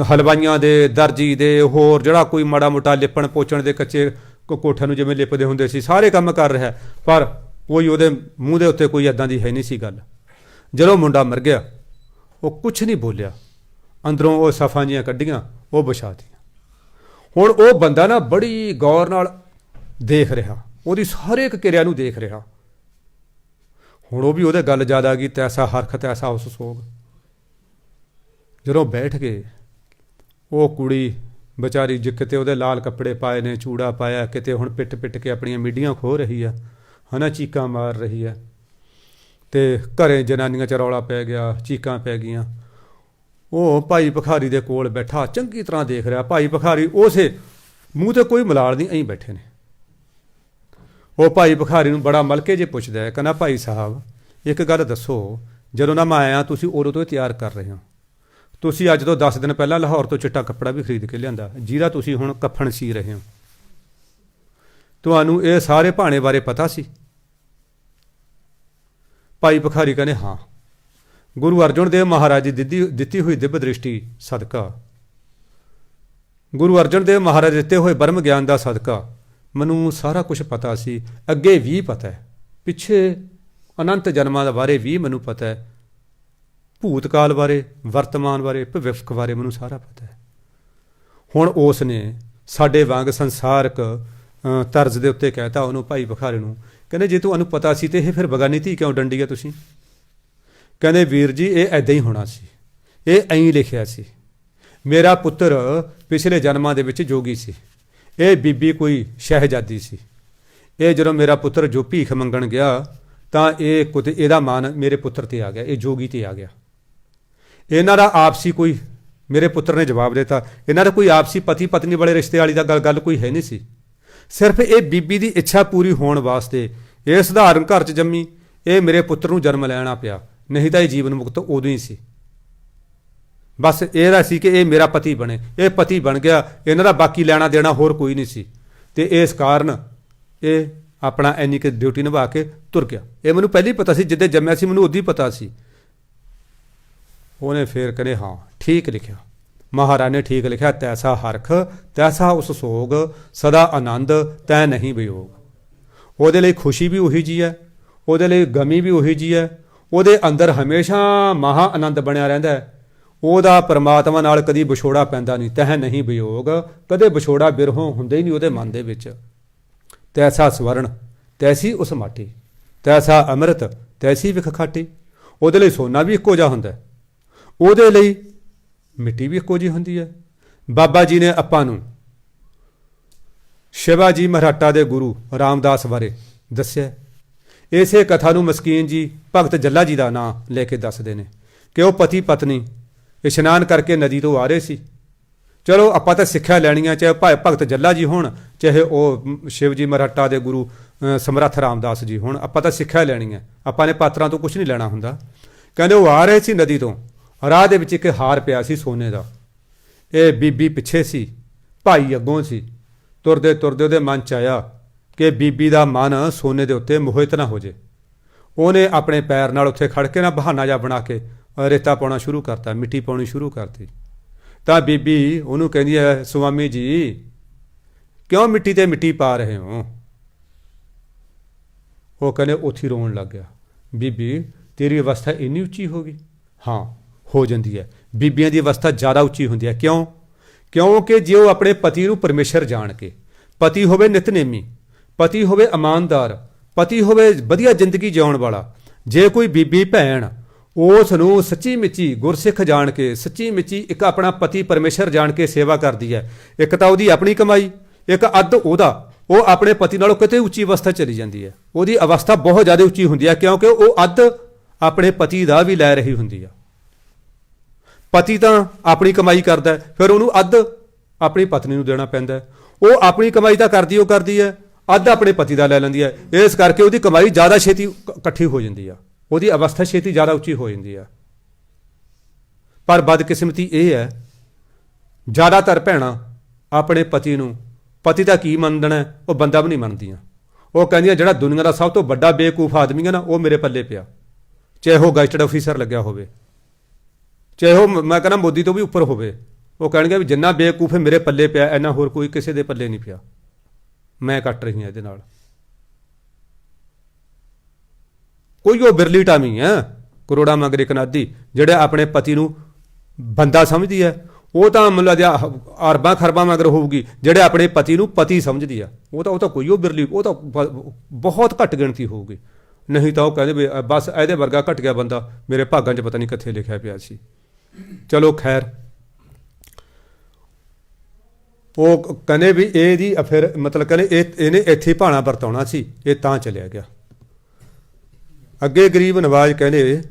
ਹਲਵਾਈਆਂ ਦੇ, ਦਰਜੀ ਦੇ, ਹੋਰ ਜਿਹੜਾ ਕੋਈ ਮਾੜਾ ਮੋਟਾ ਲਿਪਣ ਪੋਚਣ ਦੇ ਕੱਚੇ ਕੋਠਿਆਂ ਨੂੰ ਜਿਵੇਂ ਲਿਪਦੇ ਹੁੰਦੇ ਸੀ, ਸਾਰੇ ਕੰਮ ਕਰ ਰਿਹਾ, ਪਰ ਕੋਈ ਉਹਦੇ ਮੂੰਹ ਦੇ ਉੱਤੇ ਕੋਈ ਇੱਦਾਂ ਦੀ ਹੈ ਨਹੀਂ ਸੀ ਗੱਲ। ਜਦੋਂ ਮੁੰਡਾ ਮਰ ਗਿਆ, ਉਹ ਕੁਛ ਨਹੀਂ ਬੋਲਿਆ, ਅੰਦਰੋਂ ਉਹ ਸਫਾਂ ਜੀਆਂ ਕੱਢੀਆਂ, ਉਹ ਵਿਛਾ ਦਿੱਤੀਆਂ। ਹੁਣ ਉਹ ਬੰਦਾ ਨਾ ਬੜੀ ਗੌਰ ਨਾਲ ਦੇਖ ਰਿਹਾ, ਉਹਦੀ ਸਾਰੇ ਇੱਕ ਕਿਰਿਆ ਨੂੰ ਦੇਖ ਰਿਹਾ। ਹੁਣ ਉਹ ਵੀ ਉਹਦੇ ਗੱਲ ਜ਼ਿਆਦਾ ਆ ਗਈ, ਤੈਸਾ ਹਰਖ ਤੈਸਾ ਉਸ ਸੋਗ। ਜਦੋਂ ਬੈਠ ਗਏ, ਉਹ ਕੁੜੀ ਵਿਚਾਰੀ, ਕਿਤੇ ਉਹਦੇ ਲਾਲ ਕੱਪੜੇ ਪਾਏ ਨੇ, ਚੂੜਾ ਪਾਇਆ, ਕਿਤੇ ਹੁਣ ਪਿੱਟ ਪਿੱਟ ਕੇ ਆਪਣੀਆਂ ਮਿੱਡੀਆਂ ਖੋਹ ਰਹੀ ਆ, ਹੈ ਨਾ, ਚੀਕਾਂ ਮਾਰ ਰਹੀ ਆ। ਅਤੇ ਘਰੇ ਜਨਾਨੀਆਂ 'ਚ ਰੌਲਾ ਪੈ ਗਿਆ, ਚੀਕਾਂ ਪੈ ਗਈਆਂ। ਉਹ ਭਾਈ ਭਿਖਾਰੀ ਦੇ ਕੋਲ ਬੈਠਾ ਚੰਗੀ ਤਰ੍ਹਾਂ ਦੇਖ ਰਿਹਾ। ਭਾਈ ਭਿਖਾਰੀ ਉਸੇ ਮੂੰਹ 'ਤੇ ਕੋਈ ਮਲਾਲ ਨਹੀਂ, ਐਂ ਬੈਠੇ ਨੇ। ਉਹ ਭਾਈ ਭਿਖਾਰੀ ਨੂੰ ਬੜਾ ਮਲਕੇ ਜੇ ਪੁੱਛਦਾ ਹੈ, ਕਹਿੰਦਾ ਭਾਈ ਸਾਹਿਬ ਇੱਕ ਗੱਲ ਦੱਸੋ, ਜਦੋਂ ਨਾ ਮੈਂ ਆਇਆ ਤੁਸੀਂ ਉਦੋਂ ਤੋਂ ਹੀ ਤਿਆਰ ਕਰ ਰਹੇ ਹੋ, ਤੁਸੀਂ ਅੱਜ ਤੋਂ 10 ਦਿਨ ਪਹਿਲਾਂ ਲਾਹੌਰ ਤੋਂ ਚਿੱਟਾ ਕੱਪੜਾ ਵੀ ਖਰੀਦ ਕੇ ਲਿਆਂਦਾ, ਜਿਹਦਾ ਤੁਸੀਂ ਹੁਣ ਕਫਨ ਸੀ ਰਹੇ ਹੋ, ਤੁਹਾਨੂੰ ਇਹ ਸਾਰੇ ਭਾਣੇ ਬਾਰੇ ਪਤਾ ਸੀ? ਭਾਈ ਭਿਖਾਰੀ ਕਹਿੰਦੇ ਹਾਂ, ਗੁਰੂ ਅਰਜਨ ਦੇਵ ਮਹਾਰਾਜ ਦੀ ਦਿੱਤੀ ਹੋਈ ਦਿਵ ਦ੍ਰਿਸ਼ਟੀ ਸਦਕਾ, ਗੁਰੂ ਅਰਜਨ ਦੇਵ ਮਹਾਰਾਜ ਦਿੱਤੇ ਹੋਏ ਬ੍ਰਹਮ ਗਿਆਨ ਦਾ ਸਦਕਾ ਮੈਨੂੰ ਸਾਰਾ ਕੁਛ ਪਤਾ ਸੀ, ਅੱਗੇ ਵੀ ਪਤਾ ਹੈ, ਪਿੱਛੇ ਅਨੰਤ ਜਨਮਾਂ ਦੇ ਬਾਰੇ ਵੀ ਮੈਨੂੰ ਪਤਾ ਹੈ, ਭੂਤਕਾਲ ਬਾਰੇ, ਵਰਤਮਾਨ ਬਾਰੇ, ਭਵਿੱਖ ਬਾਰੇ ਮੈਨੂੰ ਸਾਰਾ ਪਤਾ ਹੈ। ਹੁਣ ਉਸ ਨੇ ਸਾਡੇ ਵਾਂਗ ਸੰਸਾਰਕ ਤਰਜ਼ ਦੇ ਉੱਤੇ ਕਹਿਤਾ ਉਹਨੂੰ, ਭਾਈ ਭਿਖਾਰੀ ਨੂੰ, ਕਹਿੰਦੇ ਜੇ ਤੁਹਾਨੂੰ ਪਤਾ ਸੀ ਤੇ ਇਹ ਫਿਰ ਬਗਾਨੀ ਧੀ ਕਿਉਂ ਡੰਡੀ ਹੈ ਤੁਸੀਂ? ਕਹਿੰਦੇ ਵੀਰ ਜੀ ਇਹ ਐਦਾਂ ਹੀ ਹੋਣਾ ਸੀ, ਇਹ ਐਂ ਲਿਖਿਆ ਸੀ। ਮੇਰਾ ਪੁੱਤਰ ਪਿਛਲੇ ਜਨਮਾਂ ਦੇ ਵਿੱਚ ਜੋਗੀ ਸੀ, ਇਹ ਬੀਬੀ ਕੋਈ ਸ਼ਹਿਜ਼ਾਦੀ ਸੀ। ਇਹ ਜਦੋਂ ਮੇਰਾ ਪੁੱਤਰ ਜੋ ਭੀਖ ਮੰਗਣ ਗਿਆ ਤਾਂ ਇਹ ਕੁਝ ਇਹਦਾ ਮਾਨ ਮੇਰੇ ਪੁੱਤਰ 'ਤੇ ਆ ਗਿਆ, ਇਹ ਜੋਗੀ 'ਤੇ ਆ ਗਿਆ। ਇਹਨਾਂ ਦਾ ਆਪਸੀ ਕੋਈ, ਮੇਰੇ ਪੁੱਤਰ ਨੇ ਜਵਾਬ ਦਿੱਤਾ, ਇਹਨਾਂ ਦਾ ਕੋਈ ਆਪਸੀ ਪਤੀ ਪਤਨੀ ਵਾਲੇ ਰਿਸ਼ਤੇ ਵਾਲੀ ਦਾ ਗੱਲ ਕੋਈ ਹੈ ਨਹੀਂ ਸੀ। ਸਿਰਫ ਇਹ ਬੀਬੀ ਦੀ ਇੱਛਾ ਪੂਰੀ ਹੋਣ ਵਾਸਤੇ ਇਹ ਸਧਾਰਨ ਘਰ 'ਚ ਜੰਮੀ, ਇਹ ਮੇਰੇ ਪੁੱਤਰ ਨੂੰ ਜਨਮ ਲੈਣਾ ਪਿਆ, ਨਹੀਂ ਤਾਂ ਇਹ ਜੀਵਨ ਮੁਕਤ ਉਦੋਂ ਹੀ ਸੀ। ਬਸ ਇਹਦਾ ਸੀ ਕਿ ਇਹ ਮੇਰਾ ਪਤੀ ਬਣੇ, ਇਹ ਪਤੀ ਬਣ ਗਿਆ, ਇਹਨਾਂ ਦਾ ਬਾਕੀ ਲੈਣਾ ਦੇਣਾ ਹੋਰ ਕੋਈ ਨਹੀਂ ਸੀ। ਅਤੇ ਇਸ ਕਾਰਨ ਇਹ ਆਪਣਾ ਇੰਨੀ ਕੁ ਡਿਊਟੀ ਨਿਭਾ ਕੇ ਤੁਰ ਗਿਆ। ਇਹ ਮੈਨੂੰ ਪਹਿਲਾਂ ਹੀ ਪਤਾ ਸੀ, ਜਿੱਦੇ ਜੰਮਿਆ ਸੀ ਮੈਨੂੰ ਉਦੋਂ ਹੀ ਪਤਾ ਸੀ। ਉਹਨੇ ਫਿਰ ਕਹਿੰਦੇ ਹਾਂ ਠੀਕ ਲਿਖਿਆ, ਮਹਾਰਾਜ ਨੇ ਠੀਕ ਲਿਖਿਆ, ਤੈਸਾ ਹਰਖ ਤੈਸਾ ਉਸ ਸੋਗ, ਸਦਾ ਆਨੰਦ ਤੈ ਨਹੀਂ ਵਿਯੋਗ। ਉਹਦੇ ਲਈ ਖੁਸ਼ੀ ਵੀ ਉਹੀ ਜੀ ਹੈ, ਉਹਦੇ ਲਈ ਗਮੀ ਵੀ ਉਹੀ ਜੀ ਹੈ, ਉਹਦੇ ਅੰਦਰ ਹਮੇਸ਼ਾ ਮਹਾ ਆਨੰਦ ਬਣਿਆ ਰਹਿੰਦਾ ਹੈ। ਉਹਦਾ ਪਰਮਾਤਮਾ ਨਾਲ ਕਦੀ ਵਿਛੋੜਾ ਪੈਂਦਾ ਨਹੀਂ, ਤਹਿ ਨਹੀਂ ਵਿਯੋਗ, ਕਦੇ ਵਿਛੋੜਾ ਬਿਰਹੋਂ ਹੁੰਦਾ ਹੀ ਨਹੀਂ ਉਹਦੇ ਮਨ ਦੇ ਵਿੱਚ। ਤੈਸਾ ਸਵਰਨ ਤੈਸੀ ਉਸ ਮਾਟੀ, ਤੈਸਾ ਅੰਮ੍ਰਿਤ ਤੈਸੀ ਵਿਖ ਖਾਟੀ। ਉਹਦੇ ਲਈ ਸੋਨਾ ਵੀ ਇੱਕੋ ਜਿਹਾ ਹੁੰਦਾ, ਉਹਦੇ ਲਈ ਮਿੱਟੀ ਵੀ ਇੱਕੋ ਜਿਹੀ ਹੁੰਦੀ ਹੈ। ਬਾਬਾ ਜੀ ਨੇ ਆਪਾਂ ਨੂੰ ਸ਼ਿਵਾਜੀ ਮਰਾਠਾ ਦੇ ਗੁਰੂ ਰਾਮਦਾਸ ਬਾਰੇ ਦੱਸਿਆ। ਇਸੇ ਕਥਾ ਨੂੰ ਮਸਕੀਨ ਜੀ ਭਗਤ ਜੱਲਾ ਜੀ ਦਾ ਨਾਂ ਲੈ ਕੇ ਦੱਸਦੇ ਨੇ ਕਿ ਉਹ ਪਤੀ ਪਤਨੀ ਇਸ਼ਨਾਨ ਕਰਕੇ ਨਦੀ ਤੋਂ ਆ ਰਹੇ ਸੀ। ਚਲੋ ਆਪਾਂ ਤਾਂ ਸਿੱਖਿਆ ਲੈਣੀ ਆ, ਚਾਹੇ ਭਾਈ ਭਗਤ ਜੱਲਾ ਜੀ ਹੋਣ, ਚਾਹੇ ਉਹ ਸ਼ਿਵ ਜੀ ਮਰਾਠਾ ਦੇ ਗੁਰੂ ਸਮਰੱਥ ਰਾਮਦਾਸ ਜੀ ਹੋਣ, ਆਪਾਂ ਤਾਂ ਸਿੱਖਿਆ ਲੈਣੀ ਹੈ, ਆਪਾਂ ਨੇ ਪਾਤਰਾਂ ਤੋਂ ਕੁਛ ਨਹੀਂ ਲੈਣਾ ਹੁੰਦਾ। ਕਹਿੰਦੇ ਉਹ ਆ ਰਹੇ ਸੀ ਨਦੀ ਤੋਂ, ਰਾਹ ਦੇ ਵਿੱਚ ਇੱਕ ਹਾਰ ਪਿਆ ਸੀ ਸੋਨੇ ਦਾ। ਇਹ ਬੀਬੀ ਪਿੱਛੇ ਸੀ, ਭਾਈ ਅੱਗੋਂ ਸੀ। ਤੁਰਦੇ ਤੁਰਦੇ ਉਹਦੇ ਮਨ 'ਚ ਆਇਆ ਕਿ ਬੀਬੀ ਦਾ ਮਨ ਸੋਨੇ ਦੇ ਉੱਤੇ ਮੋਹਿਤ ਨਾ ਹੋ ਜੇ। ਉਹਨੇ ਆਪਣੇ ਪੈਰ ਨਾਲ ਉੱਥੇ ਖੜ ਕੇ ਨਾ ਬਹਾਨਾ ਜਿਹਾ ਬਣਾ ਕੇ ਰੇਤਾ ਪਾਉਣਾ ਸ਼ੁਰੂ ਕਰਤਾ, ਮਿੱਟੀ ਪਾਉਣੀ ਸ਼ੁਰੂ ਕਰਤੀ। ਤਾਂ ਬੀਬੀ ਉਹਨੂੰ ਕਹਿੰਦੀ ਹੈ, ਸੁਆਮੀ ਜੀ ਕਿਉਂ ਮਿੱਟੀ 'ਤੇ ਮਿੱਟੀ ਪਾ ਰਹੇ ਹੋ? ਉਹ ਕਹਿੰਦੇ ਉੱਥੇ ਰੋਣ ਲੱਗ ਗਿਆ, ਬੀਬੀ ਤੇਰੀ ਅਵਸਥਾ ਇੰਨੀ ਉੱਚੀ ਹੋ ਗਈ? ਹਾਂ ਹੋ ਜਾਂਦੀ ਹੈ। ਬੀਬੀਆਂ ਦੀ ਅਵਸਥਾ ਜ਼ਿਆਦਾ ਉੱਚੀ ਹੁੰਦੀ ਹੈ। ਕਿਉਂ? ਕਿਉਂਕਿ ਜੇ ਉਹ ਆਪਣੇ ਪਤੀ ਨੂੰ ਪਰਮੇਸ਼ਰ ਜਾਣ ਕੇ, ਪਤੀ ਹੋਵੇ ਨਿਤਨੇਮੀ, ਪਤੀ ਹੋਵੇ ਇਮਾਨਦਾਰ, ਪਤੀ ਹੋਵੇ ਵਧੀਆ ਜ਼ਿੰਦਗੀ ਜਿਉਣ ਵਾਲਾ, ਜੇ ਕੋਈ ਬੀਬੀ ਭੈਣ ਉਸ ਨੂੰ ਸੱਚੀ ਮਿੱਚੀ ਗੁਰਸਿੱਖ ਜਾਣ ਕੇ, ਸੱਚੀ ਮਿੱਚੀ ਇੱਕ ਆਪਣਾ ਪਤੀ ਪਰਮੇਸ਼ਰ ਜਾਣ ਕੇ ਸੇਵਾ ਕਰਦੀ ਹੈ, ਇੱਕ ਤਾਂ ਉਹਦੀ ਆਪਣੀ ਕਮਾਈ, ਇੱਕ ਅੱਧ ਉਹਦਾ, ਉਹ ਆਪਣੇ ਪਤੀ ਨਾਲੋਂ ਕਿਤੇ ਉੱਚੀ ਅਵਸਥਾ ਚਲੀ ਜਾਂਦੀ ਹੈ। ਉਹਦੀ ਅਵਸਥਾ ਬਹੁਤ ਜ਼ਿਆਦਾ ਉੱਚੀ ਹੁੰਦੀ ਹੈ, ਕਿਉਂਕਿ ਉਹ ਅੱਧ ਆਪਣੇ ਪਤੀ ਦਾ ਵੀ ਲੈ ਰਹੀ ਹੁੰਦੀ ਆ। ਪਤੀ ਤਾਂ ਆਪਣੀ ਕਮਾਈ ਕਰਦਾ, ਫਿਰ ਉਹਨੂੰ ਅੱਧ ਆਪਣੀ ਪਤਨੀ ਨੂੰ ਦੇਣਾ ਪੈਂਦਾ। ਉਹ ਆਪਣੀ ਕਮਾਈ ਤਾਂ ਕਰਦੀ ਹੈ, ਅੱਧ ਆਪਣੇ ਪਤੀ ਦਾ ਲੈ ਲੈਂਦੀ ਹੈ। ਇਸ ਕਰਕੇ ਉਹਦੀ ਕਮਾਈ ਜ਼ਿਆਦਾ ਛੇਤੀ ਇਕੱਠੀ ਹੋ ਜਾਂਦੀ ਆ, ਉਹਦੀ ਅਵਸਥਾ ਛੇਤੀ ਜ਼ਿਆਦਾ ਉੱਚੀ ਹੋ ਜਾਂਦੀ ਆ। ਪਰ ਬਦਕਿਸਮਤੀ ਇਹ ਹੈ, ਜ਼ਿਆਦਾਤਰ ਭੈਣਾਂ ਆਪਣੇ ਪਤੀ ਨੂੰ, ਪਤੀ ਦਾ ਕੀ ਮੰਨਣਾ, ਉਹ ਬੰਦਾ ਵੀ ਨਹੀਂ ਮੰਨਦੀਆਂ। ਉਹ ਕਹਿੰਦੀਆਂ ਜਿਹੜਾ ਦੁਨੀਆ ਦਾ ਸਭ ਤੋਂ ਵੱਡਾ ਬੇਵਕੂਫ ਆਦਮੀ ਹੈ ਨਾ, ਉਹ ਮੇਰੇ ਪੱਲੇ ਪਿਆ, ਚਾਹੇ ਉਹ ਗੈਜ਼ਟਡ ਆਫੀਸਰ ਲੱਗਿਆ ਹੋਵੇ, ਚਾਹੇ ਉਹ ਮੈਂ ਕਹਿੰਦਾ ਮੋਦੀ ਤੋਂ ਵੀ ਉੱਪਰ ਹੋਵੇ। ਉਹ ਕਹਿਣਗੇ ਵੀ ਜਿੰਨਾ ਬੇਵਕੂਫ ਹੈ ਮੇਰੇ ਪੱਲੇ ਪਿਆ, ਇੰਨਾ ਹੋਰ ਕੋਈ ਕਿਸੇ ਦੇ ਪੱਲੇ ਨਹੀਂ ਪਿਆ। ਮੈਂ ਕੱਟ ਰਹੀ ਹਾਂ ਇਹਦੇ ਨਾਲ। ਕੋਈ ਉਹ ਬਿਰਲੀ ਟਾਮੀ ਹੈ, ਕਰੋੜਾ ਮਗਰ ਇੱਕ ਨਾਦੀ, ਜਿਹੜੇ ਆਪਣੇ ਪਤੀ ਨੂੰ ਬੰਦਾ ਸਮਝਦੀ ਹੈ, ਉਹ ਤਾਂ ਮਤਲਬ ਅਰਬਾਂ ਖਰਬਾਂ ਮਗਰ ਹੋਊਗੀ। ਜਿਹੜੇ ਆਪਣੇ ਪਤੀ ਨੂੰ ਪਤੀ ਸਮਝਦੀ ਆ, ਉਹ ਤਾਂ ਕੋਈ ਉਹ ਬਿਰਲੀ, ਉਹ ਤਾਂ ਬਹੁਤ ਘੱਟ ਗਿਣਤੀ ਹੋਊਗੀ। ਨਹੀਂ ਤਾਂ ਉਹ ਕਹਿੰਦੇ ਵੀ ਬਸ ਇਹਦੇ ਵਰਗਾ ਘਟ ਗਿਆ ਬੰਦਾ, ਮੇਰੇ ਭਾਗਾਂ 'ਚ ਪਤਾ ਨਹੀਂ ਕਿੱਥੇ ਲਿਖਿਆ ਪਿਆ ਸੀ। ਚਲੋ ਖੈਰ, ਉਹ ਕਹਿੰਦੇ ਵੀ ਇਹਦੀ ਫਿਰ ਮਤਲਬ ਕਹਿੰਦੇ ਇਹਨੇ ਇੱਥੇ ਭਾਣਾ ਵਰਤਾਉਣਾ ਸੀ, ਇਹ ਤਾਂ ਚਲਿਆ ਗਿਆ। ਅੱਗੇ ਗਰੀਬ ਨਵਾਜ਼ ਕਹਿੰਦੇ,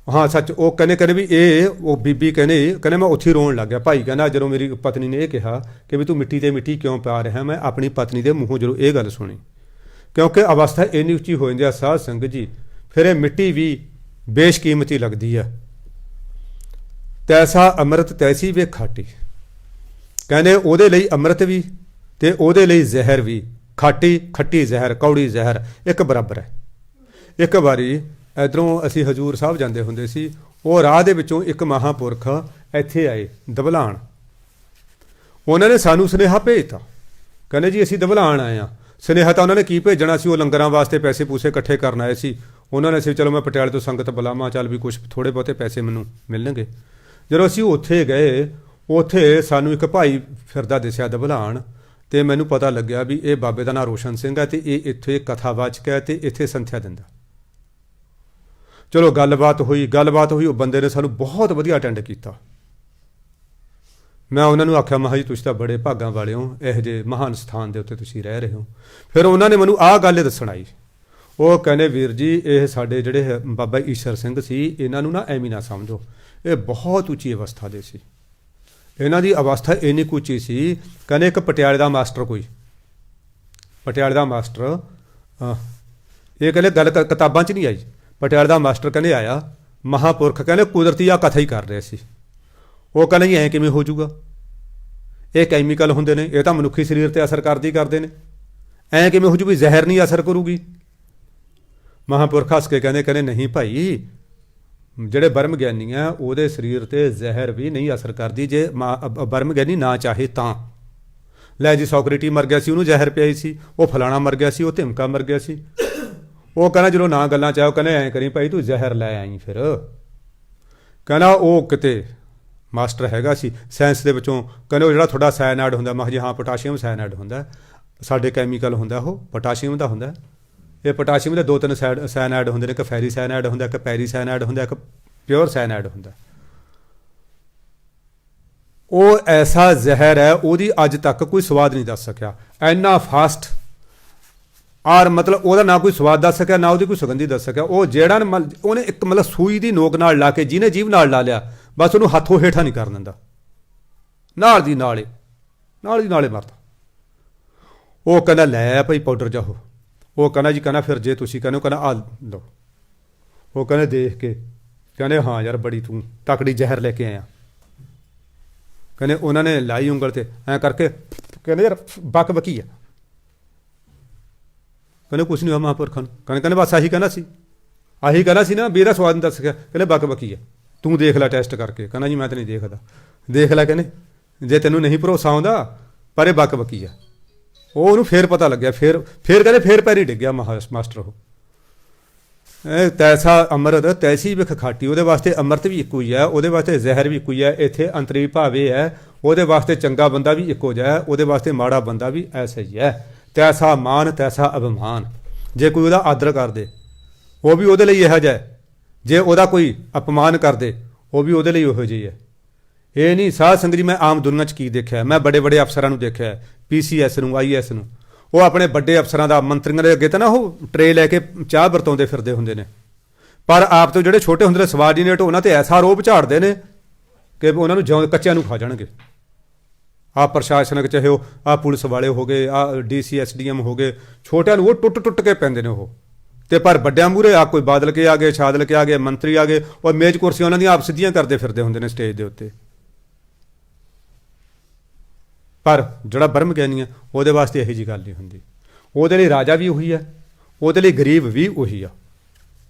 ਹਾਂ ਸੱਚ, ਉਹ ਕਹਿੰਦੇ ਵੀ ਉਹ ਬੀਬੀ ਕਹਿੰਦੇ ਮੈਂ ਉੱਥੇ ਰੋਣ ਲੱਗ ਗਿਆ। ਭਾਈ ਕਹਿੰਦਾ ਜਦੋਂ ਮੇਰੀ ਪਤਨੀ ਨੇ ਇਹ ਕਿਹਾ ਕਿ ਵੀ ਤੂੰ ਮਿੱਟੀ ਤੇ ਮਿੱਟੀ ਕਿਉਂ ਪਾ ਰਿਹਾ, ਮੈਂ ਆਪਣੀ ਪਤਨੀ ਦੇ ਮੂੰਹੋਂ ਜਦੋਂ ਇਹ ਗੱਲ ਸੁਣੀ, ਕਿਉਂਕਿ ਅਵਸਥਾ ਇੰਨੀ ਉੱਚੀ ਹੋ ਜਾਂਦੀ ਆ ਸਾਧ ਸੰਗਤ ਜੀ, ਫਿਰ ਇਹ ਮਿੱਟੀ ਵੀ ਬੇਸ਼ਕੀਮਤੀ ਲੱਗਦੀ ਆ। ਤੈਸਾ ਅੰਮ੍ਰਿਤ ਤੈਸੀ ਵੇ ਖਾਟੀ, ਕਹਿੰਦੇ ਉਹਦੇ ਲਈ ਅੰਮ੍ਰਿਤ ਵੀ ਤੇ ਉਹਦੇ ਲਈ ਜ਼ਹਿਰ ਵੀ, ਖੱਟੀ ਜ਼ਹਿਰ, ਕੌੜੀ ਜ਼ਹਿਰ ਇੱਕ ਬਰਾਬਰ ਹੈ। ਇੱਕ ਵਾਰੀ ਇੱਧਰੋਂ ਅਸੀਂ ਹਜ਼ੂਰ ਸਾਹਿਬ ਜਾਂਦੇ ਹੁੰਦੇ ਸੀ, ਉਹ ਰਾਹ ਦੇ ਵਿੱਚੋਂ ਇੱਕ ਮਹਾਂਪੁਰਖ ਇੱਥੇ ਆਏ ਦਬਲਾਣ। ਉਹਨਾਂ ਨੇ ਸਾਨੂੰ ਸੁਨੇਹਾ ਭੇਜਤਾ, ਕਹਿੰਦੇ ਜੀ ਅਸੀਂ ਦਬਲਾਣ ਆਏ ਹਾਂ। ਸੁਨੇਹਾ ਤਾਂ ਉਹਨਾਂ ਨੇ ਕੀ ਭੇਜਣਾ ਸੀ, ਉਹ ਲੰਗਰਾਂ ਵਾਸਤੇ ਪੈਸੇ ਪੂਸੇ ਇਕੱਠੇ ਕਰਨ ਆਏ ਸੀ। ਉਹਨਾਂ ਨੇ ਅਸੀਂ ਚਲੋ ਮੈਂ ਪਟਿਆਲੇ ਤੋਂ ਸੰਗਤ ਬੁਲਾਵਾਂ, ਚੱਲ ਵੀ ਕੁਛ ਥੋੜ੍ਹੇ ਬਹੁਤੇ ਪੈਸੇ ਮੈਨੂੰ ਮਿਲਣਗੇ। ਜਦੋਂ ਅਸੀਂ ਉੱਥੇ ਗਏ, ਉੱਥੇ ਸਾਨੂੰ ਇੱਕ ਭਾਈ ਫਿਰਦਾ ਦਿਸਿਆ ਦਬਲਾਣ, ਅਤੇ ਮੈਨੂੰ ਪਤਾ ਲੱਗਿਆ ਵੀ ਇਹ ਬਾਬੇ ਦਾ ਨਾਂ ਰੋਸ਼ਨ ਸਿੰਘ ਹੈ ਅਤੇ ਇਹ ਇੱਥੇ ਕਥਾਵਾਚਕ ਹੈ ਅਤੇ ਇੱਥੇ ਸੰਥਿਆ ਦਿੰਦਾ। ਚਲੋ ਗੱਲਬਾਤ ਹੋਈ। ਉਹ ਬੰਦੇ ਨੇ ਸਾਨੂੰ ਬਹੁਤ ਵਧੀਆ ਅਟੈਂਡ ਕੀਤਾ। ਮੈਂ ਉਹਨਾਂ ਨੂੰ ਆਖਿਆ, ਮੈਂ ਜੀ ਤੁਸੀਂ ਤਾਂ ਬੜੇ ਭਾਗਾਂ ਵਾਲੇ ਹੋ, ਇਹੋ ਜਿਹੇ ਮਹਾਨ ਸਥਾਨ ਦੇ ਉੱਤੇ ਤੁਸੀਂ ਰਹਿ ਰਹੇ ਹੋ। ਫਿਰ ਉਹਨਾਂ ਨੇ ਮੈਨੂੰ ਆਹ ਗੱਲ ਦੱਸਣ ਆਈ। ਉਹ ਕਹਿੰਦੇ ਵੀਰ ਜੀ ਇਹ ਸਾਡੇ ਜਿਹੜੇ ਬਾਬਾ ਈਸ਼ਰ ਸਿੰਘ ਸੀ, ਇਹਨਾਂ ਨੂੰ ਨਾ ਐਵੇਂ ਨਾ ਸਮਝੋ, ਇਹ ਬਹੁਤ ਉੱਚੀ ਅਵਸਥਾ ਦੇ ਸੀ। ਇਹਨਾਂ ਦੀ ਅਵਸਥਾ ਇੰਨੀ ਕੁ ਉੱਚੀ ਸੀ, ਕਹਿੰਦੇ ਇੱਕ ਪਟਿਆਲੇ ਦਾ ਮਾਸਟਰ ਇਹ ਕਹਿੰਦੇ ਗੱਲ ਕਿਤਾਬਾਂ 'ਚ ਨਹੀਂ ਆਈ, ਪਟਿਆਲੇ ਦਾ ਮਾਸਟਰ ਕਹਿੰਦੇ ਆਇਆ, ਮਹਾਂਪੁਰਖ ਕਹਿੰਦੇ ਕੁਦਰਤੀ ਆ ਕਥਾ ਹੀ ਕਰ ਰਹੇ ਸੀ। ਉਹ ਕਹਿੰਦੇ ਜੀ ਐਂ ਕਿਵੇਂ ਹੋ ਜਾਊਗਾ, ਇਹ ਕੈਮੀਕਲ ਹੁੰਦੇ ਨੇ, ਇਹ ਤਾਂ ਮਨੁੱਖੀ ਸਰੀਰ 'ਤੇ ਅਸਰ ਕਰਦੇ ਨੇ, ਐਂ ਕਿਵੇਂ ਹੋ ਜੂ ਵੀ ਜ਼ਹਿਰ ਨਹੀਂ ਅਸਰ ਕਰੂਗੀ। ਮਹਾਂਪੁਰਖ ਹੱਸ ਕੇ ਕਹਿੰਦੇ ਨਹੀਂ ਭਾਈ, ਜਿਹੜੇ ਬਰਮ ਗਿਆਨੀ ਆ ਉਹਦੇ ਸਰੀਰ 'ਤੇ ਜ਼ਹਿਰ ਵੀ ਨਹੀਂ ਅਸਰ ਕਰਦੀ, ਜੇ ਬਰਮ ਗਿਆਨੀ ਨਾ ਚਾਹੇ ਤਾਂ। ਲੈ ਜੀ ਸੋਕਰੇਟੀ ਮਰ ਗਿਆ ਸੀ, ਉਹਨੂੰ ਜ਼ਹਿਰ ਪਿਆਈ ਸੀ, ਉਹ ਫਲਾਣਾ ਮਰ ਗਿਆ ਸੀ, ਉਹ ਧਿਮਕਾ ਮਰ ਗਿਆ ਸੀ। ਉਹ ਕਹਿੰਦਾ ਜਦੋਂ ਨਾ ਗੱਲਾਂ ਚਾਹੋ, ਕਹਿੰਦੇ ਐਂ ਕਰੀ ਭਾਈ ਤੂੰ ਜ਼ਹਿਰ ਲੈ ਆਈ। ਫਿਰ ਕਹਿੰਦਾ ਉਹ ਕਿਤੇ ਮਾਸਟਰ ਹੈਗਾ ਸੀ ਸਾਇੰਸ ਦੇ ਵਿੱਚੋਂ, ਕਹਿੰਦੇ ਉਹ ਜਿਹੜਾ ਤੁਹਾਡਾ ਸਾਇਨਾਈਡ ਹੁੰਦਾ, ਮੈਂ ਕਿਹਾ ਜੀ ਹਾਂ ਪੋਟਾਸ਼ੀਅਮ ਸਾਇਨਾਈਡ ਹੁੰਦਾ, ਸਾਡੇ ਕੈਮੀਕਲ ਹੁੰਦਾ ਉਹ ਪੋਟਾਸ਼ੀਅਮ ਦਾ ਹੁੰਦਾ। ਇਹ ਪੋਟਾਸ਼ੀਅਮ ਦੇ 2-3 ਸਾਇਨਾਈਡ ਹੁੰਦੇ ਨੇ, ਇੱਕ ਫੈਰੀ ਸਾਇਨਾਈਡ ਹੁੰਦਾ, ਇੱਕ ਪੈਰੀ ਸਾਇਨਾਈਡ ਹੁੰਦਾ, ਇੱਕ ਪਿਓਰ ਸਾਇਨਾਈਡ ਹੁੰਦਾ। ਉਹ ਐਸਾ ਜ਼ਹਿਰ ਹੈ, ਉਹਦੀ ਅੱਜ ਤੱਕ ਕੋਈ ਸਵਾਦ ਨਹੀਂ ਦੱਸ ਸਕਿਆ, ਇੰਨਾ ਫਾਸਟ। ਔਰ ਮਤਲਬ ਉਹਦਾ ਨਾ ਕੋਈ ਸਵਾਦ ਦੱਸ ਸਕਿਆ, ਨਾ ਉਹਦੀ ਕੋਈ ਸੁਗੰਧੀ ਦੱਸ ਸਕਿਆ। ਉਹ ਜਿਹੜਾ ਉਹਨੇ ਇੱਕ ਮਤਲਬ ਸੂਈ ਦੀ ਨੋਕ ਨਾਲ ਲਾ ਕੇ ਜਿਹਨੇ ਜੀਭ ਨਾਲ ਲਾ ਲਿਆ, ਬਸ ਉਹਨੂੰ ਹੱਥੋਂ ਹੇਠਾਂ ਨਹੀਂ ਕਰਨ ਦਿੰਦਾ, ਨਾਲ ਦੀ ਨਾਲੇ ਮਰਦਾ। ਉਹ ਕਹਿੰਦਾ ਲੈ ਭਾਈ ਪਾਊਡਰ ਜਾਓ। ਉਹ ਕਹਿੰਦਾ ਜੀ ਕਹਿੰਦਾ ਫਿਰ ਜੇ ਤੁਸੀਂ ਕਹਿੰਦੇ ਹੋ, ਕਹਿੰਦਾ ਆ ਲਓ। ਉਹ ਕਹਿੰਦੇ ਦੇਖ ਕੇ ਕਹਿੰਦੇ ਹਾਂ ਯਾਰ ਬੜੀ ਤੂੰ ਤਕੜੀ ਜ਼ਹਿਰ ਲੈ ਕੇ ਆਇਆ। ਕਹਿੰਦੇ ਉਹਨਾਂ ਨੇ ਲਾਈ ਉਂਗਲ 'ਤੇ ਐਂ ਕਰਕੇ, ਕਹਿੰਦੇ ਯਾਰ ਬਕੀ ਆ। ਕਹਿੰਦੇ ਕੁਛ ਨਹੀਂ ਹੋਇਆ ਮਹਾਂਪੁਰਖਾਂ ਨੂੰ। ਕਹਿੰਦੇ ਬਸ ਆਹੀ ਕਹਿੰਦਾ ਸੀ ਨਾ ਵੀ ਇਹਦਾ ਸਵਾਦ ਨਹੀਂ ਦੱਸ ਸਕਿਆ। ਕਹਿੰਦੇ ਬਕੀ ਆ, ਤੂੰ ਦੇਖ ਲੈ ਟੈਸਟ ਕਰਕੇ। ਕਹਿੰਦਾ ਜੀ ਮੈਂ ਤਾਂ ਨਹੀਂ ਦੇਖਦਾ। ਦੇਖ ਲੈ ਕਹਿੰਦੇ, ਜੇ ਤੈਨੂੰ ਨਹੀਂ ਭਰੋਸਾ ਆਉਂਦਾ ਪਰ ਇਹ ਬਕੀ ਆ। ਉਹ ਉਹਨੂੰ ਫੇਰ ਪਤਾ ਲੱਗਿਆ, ਫੇਰ ਕਹਿੰਦੇ ਫੇਰ ਪੈਰੀ ਡਿੱਗ ਗਿਆ ਮਾਸਟਰ। ਉਹ ਤੈਸਾ ਅੰਮ੍ਰਿਤ ਤੈਸੀ ਵਿਖ ਖਾਟੀ, ਉਹਦੇ ਵਾਸਤੇ ਅੰਮ੍ਰਿਤ ਵੀ ਇੱਕੋ ਹੀ ਹੈ, ਉਹਦੇ ਵਾਸਤੇ ਜ਼ਹਿਰ ਵੀ ਇੱਕੋ ਹੀ ਹੈ। ਇੱਥੇ ਅੰਤਰੀ ਭਾਵ ਇਹ ਹੈ, ਉਹਦੇ ਵਾਸਤੇ ਚੰਗਾ ਬੰਦਾ ਵੀ ਇੱਕੋ ਜਿਹਾ ਹੈ, ਉਹਦੇ ਵਾਸਤੇ ਮਾੜਾ ਬੰਦਾ ਵੀ ਐਸਾ ਹੀ ਹੈ। ਤੈਸਾ ਮਾਨ ਤੈਸਾ ਅਭਿਮਾਨ, ਜੇ ਕੋਈ ਉਹਦਾ ਆਦਰ ਕਰਦੇ ਉਹ ਵੀ ਉਹਦੇ ਲਈ ਇਹੋ ਜਿਹਾ ਹੈ, ਜੇ ਉਹਦਾ ਕੋਈ ਅਪਮਾਨ ਕਰਦੇ ਉਹ ਵੀ ਉਹਦੇ ਲਈ ਉਹੋ ਜਿਹੀ ਹੈ। ਇਹ ਨਹੀਂ ਸਾਧ ਸੰਗਤ ਜੀ, ਮੈਂ ਆਮ ਦੁਨੀਆ 'ਚ ਕੀ ਦੇਖਿਆ, ਮੈਂ ਬੜੇ ਬੜੇ ਅਫਸਰਾਂ ਨੂੰ ਦੇਖਿਆ, PCS ਨੂੰ IAS ਨੂੰ, ਉਹ ਆਪਣੇ ਵੱਡੇ ਅਫਸਰਾਂ ਦਾ ਮੰਤਰੀਆਂ ਦੇ ਅੱਗੇ ਤਾਂ ਨਾ ਉਹ ਟਰੇ ਲੈ ਕੇ ਚਾਹ ਵਰਤਾਉਂਦੇ ਫਿਰਦੇ ਹੁੰਦੇ ਨੇ, ਪਰ ਆਪ ਤੋਂ ਜਿਹੜੇ ਛੋਟੇ ਹੁੰਦੇ ਨੇ ਸਬਾਰਡੀਨੇਟ ਉਹਨਾਂ ਤੇ ਐਸਾ ਰੋਬ ਝਾੜਦੇ ਨੇ ਕਿ ਉਹਨਾਂ ਨੂੰ ਜਿਉਂ ਕੱਚਿਆਂ ਨੂੰ ਖਾ ਜਾਣਗੇ। ਆਹ ਪ੍ਰਸ਼ਾਸਨਕ ਚਾਹੇ ਉਹ ਆਹ ਪੁਲਿਸ ਵਾਲੇ ਹੋ ਗਏ, ਆਹ DC SDM ਹੋ ਗਏ, ਛੋਟਿਆਂ ਨੂੰ ਉਹ ਟੁੱਟ ਟੁੱਟ ਕੇ ਪੈਂਦੇ ਨੇ ਉਹ, ਤੇ ਪਰ ਵੱਡਿਆਂ ਮੂਹਰੇ ਆ ਕੋਈ ਬਾਦਲ ਕੇ ਆ ਗਏ, ਛਾਦਲ ਕੇ ਆ ਗਏ, ਮੰਤਰੀ ਆ ਗਏ, ਔਰ ਮੇਜ਼ ਕੁਰਸੀਆਂ ਉਹਨਾਂ ਦੀਆਂ ਆਪ ਸਿੱਧੀਆਂ ਕਰਦੇ ਫਿਰਦੇ ਹੁੰਦੇ ਨੇ ਸਟੇਜ ਦੇ ਉੱਤੇ। ਪਰ ਜਿਹੜਾ ਬ੍ਰਹਮ ਗਿਆਨੀ ਹੈ ਉਹਦੇ ਵਾਸਤੇ ਇਹੋ ਜਿਹੀ ਗੱਲ ਨਹੀਂ ਹੁੰਦੀ, ਉਹਦੇ ਲਈ ਰਾਜਾ ਵੀ ਉਹੀ ਹੈ, ਉਹਦੇ ਲਈ ਗਰੀਬ ਵੀ ਉਹੀ ਆ।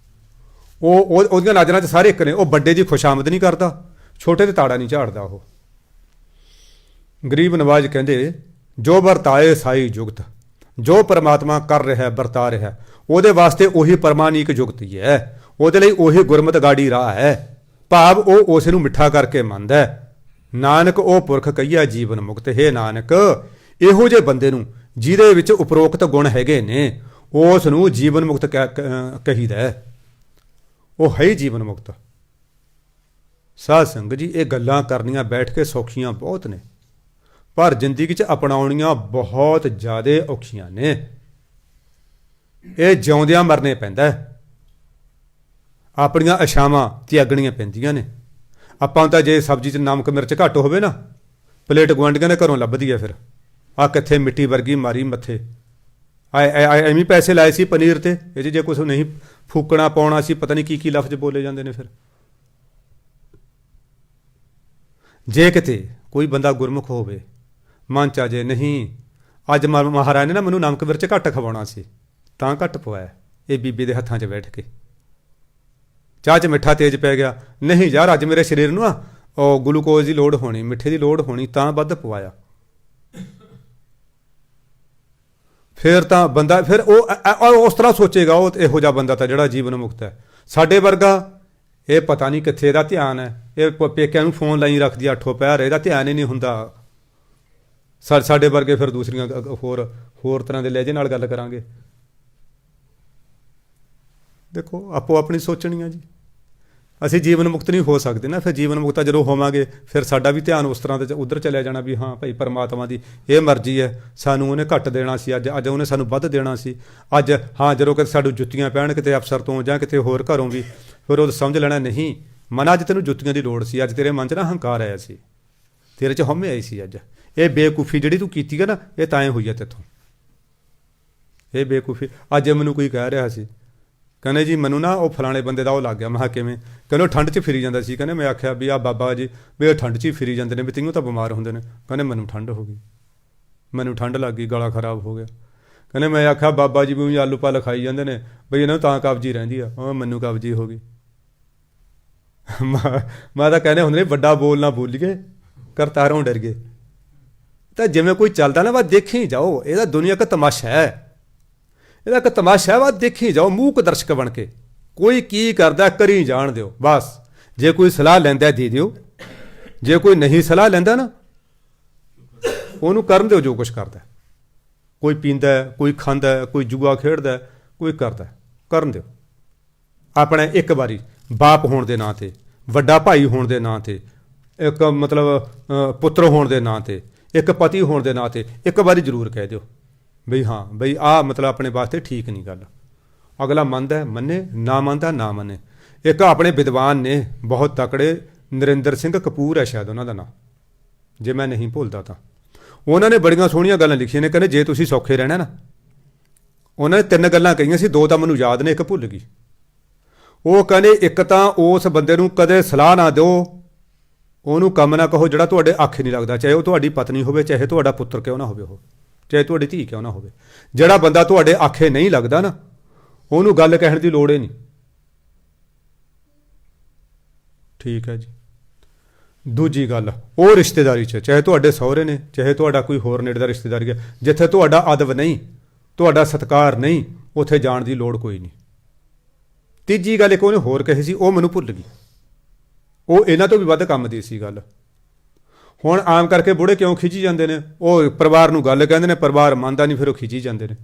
ਉਹਦੀਆਂ ਨਜ਼ਰਾਂ 'ਚ ਸਾਰੇ ਇੱਕ ਨੇ। ਉਹ ਵੱਡੇ ਦੀ ਖੁਸ਼ਾਮਦ ਨਹੀਂ ਕਰਦਾ, ਛੋਟੇ ਤੇ ਤਾੜਾ ਨਹੀਂ ਝਾੜਦਾ। ਉਹ ਗਰੀਬ ਨਵਾਜ਼ ਕਹਿੰਦੇ, ਜੋ ਵਰਤਾਏ ਸਾਈ ਜੁਗਤ, ਜੋ ਪਰਮਾਤਮਾ ਕਰ ਰਿਹਾ ਵਰਤਾ ਰਿਹਾ, ਉਹਦੇ ਵਾਸਤੇ ਉਹੀ ਪਰਮਾਨੀਕ ਜੁਗਤ ਹੀ ਹੈ, ਉਹਦੇ ਲਈ ਉਹੀ ਗੁਰਮਤਿ ਗਾੜੀ ਰਾਹ ਹੈ। ਭਾਵ ਉਹ ਉਸ ਨੂੰ ਮਿੱਠਾ ਕਰਕੇ ਮੰਨਦਾ। ਨਾਨਕ ਉਹ ਪੁਰਖ ਕਹੀਆ ਜੀਵਨ ਮੁਕਤ, ਹੈ ਨਾਨਕ ਇਹੋ ਜਿਹੇ ਬੰਦੇ ਨੂੰ ਜਿਹਦੇ ਵਿੱਚ ਉਪਰੋਕਤ ਗੁਣ ਹੈਗੇ ਨੇ ਉਸ ਨੂੰ ਜੀਵਨ ਮੁਕਤ ਕਹੀਦਾ, ਉਹ ਹੈ ਹੀ ਜੀਵਨ ਮੁਕਤ। ਸਾਧ ਸੰਗਤ ਜੀ, ਇਹ ਗੱਲਾਂ ਕਰਨੀਆਂ ਬੈਠ ਕੇ ਸੌਖੀਆਂ ਬਹੁਤ ਨੇ, ਪਰ ਜ਼ਿੰਦਗੀ 'ਚ ਅਪਣਾਉਣੀਆਂ ਬਹੁਤ ਜ਼ਿਆਦਾ ਔਖੀਆਂ ਨੇ। ਇਹ ਜਿਉਂਦਿਆਂ ਮਰਨੇ ਪੈਂਦਾ, ਆਪਣੀਆਂ ਆਸ਼ਾਵਾਂ ਤਿਆਗਣੀਆਂ ਪੈਂਦੀਆਂ ਨੇ। ਆਪਾਂ ਤਾਂ ਜੇ ਸਬਜ਼ੀ 'ਚ ਨਮਕ ਮਿਰਚ ਘੱਟ ਹੋਵੇ ਨਾ, ਪਲੇਟ ਗੁਆਂਢੀਆਂ ਦੇ ਘਰੋਂ ਲੱਭਦੀ ਹੈ। ਫਿਰ ਆਹ ਕਿੱਥੇ ਮਿੱਟੀ ਵਰਗੀ ਮਾਰੀ ਮੱਥੇ, ਐਵੇਂ ਪੈਸੇ ਲਾਏ ਸੀ ਪਨੀਰ ਤੇ, ਇਹ 'ਚ ਜੇ ਕੁਛ ਨਹੀਂ ਫੂਕਣਾ ਪਾਉਣਾ ਸੀ, ਪਤਾ ਨਹੀਂ ਕੀ ਲਫ਼ਜ਼ ਬੋਲੇ ਜਾਂਦੇ ਨੇ। ਫਿਰ ਜੇ ਕਿਤੇ ਕੋਈ ਬੰਦਾ ਗੁਰਮੁਖ ਹੋਵੇ, ਮਨ 'ਚ ਆ ਜੇ ਨਹੀਂ ਅੱਜ ਮਹਾਰਾਜ ਨੇ ਨਾ ਮੈਨੂੰ ਨਮਕ ਮਿਰਚ ਘੱਟ ਖਵਾਉਣਾ ਸੀ ਤਾਂ ਘੱਟ ਪਵਾਇਆ, ਇਹ ਬੀਬੀ ਦੇ ਹੱਥਾਂ 'ਚ ਬੈਠ ਕੇ। ਚਾਹ 'ਚ ਮਿੱਠਾ ਤੇਜ਼ ਪੈ ਗਿਆ, ਨਹੀਂ ਯਾਰ ਅੱਜ ਮੇਰੇ ਸਰੀਰ ਨੂੰ ਉਹ ਗਲੂਕੋਜ਼ ਦੀ ਲੋੜ ਹੋਣੀ, ਮਿੱਠੇ ਦੀ ਲੋੜ ਹੋਣੀ, ਤਾਂ ਵੱਧ ਪਵਾਇਆ। ਫਿਰ ਤਾਂ ਬੰਦਾ ਫਿਰ ਉਹ ਉਸ ਤਰ੍ਹਾਂ ਸੋਚੇਗਾ, ਉਹ ਇਹੋ ਜਿਹਾ ਬੰਦਾ ਤਾਂ ਜਿਹੜਾ ਜੀਵਨ ਮੁਕਤ ਹੈ। ਸਾਡੇ ਵਰਗਾ ਇਹ ਪਤਾ ਨਹੀਂ ਕਿੱਥੇ ਇਹਦਾ ਧਿਆਨ ਹੈ, ਇਹ ਪੇਕਿਆਂ ਨੂੰ ਫੋਨ ਲਾਈ ਰੱਖਦੀ 8 ਪਹਿਰ, ਇਹਦਾ ਧਿਆਨ ਹੀ ਨਹੀਂ ਹੁੰਦਾ। ਸਾਡੇ ਵਰਗੇ ਫਿਰ ਦੂਸਰੀਆਂ ਹੋਰ ਤਰ੍ਹਾਂ ਦੇ ਲਹਿਜੇ ਨਾਲ ਗੱਲ ਕਰਾਂਗੇ। ਦੇਖੋ ਆਪੋ ਆਪਣੀ ਸੋਚਣੀ ਆ ਜੀ। ਅਸੀਂ ਜੀਵਨ ਮੁਕਤ ਨਹੀਂ ਹੋ ਸਕਦੇ ਨਾ। ਫਿਰ ਜੀਵਨ ਮੁਕਤ ਜਦੋਂ ਹੋਵਾਂਗੇ ਫਿਰ ਸਾਡਾ ਵੀ ਧਿਆਨ ਉਸ ਤਰ੍ਹਾਂ ਦੇ ਉੱਧਰ ਚਲਿਆ ਜਾਣਾ ਵੀ ਹਾਂ ਭਾਈ ਪਰਮਾਤਮਾ ਦੀ ਇਹ ਮਰਜ਼ੀ ਹੈ, ਸਾਨੂੰ ਉਹਨੇ ਘੱਟ ਦੇਣਾ ਸੀ, ਅੱਜ ਉਹਨੇ ਸਾਨੂੰ ਵੱਧ ਦੇਣਾ ਸੀ। ਅੱਜ ਹਾਂ ਜਦੋਂ ਕਿਤੇ ਸਾਨੂੰ ਜੁੱਤੀਆਂ ਪੈਣ ਕਿਤੇ ਅਫਸਰ ਤੋਂ ਜਾਂ ਕਿਤੇ ਹੋਰ ਘਰੋਂ ਵੀ, ਫਿਰ ਉਹ ਸਮਝ ਲੈਣਾ ਨਹੀਂ ਮਨ ਅੱਜ ਤੈਨੂੰ ਜੁੱਤੀਆਂ ਦੀ ਲੋੜ ਸੀ, ਅੱਜ ਤੇਰੇ ਮਨ 'ਚ ਨਾ ਹੰਕਾਰ ਆਇਆ ਸੀ, ਤੇਰੇ 'ਚ ਹਉਮੈ ਆਈ ਸੀ। ਅੱਜ ਇਹ ਬੇਵਕੂਫੀ ਜਿਹੜੀ ਤੂੰ ਕੀਤੀ ਹੈ ਨਾ, ਇਹ ਤਾਂ ਹੋਈ ਹੈ ਤੇਥੋਂ। ਇਹ ਬੇਵਕੂਫੀ ਅੱਜ ਮੈਨੂੰ ਕੋਈ ਕਹਿ ਰਿਹਾ ਸੀ, ਕਹਿੰਦੇ ਜੀ ਮੈਨੂੰ ਨਾ ਉਹ ਫਲਾਣੇ ਬੰਦੇ ਦਾ ਉਹ ਲੱਗ ਗਿਆ। ਮੈਂ ਕਿਹਾ ਕਿਵੇਂ? ਕਹਿੰਦੇ ਉਹ ਠੰਡ 'ਚ ਫਿਰੀ ਜਾਂਦਾ ਸੀ। ਕਹਿੰਦੇ ਮੈਂ ਆਖਿਆ ਵੀ ਆਹ ਬਾਬਾ ਜੀ ਵੀ ਉਹ ਠੰਡ 'ਚ ਹੀ ਫਿਰੀ ਜਾਂਦੇ ਨੇ, ਵੀ ਤੈਨੂੰ ਤਾਂ ਬਿਮਾਰ ਹੁੰਦੇ ਨੇ। ਕਹਿੰਦੇ ਮੈਨੂੰ ਠੰਡ ਹੋ ਗਈ, ਮੈਨੂੰ ਠੰਡ ਲੱਗ ਗਈ, ਗਲਾ ਖਰਾਬ ਹੋ ਗਿਆ। ਕਹਿੰਦੇ ਮੈਂ ਆਖਿਆ ਬਾਬਾ ਜੀ ਵੀ ਆਲੂ ਪਾਲ ਖਾਈ ਜਾਂਦੇ ਨੇ ਬਈ ਇਹਨਾਂ ਨੂੰ ਤਾਂ ਕਬਜੀ ਰਹਿੰਦੀ ਆ, ਉਹ ਮੈਨੂੰ ਕਬਜੀ ਹੋ ਗਈ। ਮੈਂ ਤਾਂ ਕਹਿੰਦੇ ਹੁੰਦੇ ਨੇ ਵੱਡਾ ਬੋਲ ਨਾ ਬੋਲੀਏ ਕਰਤਾਰੋਂ ਡਰ ਗਏ। ਤਾਂ ਜਿਵੇਂ ਕੋਈ ਚੱਲਦਾ ਨਾ ਬਸ ਦੇਖੀ ਜਾਓ, ਇਹਦਾ ਦੁਨੀਆ ਦਾ ਤਮਾਸ਼ਾ ਹੈ, ਇਹਦਾ ਇੱਕ ਤਮਾਸ਼ਾ ਵਾ, ਦੇਖੀ ਜਾਓ ਮੂਕ ਦਰਸ਼ਕ ਬਣ ਕੇ। ਕੋਈ ਕੀ ਕਰਦਾ ਕਰੀ ਜਾਣ ਦਿਓ ਬਸ। ਜੇ ਕੋਈ ਸਲਾਹ ਲੈਂਦਾ ਦੇ ਦਿਓ, ਜੇ ਕੋਈ ਨਹੀਂ ਸਲਾਹ ਲੈਂਦਾ ਨਾ ਉਹਨੂੰ ਕਰਨ ਦਿਓ ਜੋ ਕੁਛ ਕਰਦਾ। ਕੋਈ ਪੀਂਦਾ, ਕੋਈ ਖਾਂਦਾ, ਕੋਈ ਜੂਆ ਖੇਡਦਾ, ਕੋਈ ਕਰਦਾ, ਕਰਨ ਦਿਓ। ਆਪਣੇ ਇੱਕ ਵਾਰੀ ਬਾਪ ਹੋਣ ਦੇ ਨਾਂ 'ਤੇ, ਵੱਡਾ ਭਾਈ ਹੋਣ ਦੇ ਨਾਂ 'ਤੇ, ਇੱਕ ਮਤਲਬ ਪੁੱਤਰ ਹੋਣ ਦੇ ਨਾਂ 'ਤੇ, ਇੱਕ ਪਤੀ ਹੋਣ ਦੇ ਨਾਂ 'ਤੇ ਇੱਕ ਵਾਰੀ ਜ਼ਰੂਰ ਕਹਿ ਦਿਓ ਬਈ ਹਾਂ ਬਈ ਆਹ ਮਤਲਬ ਆਪਣੇ ਵਾਸਤੇ ਠੀਕ ਨਹੀਂ ਗੱਲ। ਅਗਲਾ ਮੰਨਦਾ ਮੰਨੇ, ਨਾ ਮੰਨਦਾ ਨਾ ਮੰਨੇ। ਇੱਕ ਆਪਣੇ ਵਿਦਵਾਨ ਨੇ ਬਹੁਤ ਤਕੜੇ, ਨਰਿੰਦਰ ਸਿੰਘ ਕਪੂਰ ਹੈ ਸ਼ਾਇਦ ਉਹਨਾਂ ਦਾ ਨਾਂ, ਜੇ ਮੈਂ ਨਹੀਂ ਭੁੱਲਦਾ ਤਾਂ। ਉਹਨਾਂ ਨੇ ਬੜੀਆਂ ਸੋਹਣੀਆਂ ਗੱਲਾਂ ਲਿਖੀਆਂ ਨੇ। ਕਹਿੰਦੇ ਜੇ ਤੁਸੀਂ ਸੌਖੇ ਰਹਿਣਾ ਨਾ, ਉਹਨਾਂ ਨੇ 3 ਗੱਲਾਂ ਕਹੀਆਂ ਸੀ, 2 ਤਾਂ ਮੈਨੂੰ ਯਾਦ ਨੇ, ਇੱਕ ਭੁੱਲ ਗਈ। ਉਹ ਕਹਿੰਦੇ ਇੱਕ ਤਾਂ ਉਸ ਬੰਦੇ ਨੂੰ ਕਦੇ ਸਲਾਹ ਨਾ ਦਿਓ, ਉਹਨੂੰ ਕੰਮ ਨਾ ਕਹੋ ਜਿਹੜਾ ਤੁਹਾਡੇ ਆਖੇ ਨਹੀਂ ਲੱਗਦਾ, ਚਾਹੇ ਉਹ ਤੁਹਾਡੀ ਪਤਨੀ ਹੋਵੇ, ਚਾਹੇ ਤੁਹਾਡਾ ਪੁੱਤਰ ਕਿਉਂ ਨਾ ਹੋਵੇ, ਉਹ ਚਾਹੇ ਤੁਹਾਡੀ ਧੀ ਕਿਉਂ ਨਾ ਹੋਵੇ। ਜਿਹੜਾ ਬੰਦਾ ਤੁਹਾਡੇ ਆਖੇ ਨਹੀਂ ਲੱਗਦਾ ਨਾ, ਉਹਨੂੰ ਗੱਲ ਕਹਿਣ ਦੀ ਲੋੜ ਹੀ ਨਹੀਂ। ਠੀਕ ਹੈ ਜੀ। ਦੂਜੀ ਗੱਲ, ਉਹ ਰਿਸ਼ਤੇਦਾਰੀ 'ਚ, ਚਾਹੇ ਤੁਹਾਡੇ ਸਹੁਰੇ ਨੇ, ਚਾਹੇ ਤੁਹਾਡਾ ਕੋਈ ਹੋਰ ਨੇੜੇ ਦਾ ਰਿਸ਼ਤੇਦਾਰੀ ਹੈ, ਜਿੱਥੇ ਤੁਹਾਡਾ ਅਦਬ ਨਹੀਂ, ਤੁਹਾਡਾ ਸਤਿਕਾਰ ਨਹੀਂ, ਉੱਥੇ ਜਾਣ ਦੀ ਲੋੜ ਕੋਈ ਨਹੀਂ। ਤੀਜੀ ਗੱਲ ਇੱਕ ਉਹਨੇ ਹੋਰ ਕਹੀ ਸੀ, ਉਹ ਮੈਨੂੰ ਭੁੱਲ ਗਈ। ਉਹ ਇਹਨਾਂ ਤੋਂ ਵੀ ਵੱਧ ਕੰਮ ਦੀ ਸੀ ਗੱਲ। ਹੁਣ ਆਮ ਕਰਕੇ ਬੁੜੇ ਕਿਉਂ ਖਿੱਚੀ ਜਾਂਦੇ ਨੇ? ਉਹ ਪਰਿਵਾਰ ਨੂੰ ਗੱਲ ਕਹਿੰਦੇ ਨੇ, ਪਰਿਵਾਰ ਮੰਨਦਾ ਨਹੀਂ, ਫਿਰ ਉਹ ਖਿੱਚੀ ਜਾਂਦੇ ਨੇ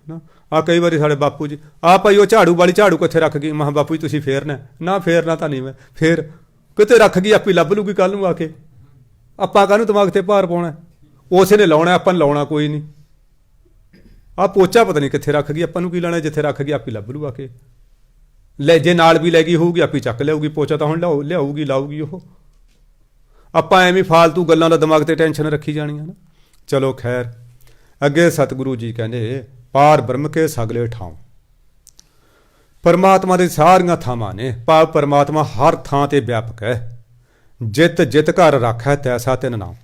ਨਾ। ਆ ਕਈ ਵਾਰੀ ਸਾਡੇ ਬਾਪੂ ਜੀ, ਆ ਭਾਈ ਉਹ ਝਾੜੂ ਵਾਲੀ ਝਾੜੂ ਕਿੱਥੇ ਰੱਖ ਗਈ? ਮਹਾਂ ਬਾਪੂ ਜੀ ਤੁਸੀਂ ਫੇਰਨਾ ਨਾ, ਫੇਰਨਾ ਤਾਂ ਨਹੀਂ ਮੈਂ, ਫੇਰ ਕਿਤੇ ਰੱਖ ਗਈ, ਆਪੀ ਲੱਭ ਲੂਗੀ ਕੱਲ ਨੂੰ ਆ ਕੇ। ਆਪਾਂ ਕਾਹਨੂੰ ਦਿਮਾਗ ਤੇ ਭਾਰ ਪਾਉਣਾ? ਉਸੇ ਨੇ ਲਾਉਣਾ, ਆਪਾਂ ਨੂੰ ਲਾਉਣਾ ਕੋਈ ਨਹੀਂ। ਆ ਪੋਚਾ ਪਤਾ ਨਹੀਂ ਕਿੱਥੇ ਰੱਖ ਗਈ, ਆਪਾਂ ਨੂੰ ਕੀ ਲੈਣਾ? ਜਿੱਥੇ ਰੱਖ ਗਈ ਆਪੀ ਲੱਭ ਲੂ ਆ ਕੇ। ਲੈ ਜੇ ਨਾਲ ਵੀ ਲੈ ਗਈ ਹੋਊਗੀ ਆਪੀ ਚੱਕ ਲਿਆਊਗੀ। ਪੋਚਾ ਤਾਂ ਹੁਣ ਲਿਆਊਗੀ ਲਾਊਗੀ ਉਹ। ਆਪਾਂ ਐਵੇਂ ਫਾਲਤੂ ਗੱਲਾਂ ਦਾ ਦਿਮਾਗ ਤੇ ਟੈਨਸ਼ਨ ਰੱਖੀ ਜਾਣੀ ਹੈ ਨਾ। ਚਲੋ ਖੈਰ, ਅੱਗੇ ਸਤਿਗੁਰੂ ਜੀ ਕਹਿੰਦੇ ਪਾਰ ਬ੍ਰਹਮ ਕੇ ਸਗਲੇ ਠਾਉ। ਪਰਮਾਤਮਾ ਦੇ ਸਾਰੀਆਂ ਥਾਵਾਂ ਨੇ, ਭਾਵ ਪਰਮਾਤਮਾ ਹਰ ਥਾਂ ਤੇ ਵਿਆਪਕ ਹੈ। ਜਿਤ ਜਿਤ ਘਰ ਰੱਖੈ ਤੈਸਾ ਤਿਨ ਨਾਮ।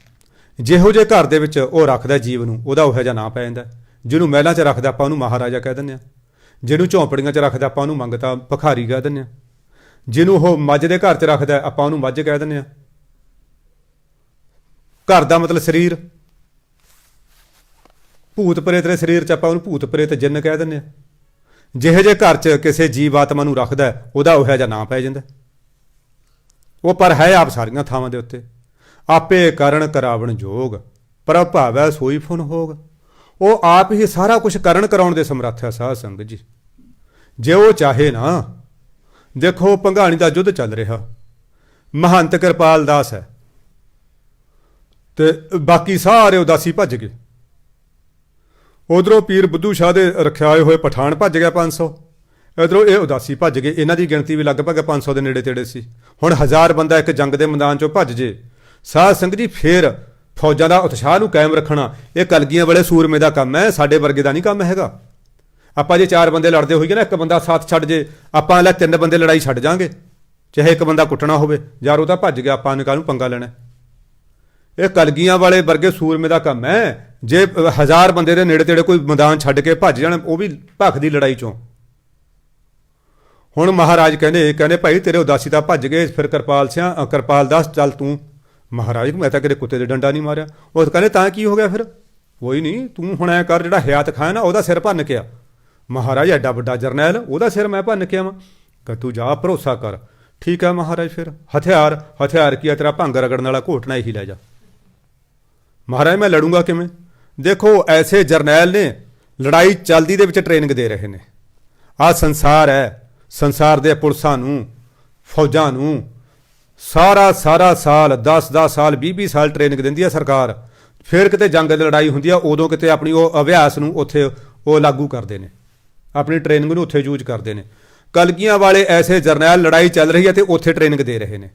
ਜਿਹੋ ਜਿਹੇ ਘਰ ਦੇ ਵਿੱਚ ਉਹ ਰੱਖਦਾ ਜੀਵ ਨੂੰ, ਉਹਦਾ ਉਹੋ ਜਿਹਾ ਨਾਂ ਪੈ ਜਾਂਦਾ। ਜਿਹਨੂੰ ਮਹਿਲਾਂ 'ਚ ਰੱਖਦਾ ਆਪਾਂ ਉਹਨੂੰ ਮਹਾਰਾਜਾ ਕਹਿ ਦਿੰਦੇ ਹਾਂ। ਜਿਹਨੂੰ ਝੌਂਪੜੀਆਂ 'ਚ ਰੱਖਦਾ ਆਪਾਂ ਉਹਨੂੰ ਮੰਗਤਾ ਭਿਖਾਰੀ ਕਹਿ ਦਿੰਦੇ ਹਾਂ। ਜਿਹਨੂੰ ਉਹ ਮੱਝ ਦੇ ਘਰ 'ਚ ਰੱਖਦਾ ਆਪਾਂ ਉਹਨੂੰ ਮੱਝ ਕਹਿ ਦਿੰਦੇ ਹਾਂ। ਘਰ ਦਾ ਮਤਲਬ ਸਰੀਰ। ਭੂਤ ਪ੍ਰੇਤ ਦੇ ਸਰੀਰ 'ਚ ਆਪਾਂ ਉਹਨੂੰ ਭੂਤ ਪ੍ਰੇਤ ਜਿੰਨ ਕਹਿ ਦਿੰਦੇ ਹਾਂ। ਜਿਹੇ ਜਿਹੇ ਘਰ 'ਚ ਕਿਸੇ ਜੀਵ ਆਤਮਾ ਨੂੰ ਰੱਖਦਾ ਉਹਦਾ ਉਹੋ ਜਿਹਾ ਨਾਂ ਪੈ ਜਾਂਦਾ। ਉਹ ਪਰ ਹੈ ਆਪ ਸਾਰੀਆਂ ਥਾਵਾਂ ਦੇ ਉੱਤੇ। ਆਪੇ ਕਰਨ ਕਰਾਵਣ ਜੋਗ, ਪ੍ਰਭ ਭਾਵੈ ਸੋਈ ਫੁਨ ਹੋਗ। ਉਹ ਆਪ ਹੀ ਸਾਰਾ ਕੁਝ ਕਰਨ ਕਰਾਉਣ ਦੇ ਸਮਰੱਥ ਹੈ ਸਾਧ ਸੰਗਤ ਜੀ। ਜੇ ਉਹ ਚਾਹੇ ਨਾ, ਦੇਖੋ ਭੰਗਾਣੀ ਦਾ ਯੁੱਧ ਚੱਲ ਰਿਹਾ, ਮਹੰਤ ਕਿਰਪਾਲ ਦਾਸ ਹੈ ਤੇ ਬਾਕੀ ਸਾਰੇ ਉਦਾਸੀ ਭੱਜ ਗਏ। ਉਧਰੋਂ ਪੀਰ ਬੁੱਧੂ ਸ਼ਾਹ ਦੇ ਰਖਿਆਏ ਹੋਏ ਪਠਾਨ ਭੱਜ ਗਿਆ 500। ਇਧਰੋਂ ਇਹ ਉਦਾਸੀ ਭੱਜ ਗਏ। ਇਹਨਾਂ ਦੀ ਗਿਣਤੀ ਵੀ ਲਗਭਗ 500 ਦੇ ਨੇੜੇ ਤੇੜੇ ਸੀ। ਹੁਣ 1000 ਬੰਦਾ ਇੱਕ ਜੰਗ ਦੇ ਮੈਦਾਨ 'ਚੋਂ ਭੱਜ ਜੇ ਸਾਧ ਸੰਗਤ ਜੀ, ਫੇਰ ਫੌਜਾਂ ਦਾ ਉਤਸ਼ਾਹ ਨੂੰ ਕਾਇਮ ਰੱਖਣਾ ਇਹ ਕਲਗੀਆਂ ਵਾਲੇ ਸੂਰਮੇ ਦਾ ਕੰਮ ਹੈ, ਸਾਡੇ ਵਰਗੇ ਦਾ ਨਹੀਂ ਕੰਮ ਹੈਗਾ। ਆਪਾਂ ਜੇ 4 ਬੰਦੇ ਲੜਦੇ ਹੋਈਏ ਨਾ, ਇੱਕ ਬੰਦਾ ਸਾਥ ਛੱਡ ਜੇ, ਆਪਾਂ ਲੈ 3 ਬੰਦੇ ਲੜਾਈ ਛੱਡ ਜਾਾਂਗੇ। ਚਾਹੇ ਇੱਕ ਬੰਦਾ ਕੁੱਟਣਾ ਹੋਵੇ, ਯਾਰ ਉਹ ਤਾਂ ਭੱਜ ਗਿਆ, ਆਪਾਂ ਨੇ ਕਾਹਨੂੰ ਪੰਗਾ ਲੈਣਾ? ਇਹ ਕਲਗੀਆਂ ਵਾਲੇ ਵਰਗੇ ਸੂਰਮੇ ਦਾ ਕੰਮ ਹੈ। ਜੇ 1000 ਬੰਦੇ ਦੇ ਨੇੜੇ ਤੇੜੇ ਕੋਈ ਮੈਦਾਨ ਛੱਡ ਕੇ ਭੱਜ ਜਾਣ, ਉਹ ਵੀ ਭੱਖ ਦੀ ਲੜਾਈ 'ਚੋਂ। ਹੁਣ ਮਹਾਰਾਜ ਕਹਿੰਦੇ ਭਾਈ ਤੇਰੇ ਉਦਾਸੀ ਤਾਂ ਭੱਜ ਗਏ, ਫਿਰ ਕਿਰਪਾਲ ਦਾਸ ਚੱਲ ਤੂੰ। ਮਹਾਰਾਜ ਮੈਂ ਤਾਂ ਕਿਤੇ ਕੁੱਤੇ ਦੇ ਡੰਡਾ ਨਹੀਂ ਮਾਰਿਆ। ਉਹ ਕਹਿੰਦੇ ਤਾਂ ਕੀ ਹੋ ਗਿਆ? ਫਿਰ ਕੋਈ ਨਹੀਂ, ਤੂੰ ਹੁਣ ਐ ਕਰ, ਜਿਹੜਾ ਹਿਆਤ ਖਾਇਆ ਨਾ ਉਹਦਾ ਸਿਰ ਭੰਨ ਕੇ ਆ। ਮਹਾਰਾਜ ਐਡਾ ਵੱਡਾ ਜਰਨੈਲ, ਉਹਦਾ ਸਿਰ ਮੈਂ ਭੰਨ ਕੇ ਆਵਾਂ? ਕਿ ਤੂੰ ਜਾ, ਭਰੋਸਾ ਕਰ। ਠੀਕ ਹੈ ਮਹਾਰਾਜ, ਫਿਰ ਹਥਿਆਰ ਕੀ ਆ ਤੇਰਾ? ਭੰਗ ਰਗੜਨ ਵਾਲਾ ਘੋਟਣਾ ਇਹੀ ਲੈ ਜਾ। ਮਹਾਰਾਜ ਮੈਂ ਲੜੂੰਗਾ ਕਿਵੇਂ? ਦੇਖੋ ਐਸੇ ਜਰਨੈਲ ਨੇ ਲੜਾਈ ਚਲਦੀ ਦੇ ਵਿੱਚ ਟ੍ਰੇਨਿੰਗ ਦੇ ਰਹੇ ਨੇ। ਆਹ ਸੰਸਾਰ ਹੈ, ਸੰਸਾਰ ਦੇ ਪੁਲਿਸਾਂ ਨੂੰ, ਫੌਜਾਂ ਨੂੰ ਸਾਰਾ ਸਾਲ 10 ਸਾਲ 20 ਸਾਲ ਟ੍ਰੇਨਿੰਗ ਦਿੰਦੀ ਹੈ ਸਰਕਾਰ। ਫਿਰ ਕਿਤੇ ਜੰਗ ਦੀ ਲੜਾਈ ਹੁੰਦੀ ਆ, ਉਦੋਂ ਕਿਤੇ ਆਪਣੀ ਉਹ ਅਭਿਆਸ ਨੂੰ ਉੱਥੇ ਉਹ ਲਾਗੂ ਕਰਦੇ ਨੇ, ਆਪਣੀ ਟ੍ਰੇਨਿੰਗ ਨੂੰ ਉੱਥੇ ਯੂਜ਼ ਕਰਦੇ ਨੇ। ਕਲਗੀਆਂ ਵਾਲੇ ਐਸੇ ਜਰਨੈਲ, ਲੜਾਈ ਚੱਲ ਰਹੀ ਹੈ ਤੇ ਉੱਥੇ ਟ੍ਰੇਨਿੰਗ ਦੇ ਰਹੇ ਨੇ।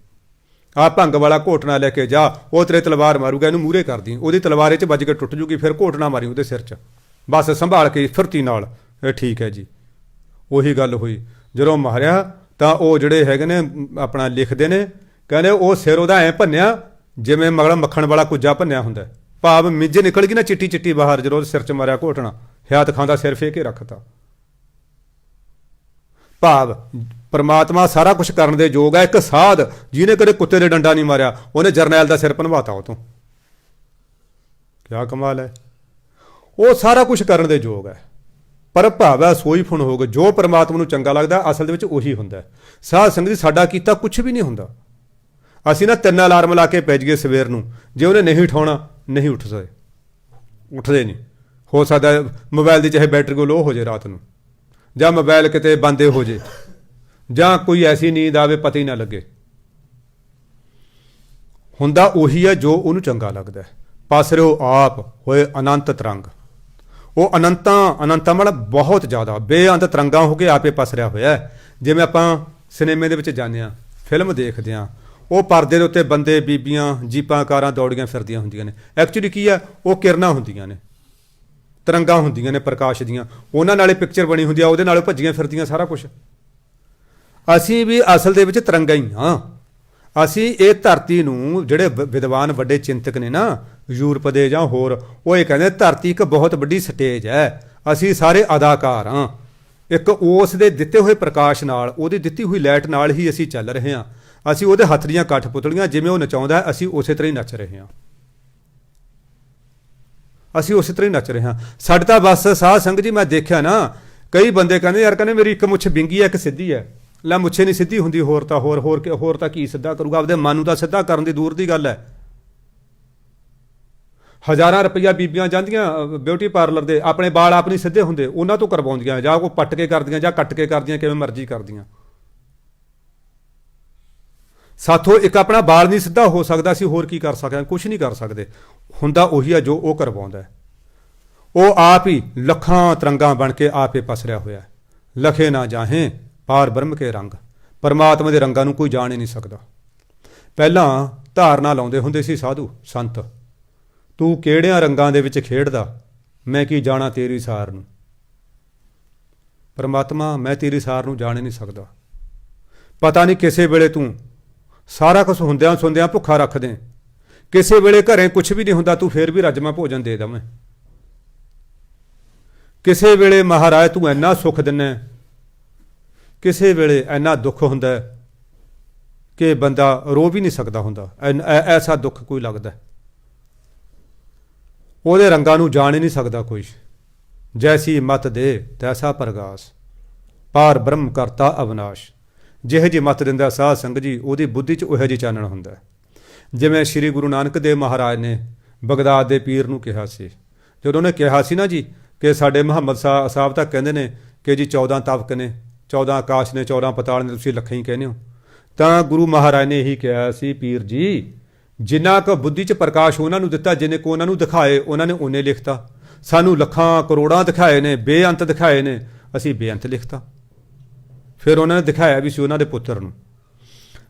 ਆਹ ਭੰਗ ਵਾਲਾ ਘੋਟਣਾ ਲੈ ਕੇ ਜਾ, ਉਹ ਤੇਰੇ ਤਲਵਾਰ ਮਾਰੂਗਾ, ਇਹਨੂੰ ਮੂਹਰੇ ਕਰਦੀ, ਉਹਦੀ ਤਲਵਾਰ 'ਚ ਵੱਜ ਕੇ ਟੁੱਟ ਜੂਗੀ, ਫਿਰ ਘੋਟਣਾ ਮਾਰੀ ਉਹਦੇ ਸਿਰ 'ਚ, ਬਸ ਸੰਭਾਲ ਕੇ ਫਿਰਤੀ ਨਾਲ। ਇਹ ਠੀਕ ਹੈ ਜੀ। ਉਹੀ ਗੱਲ ਹੋਈ, ਜਦੋਂ ਮਾਰਿਆ ਤਾਂ ਉਹ ਜਿਹੜੇ ਹੈਗੇ ਨੇ ਆਪਣਾ ਲਿਖਦੇ ਨੇ, ਕਹਿੰਦੇ ਉਹ ਸਿਰ ਉਹਦਾ ਐਂ ਭੰਨਿਆ ਜਿਵੇਂ ਮਗਲਾ ਮੱਖਣ ਵਾਲਾ ਕੁੱਜਾ ਭੰਨਿਆ ਹੁੰਦਾ। ਭਾਵ ਮਿੱਝ ਨਿਕਲ ਗਈ ਨਾ ਚਿੱਟੀ ਚਿੱਟੀ ਬਾਹਰ, ਜਦੋਂ ਸਿਰ 'ਚ ਮਾਰਿਆ ਘੋਟਣਾ, ਹਿਆਤ ਖਾਂ ਦਾ ਸਿਰ ਫੇਹ ਕੇ ਰੱਖਤਾ। ਭਾਵ ਪਰਮਾਤਮਾ ਸਾਰਾ ਕੁਝ ਕਰਨ ਦੇ ਯੋਗ ਹੈ। ਇੱਕ ਸਾਧ ਜਿਹਨੇ ਕਦੇ ਕੁੱਤੇ ਦੇ ਡੰਡਾ ਨਹੀਂ ਮਾਰਿਆ, ਉਹਨੇ ਜਰਨੈਲ ਦਾ ਸਿਰ ਭਨਵਾਤਾ ਉਹ ਤੋਂ। ਕਿਆ ਕਮਾਲ ਹੈ! ਉਹ ਸਾਰਾ ਕੁਝ ਕਰਨ ਦੇ ਯੋਗ ਹੈ। ਪਰ ਭਾਵੈ ਸੋਈ ਫੁਨ ਹੋਗ। ਜੋ ਪਰਮਾਤਮਾ ਨੂੰ ਚੰਗਾ ਲੱਗਦਾ ਅਸਲ ਦੇ ਵਿੱਚ ਉਹੀ ਹੁੰਦਾ। ਸਾਧ ਸੰਗਤ ਜੀ, ਸਾਡਾ ਕੀਤਾ ਕੁਝ ਵੀ ਨਹੀਂ ਹੁੰਦਾ। ਅਸੀਂ ਨਾ 3 ਅਲਾਰਮ ਲਾ ਕੇ ਪੈ ਜਾਈਏ ਸਵੇਰ ਨੂੰ, ਜੇ ਉਹਨੇ ਨਹੀਂ ਉਠਾਉਣਾ ਨਹੀਂ ਉੱਠਦੇ ਨਹੀਂ। ਹੋ ਸਕਦਾ ਮੋਬਾਈਲ ਦੀ ਚਾਹੇ ਬੈਟਰੀ ਕੋ ਲੋ ਹੋ ਜਾਏ ਰਾਤ ਨੂੰ, ਜਾਂ ਮੋਬਾਈਲ ਕਿਤੇ ਬੰਦ ਹੋ ਜੇ, ਜਾਂ ਕੋਈ ਐਸੀ ਨੀਂਦ ਆਵੇ ਪਤਾ ਹੀ ਨਾ ਲੱਗੇ। ਹੁੰਦਾ ਉਹੀ ਹੈ ਜੋ ਉਹਨੂੰ ਚੰਗਾ ਲੱਗਦਾ। ਪਾਸਰਿਓ ਆਪ ਹੋਏ ਅਨੰਤ ਤਰੰਗ। ਉਹ ਅਨੰਤਾਂ ਵਾਲਾ ਬਹੁਤ ਜ਼ਿਆਦਾ ਬੇਅੰਤ ਤਰੰਗਾਂ ਹੋ ਕੇ ਆਪੇ ਪਸਰਿਆ ਹੋਇਆ। ਜਿਵੇਂ ਆਪਾਂ ਸਿਨੇਮੇ ਦੇ ਵਿੱਚ ਜਾਂਦੇ ਹਾਂ, ਫਿਲਮ ਦੇਖਦੇ ਹਾਂ, ਉਹ ਪਰਦੇ ਦੇ ਉੱਤੇ ਬੰਦੇ, ਬੀਬੀਆਂ, ਜੀਪਾਂ, ਕਾਰਾਂ ਦੌੜੀਆਂ ਫਿਰਦੀਆਂ ਹੁੰਦੀਆਂ ਨੇ। ਐਕਚੁਅਲੀ ਕੀ ਹੈ, ਉਹ ਕਿਰਨਾਂ ਹੁੰਦੀਆਂ ਨੇ, ਤਰੰਗਾਂ ਹੁੰਦੀਆਂ ਨੇ ਪ੍ਰਕਾਸ਼ ਦੀਆਂ, ਉਹਨਾਂ ਨਾਲੇ ਪਿਕਚਰ ਬਣੀ ਹੁੰਦੀ ਆ, ਉਹਦੇ ਨਾਲ ਭੱਜੀਆਂ ਫਿਰਦੀਆਂ ਸਾਰਾ ਕੁਝ। ਅਸੀਂ ਵੀ ਅਸਲ ਦੇ ਵਿੱਚ ਤਰੰਗਾਂ ਹੀ ਹਾਂ। ਅਸੀਂ ਇਹ ਧਰਤੀ ਨੂੰ, ਜਿਹੜੇ ਵਿਦਵਾਨ ਵੱਡੇ ਚਿੰਤਕ ਨੇ ਨਾ ਯੂਰਪ ਦੇ ਜਾਂ ਹੋਰ, ਉਹ ਇਹ ਕਹਿੰਦੇ ਧਰਤੀ ਇੱਕ ਬਹੁਤ ਵੱਡੀ ਸਟੇਜ ਹੈ, ਅਸੀਂ ਸਾਰੇ ਅਦਾਕਾਰ ਹਾਂ। ਇੱਕ ਉਸ ਦੇ ਦਿੱਤੇ ਹੋਏ ਪ੍ਰਕਾਸ਼ ਨਾਲ, ਉਹਦੀ ਦਿੱਤੀ ਹੋਈ ਲਾਈਟ ਨਾਲ ਹੀ ਅਸੀਂ ਚੱਲ ਰਹੇ ਹਾਂ। ਅਸੀਂ ਉਹਦੇ ਹੱਥ ਦੀਆਂ ਕਠਪੁਤਲੀਆਂ, ਜਿਵੇਂ ਉਹ ਨਚਾਉਂਦਾ ਅਸੀਂ ਉਸੇ ਤਰ੍ਹਾਂ ਹੀ ਨੱਚ ਰਹੇ ਹਾਂ। ਅਸੀਂ ਉਸੇ ਤਰ੍ਹਾਂ ਹੀ ਨੱਚ ਰਹੇ ਹਾਂ। ਸਾਡੇ ਤਾਂ ਬਸ ਸਾਧ ਸੰਗਤ ਜੀ, ਮੈਂ ਦੇਖਿਆ ਨਾ ਕਈ ਬੰਦੇ ਕਹਿੰਦੇ ਯਾਰ ਕਹਿੰਦੇ ਮੇਰੀ ਇੱਕ ਮੁੱਛ ਵਿੰਗੀ ਹੈ ਇੱਕ ਸਿੱਧੀ ਹੈ। ਲੈ ਮੁੱਛੇ ਨਹੀਂ ਸਿੱਧੀ ਹੁੰਦੀ, ਹੋਰ ਤਾਂ ਕੀ ਸਿੱਧਾ ਕਰੂਗਾ? ਆਪਦੇ ਮਨ ਨੂੰ ਤਾਂ ਸਿੱਧਾ ਕਰਨ ਦੀ ਦੂਰ ਦੀ ਗੱਲ ਹੈ। ਹਜ਼ਾਰਾਂ ਰੁਪਈਆ ਬੀਬੀਆਂ ਜਾਂਦੀਆਂ ਬਿਊਟੀ ਪਾਰਲਰ ਦੇ, ਆਪਣੇ ਵਾਲ ਆਪ ਨਹੀਂ ਸਿੱਧੇ ਹੁੰਦੇ, ਉਹਨਾਂ ਤੋਂ ਕਰਵਾਉਂਦੀਆਂ, ਜਾਂ ਕੋਈ ਪੱਟ ਕੇ ਕਰਦੀਆਂ ਜਾਂ ਕੱਟ ਕੇ ਕਰਦੀਆਂ, ਕਿਵੇਂ ਮਰਜ਼ੀ ਕਰਦੀਆਂ। ਸਾਥੋਂ ਇੱਕ ਆਪਣਾ ਵਾਲ ਨਹੀਂ ਸਿੱਧਾ ਹੋ ਸਕਦਾ, ਅਸੀਂ ਹੋਰ ਕੀ ਕਰ ਸਕਦੇ ਹਾਂ? ਕੁਛ ਨਹੀਂ ਕਰ ਸਕਦੇ। ਹੁੰਦਾ ਉਹੀ ਆ ਜੋ ਉਹ ਕਰਵਾਉਂਦਾ। ਉਹ ਆਪ ਹੀ ਲੱਖਾਂ ਤਰੰਗਾਂ ਬਣ ਕੇ ਆਪੇ ਪਸਰਿਆ ਹੋਇਆ। ਲਖੇ ਨਾ ਜਾਹੇ ਪਾਰ ਬ੍ਰਹਮ ਕੇ ਰੰਗ, ਪਰਮਾਤਮਾ ਦੇ ਰੰਗਾਂ ਨੂੰ ਕੋਈ ਜਾਣ ਹੀ ਨਹੀਂ ਸਕਦਾ। ਪਹਿਲਾਂ ਧਾਰਨਾ ਲਾਉਂਦੇ ਹੁੰਦੇ ਸੀ ਸਾਧੂ ਸੰਤ, ਤੂੰ ਕਿਹੜਿਆਂ ਰੰਗਾਂ ਦੇ ਵਿੱਚ ਖੇਡਦਾ, ਮੈਂ ਕੀ ਜਾਣਾ ਤੇਰੀ ਸਾਰ ਨੂੰ। ਪਰਮਾਤਮਾ ਮੈਂ ਤੇਰੀ ਸਾਰ ਨੂੰ ਜਾਣ ਹੀ ਨਹੀਂ ਸਕਦਾ। ਪਤਾ ਨਹੀਂ ਕਿਸੇ ਵੇਲੇ ਤੂੰ ਸਾਰਾ ਕੁਝ ਹੁੰਦਿਆਂ ਸੁਣਦਿਆਂ ਭੁੱਖਾ ਰੱਖ ਦੇ, ਕਿਸੇ ਵੇਲੇ ਘਰੇ ਕੁਝ ਵੀ ਨਹੀਂ ਹੁੰਦਾ, ਤੂੰ ਫੇਰ ਵੀ ਰੱਜਵਾਂ ਭੋਜਨ ਦੇ ਦੇਵੇਂ। ਕਿਸੇ ਵੇਲੇ ਮਹਾਰਾਜ ਤੂੰ ਇੰਨਾ ਸੁੱਖ ਦਿੰਦਾ, ਕਿਸੇ ਵੇਲੇ ਇੰਨਾ ਦੁੱਖ ਹੁੰਦਾ ਕਿ ਬੰਦਾ ਰੋ ਵੀ ਨਹੀਂ ਸਕਦਾ ਹੁੰਦਾ। ਐਸਾ ਦੁੱਖ ਕੋਈ ਲੱਗਦਾ, ਉਹਦੇ ਰੰਗਾਂ ਨੂੰ ਜਾਣ ਹੀ ਨਹੀਂ ਸਕਦਾ ਕੋਈ। ਜੈਸੀ ਮਤ ਦੇ ਤੈਸਾ ਪ੍ਰਗਾਸ, ਪਾਰ ਬ੍ਰਹਮ ਕਰਤਾ ਅਵਿਨਾਸ਼। ਜਿਹੇ ਜੀ ਮਤ ਦਿੰਦਾ ਸਾਧ ਸੰਗਤ ਜੀ, ਉਹਦੀ ਬੁੱਧੀ 'ਚ ਉਹੋ ਜਿਹੀ ਚਾਨਣ ਹੁੰਦਾ। ਜਿਵੇਂ ਸ਼੍ਰੀ ਗੁਰੂ ਨਾਨਕ ਦੇਵ ਮਹਾਰਾਜ ਨੇ ਬਗਦਾਦ ਦੇ ਪੀਰ ਨੂੰ ਕਿਹਾ ਸੀ, ਜਦੋਂ ਉਹਨੇ ਕਿਹਾ ਸੀ ਨਾ ਜੀ ਕਿ ਸਾਡੇ ਮੁਹੰਮਦ ਸਾਹਿਬ ਤਾਂ ਕਹਿੰਦੇ ਨੇ ਕਿ ਜੀ 14 ਤਬਕ ਨੇ, 14 ਆਕਾਸ਼ ਨੇ, 14 ਪਤਾਲ ਨੇ, ਤੁਸੀਂ ਲੱਖਾਂ ਹੀ ਕਹਿੰਦੇ ਹੋ। ਤਾਂ ਗੁਰੂ ਮਹਾਰਾਜ ਨੇ ਇਹੀ ਕਿਹਾ ਸੀ, ਪੀਰ ਜੀ ਜਿੰਨਾ ਕੁ ਬੁੱਧੀ 'ਚ ਪ੍ਰਕਾਸ਼ ਉਹਨਾਂ ਨੂੰ ਦਿੱਤਾ, ਜਿੰਨੇ ਕੁ ਉਹਨਾਂ ਨੂੰ ਦਿਖਾਏ ਉਹਨਾਂ ਨੇ ਉਹਨੇ ਲਿਖਤਾ। ਸਾਨੂੰ ਲੱਖਾਂ ਕਰੋੜਾਂ ਦਿਖਾਏ ਨੇ, ਬੇਅੰਤ ਦਿਖਾਏ ਨੇ, ਅਸੀਂ ਬੇਅੰਤ ਲਿਖਤਾ। ਫਿਰ ਉਹਨਾਂ ਨੇ ਦਿਖਾਇਆ ਵੀ ਸੀ ਉਹਨਾਂ ਦੇ ਪੁੱਤਰ ਨੂੰ।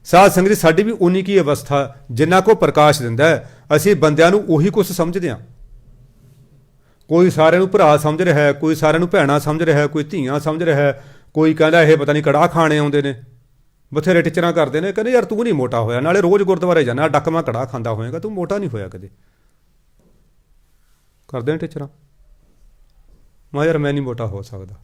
ਸਾਧ ਸੰਗਤ ਜੀ ਸਾਡੀ ਵੀ ਉਨੀ ਕੀ ਅਵਸਥਾ, ਜਿੰਨਾ ਕੋ ਪ੍ਰਕਾਸ਼ ਦਿੰਦਾ ਅਸੀਂ ਬੰਦਿਆਂ ਨੂੰ ਉਹੀ ਕੁਛ ਸਮਝਦੇ ਹਾਂ। ਕੋਈ ਸਾਰਿਆਂ ਨੂੰ ਭਰਾ ਸਮਝ ਰਿਹਾ, ਕੋਈ ਸਾਰਿਆਂ ਨੂੰ ਭੈਣਾਂ ਸਮਝ ਰਿਹਾ, ਕੋਈ ਧੀਆਂ ਸਮਝ ਰਿਹਾ, ਕੋਈ ਕਹਿੰਦਾ ਇਹ ਪਤਾ ਨਹੀਂ ਕੜਾਹ ਖਾਣੇ ਆਉਂਦੇ ਨੇ। ਬਥੇਰੇ ਟੀਚਰਾਂ ਕਰਦੇ ਨੇ, ਕਹਿੰਦੇ ਯਾਰ ਤੂੰ ਨਹੀਂ ਮੋਟਾ ਹੋਇਆ, ਨਾਲੇ ਰੋਜ਼ ਗੁਰਦੁਆਰੇ ਜਾਣਾ, ਡੱਕਵਾਂ ਕੜਾਹ ਖਾਂਦਾ ਹੋਏਗਾ, ਤੂੰ ਮੋਟਾ ਨਹੀਂ ਹੋਇਆ ਕਦੇ। ਕਰਦੇ ਨੇ ਟੀਚਰਾਂ। ਮੈਂ ਯਾਰ ਮੈਂ ਨਹੀਂ ਮੋਟਾ ਹੋ ਸਕਦਾ।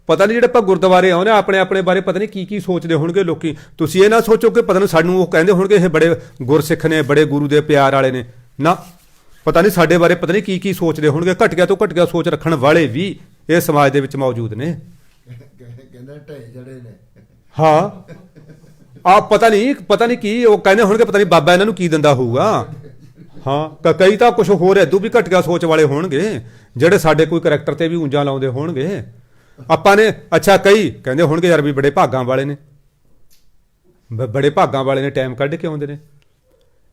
ਪਤਾ ਨਹੀਂ ਜਿਹੜੇ ਆਪਾਂ ਗੁਰਦੁਆਰੇ ਆਉਂਦੇ ਆਪਣੇ ਆਪਣੇ ਬਾਰੇ ਪਤਾ ਨਹੀਂ ਕੀ ਕੀ ਸੋਚਦੇ ਹੋਣਗੇ ਲੋਕੀ। ਤੁਸੀਂ ਇਹ ਨਾ ਸੋਚੋ ਕਿ ਪਤਾ ਨਹੀਂ ਸਾਨੂੰ ਉਹ ਕਹਿੰਦੇ ਹੋਣਗੇ ਇਹ ਬੜੇ ਗੁਰਸਿੱਖ ਨੇ, ਬੜੇ ਗੁਰੂ ਦੇ ਪਿਆਰ ਵਾਲੇ ਨੇ। ਨਾ, ਪਤਾ ਨਹੀਂ ਸਾਡੇ ਬਾਰੇ ਪਤਾ ਨਹੀਂ ਕੀ ਕੀ ਸੋਚਦੇ ਹੋਣਗੇ। ਘਟੀਆ ਤੋਂ ਘਟੀਆ ਸੋਚ ਰੱਖਣ ਵਾਲੇ ਵੀ ਇਹ ਸਮਾਜ ਦੇ ਵਿੱਚ ਮੌਜੂਦ ਨੇ। ਕਹਿੰਦਾ ਢਾਈ ਜੜੇ ਨੇ। ਹਾਂ, ਆਪ ਪਤਾ ਨਹੀਂ ਕੀ ਉਹ ਕਹਿੰਦੇ ਹੋਣਗੇ, ਪਤਾ ਨਹੀਂ ਬਾਬਾ ਇਹਨਾਂ ਨੂੰ ਕੀ ਦਿੰਦਾ ਹੋਊਗਾ। ਹਾਂ, ਕਈ ਤਾਂ ਕੁਝ ਹੋਰ ਇਦੋਂ ਵੀ ਘਟੀਆ ਸੋਚ ਵਾਲੇ ਹੋਣਗੇ, ਜਿਹੜੇ ਸਾਡੇ ਕੋਈ ਕਰੈਕਟਰ ਤੇ ਵੀ ਉਂਝਾਂ ਲਾਉਂਦੇ ਹੋਣਗੇ। ਆਪਾਂ ਨੇ ਅੱਛਾ, ਕਈ ਕਹਿੰਦੇ ਹੋਣਗੇ ਯਾਰ ਵੀ ਬੜੇ ਭਾਗਾਂ ਵਾਲੇ ਨੇ, ਬੜੇ ਭਾਗਾਂ ਵਾਲੇ ਨੇ, ਟਾਈਮ ਕੱਢ ਕੇ ਆਉਂਦੇ ਨੇ।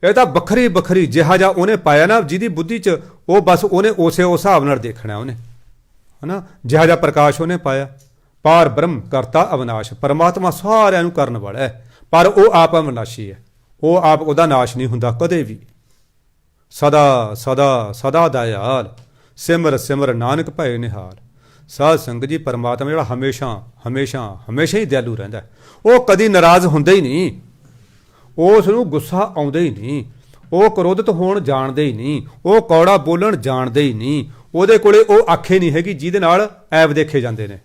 ਇਹ ਤਾਂ ਵੱਖਰੀ ਵੱਖਰੀ ਜਿਹਾ ਜਿਹਾ ਉਹਨੇ ਪਾਇਆ ਨਾ ਜਿਹਦੀ ਬੁੱਧੀ 'ਚ, ਉਹ ਬਸ ਉਹਨੇ ਉਸੇ ਉਸ ਹਿਸਾਬ ਨਾਲ ਦੇਖਣਾ ਉਹਨੇ, ਹਨਾ। ਜਿਹਾ ਜਿਹਾ ਪ੍ਰਕਾਸ਼ ਉਹਨੇ ਪਾਇਆ। ਪਾਰ ਬ੍ਰਹਮ ਕਰਤਾ ਅਵਿਨਾਸ਼, ਪਰਮਾਤਮਾ ਸਾਰਿਆਂ ਨੂੰ ਕਰਨ ਵਾਲਾ ਹੈ, ਪਰ ਉਹ ਆਪ ਅਵਿਨਾਸ਼ੀ ਹੈ। ਉਹ ਆਪ ਉਹਦਾ ਨਾਸ਼ ਨਹੀਂ ਹੁੰਦਾ ਕਦੇ ਵੀ। ਸਦਾ ਸਦਾ ਸਦਾ ਦਇਆਲ, ਸਿਮਰ ਸਿਮਰ ਨਾਨਕ ਭਏ ਨਿਹਾਲ। ਸਾਧ ਸੰਗਤ ਜੀ ਪਰਮਾਤਮਾ ਜਿਹੜਾ ਹਮੇਸ਼ਾ ਹਮੇਸ਼ਾ ਹਮੇਸ਼ਾ ਹੀ ਦਿਆਲੂ ਰਹਿੰਦਾ, ਉਹ ਕਦੀ ਨਾਰਾਜ਼ ਹੁੰਦਾ ਹੀ ਨਹੀਂ, ਉਸ ਨੂੰ ਗੁੱਸਾ ਆਉਂਦਾ ਹੀ ਨਹੀਂ, ਉਹ ਕ੍ਰੋਧਿਤ ਹੋਣ ਜਾਣਦੇ ਹੀ ਨਹੀਂ, ਉਹ ਕੌੜਾ ਬੋਲਣ ਜਾਣਦੇ ਹੀ ਨਹੀਂ। ਉਹਦੇ ਕੋਲੇ ਉਹ ਅੱਖ ਹੀ ਨਹੀਂ ਹੈਗੀ ਜਿਹਦੇ ਨਾਲ ਐਬ ਦੇਖੇ ਜਾਂਦੇ ਨੇ।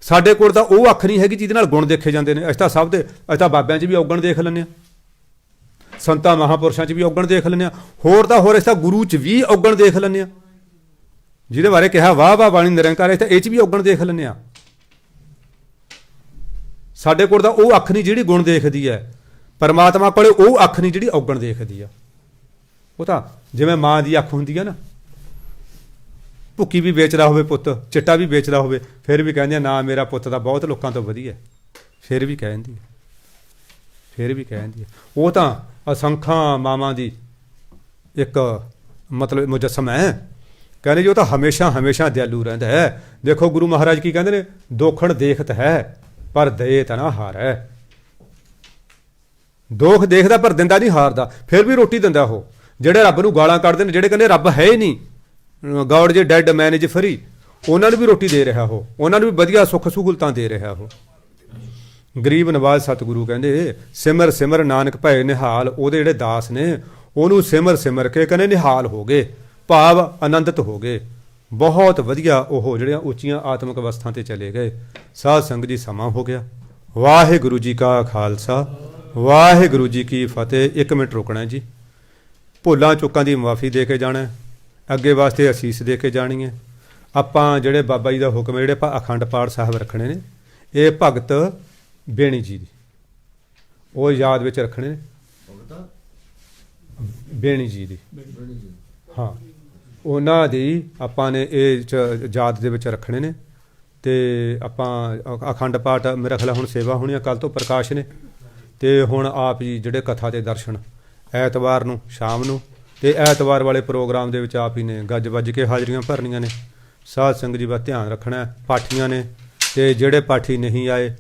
ਸਾਡੇ ਕੋਲ ਤਾਂ ਉਹ ਅੱਖ ਨਹੀਂ ਹੈਗੀ ਜਿਹਦੇ ਨਾਲ ਗੁਣ ਦੇਖੇ ਜਾਂਦੇ ਨੇ। ਅਸੀਂ ਤਾਂ ਸਭ ਦੇ, ਅਸੀਂ ਤਾਂ ਬਾਬਿਆਂ 'ਚ ਵੀ ਔਗਣ ਦੇਖ ਲੈਂਦੇ ਹਾਂ, ਸੰਤਾਂ ਮਹਾਂਪੁਰਸ਼ਾਂ 'ਚ ਵੀ ਔਗਣ ਦੇਖ ਲੈਂਦੇ ਹਾਂ, ਹੋਰ ਤਾਂ ਹੋਰ ਅਸੀਂ ਤਾਂ ਗੁਰੂ 'ਚ ਵੀ ਔਗਣ ਦੇਖ ਲੈਂਦੇ ਹਾਂ। ਜਿਹਦੇ ਬਾਰੇ ਕਿਹਾ ਵਾਹ ਵਾਹ ਬਾਣੀ ਨਿਰੰਕਾਰ, ਇਹ ਤਾਂ ਇਹ 'ਚ ਵੀ ਔਗਣ ਦੇਖ ਲੈਂਦੇ ਹਾਂ। ਸਾਡੇ ਕੋਲ ਤਾਂ ਉਹ ਅੱਖ ਨਹੀਂ ਜਿਹੜੀ ਗੁਣ ਦੇਖਦੀ ਹੈ, ਪਰਮਾਤਮਾ ਕੋਲੇ ਉਹ ਅੱਖ ਨਹੀਂ ਜਿਹੜੀ ਔਗਣ ਦੇਖਦੀ ਆ। ਉਹ ਤਾਂ ਜਿਵੇਂ ਮਾਂ ਦੀ ਅੱਖ ਹੁੰਦੀ ਆ ਨਾ, ਭੁੱਕੀ ਵੀ ਵੇਚਦਾ ਹੋਵੇ ਪੁੱਤ, ਚਿੱਟਾ ਵੀ ਵੇਚਦਾ ਹੋਵੇ, ਫਿਰ ਵੀ ਕਹਿੰਦੇ ਨਾ ਮੇਰਾ ਪੁੱਤ ਤਾਂ ਬਹੁਤ ਲੋਕਾਂ ਤੋਂ ਵਧੀਆ, ਫਿਰ ਵੀ ਕਹਿੰਦੀ ਹੈ, ਫਿਰ ਵੀ ਕਹਿੰਦੀ ਹੈ। ਉਹ ਤਾਂ ਅਸੰਖਾਂ ਮਾਵਾਂ ਦੀ ਇੱਕ ਮਤਲਬ ਮੁਜੱਸਮ ਹੈ। ਕਹਿੰਦੇ ਜੀ ਉਹ ਤਾਂ ਹਮੇਸ਼ਾ ਹਮੇਸ਼ਾ ਦਿਆਲੂ ਰਹਿੰਦਾ ਹੈ। ਦੇਖੋ ਗੁਰੂ ਮਹਾਰਾਜ ਕੀ ਕਹਿੰਦੇ ਨੇ, ਦੋਖਣ ਦੇਖਤ ਹੈ ਪਰ ਦਏ ਤਾਂ ਨਾ ਹਾਰ ਹੈ। ਦੋਖ ਦੇਖਦਾ ਪਰ ਦਿੰਦਾ ਨਹੀਂ, ਹਾਰਦਾ, ਫਿਰ ਵੀ ਰੋਟੀ ਦਿੰਦਾ ਉਹ। ਜਿਹੜੇ ਰੱਬ ਨੂੰ ਗਾਲਾਂ ਕੱਢਦੇ ਨੇ, ਜਿਹੜੇ ਕਹਿੰਦੇ ਰੱਬ ਹੈ ਹੀ ਨਹੀਂ, ਗੌਡ ਜੇ ਡੈਡ ਮੈਨ ਇਜ਼ ਫਰੀ, ਉਹਨਾਂ ਨੂੰ ਵੀ ਰੋਟੀ ਦੇ ਰਿਹਾ ਉਹ, ਉਹਨਾਂ ਨੂੰ ਵੀ ਵਧੀਆ ਸੁੱਖ ਸਹੂਲਤਾਂ ਦੇ ਰਿਹਾ ਉਹ। ਗਰੀਬ ਨਵਾਜ਼ ਸਤਿਗੁਰੂ ਕਹਿੰਦੇ ਸਿਮਰ ਸਿਮਰ ਨਾਨਕ ਭਏ ਨਿਹਾਲ। ਉਹਦੇ ਜਿਹੜੇ ਦਾਸ ਨੇ ਉਹਨੂੰ ਸਿਮਰ ਸਿਮਰ ਕੇ ਕਹਿੰਦੇ ਨਿਹਾਲ ਹੋ ਗਏ, ਭਾਵ ਆਨੰਦਿਤ ਹੋ ਗਏ। ਬਹੁਤ ਵਧੀਆ ਉਹ ਜਿਹੜੀਆਂ ਉੱਚੀਆਂ ਆਤਮਿਕ ਅਵਸਥਾ 'ਤੇ ਚਲੇ ਗਏ। ਸਾਧ ਸੰਗਤ ਜੀ ਸਮਾਂ ਹੋ ਗਿਆ। ਵਾਹਿਗੁਰੂ ਜੀ ਕਾ ਖਾਲਸਾ, ਵਾਹਿਗੁਰੂ ਜੀ ਕੀ ਫਤਿਹ। 1 ਮਿੰਟ ਰੁਕਣਾ ਜੀ। ਭੁੱਲਾਂ ਚੁੱਕਾਂ ਦੀ ਮੁਆਫੀ ਦੇ ਕੇ ਜਾਣਾ, ਅੱਗੇ ਵਾਸਤੇ ਅਸੀਸ ਦੇ ਕੇ ਜਾਣੀ ਹੈ। ਆਪਾਂ ਜਿਹੜੇ ਬਾਬਾ ਜੀ ਦਾ ਹੁਕਮ ਹੈ, ਜਿਹੜੇ ਆਪਾਂ ਅਖੰਡ ਪਾਠ ਸਾਹਿਬ ਰੱਖਣੇ ਨੇ, ਇਹ ਭਗਤ ਬੇਣੀ ਜੀ ਦੀ ਉਹ ਯਾਦ ਵਿੱਚ ਰੱਖਣੇ ਨੇ। ਭਗਤਾ ਬੇਣੀ ਜੀ ਦੀ, ਬਣੀ ਜੀ। ਹਾਂ, ਉਹਨਾਂ ਦੀ ਆਪਾਂ ਨੇ ਇਹ ਯਾਦ ਦੇ ਵਿੱਚ ਰੱਖਣੇ ਨੇ। ਤੇ ਆਪਾਂ ਅਖੰਡ ਪਾਠ ਮੇਰਾ ਖਿਆਲ ਹੁਣ ਸੇਵਾ ਹੋਣੀ ਆ, ਕੱਲ੍ਹ ਤੋਂ ਪ੍ਰਕਾਸ਼ ਨੇ। ਤੇ ਹੁਣ ਆਪ ਜੀ ਜਿਹੜੇ ਕਥਾ ਦੇ ਦਰਸ਼ਨ ਐਤਵਾਰ ਨੂੰ ਸ਼ਾਮ ਨੂੰ, ਤੇ ਐਤਵਾਰ ਵਾਲੇ ਪ੍ਰੋਗਰਾਮ ਦੇ ਵਿੱਚ ਆਪ ਹੀ ਨੇ ਗੱਜ ਵੱਜ ਕੇ ਹਾਜ਼ਰੀਆਂ ਭਰਨੀਆਂ ਨੇ। ਸਾਧ ਸੰਗਤ ਜੀ ਦਾ ਧਿਆਨ ਰੱਖਣਾ ਹੈ। ਪਾਠੀਆਂ ਨੇ, ਤੇ ਜਿਹੜੇ ਪਾਠੀ ਨਹੀਂ ਆਏ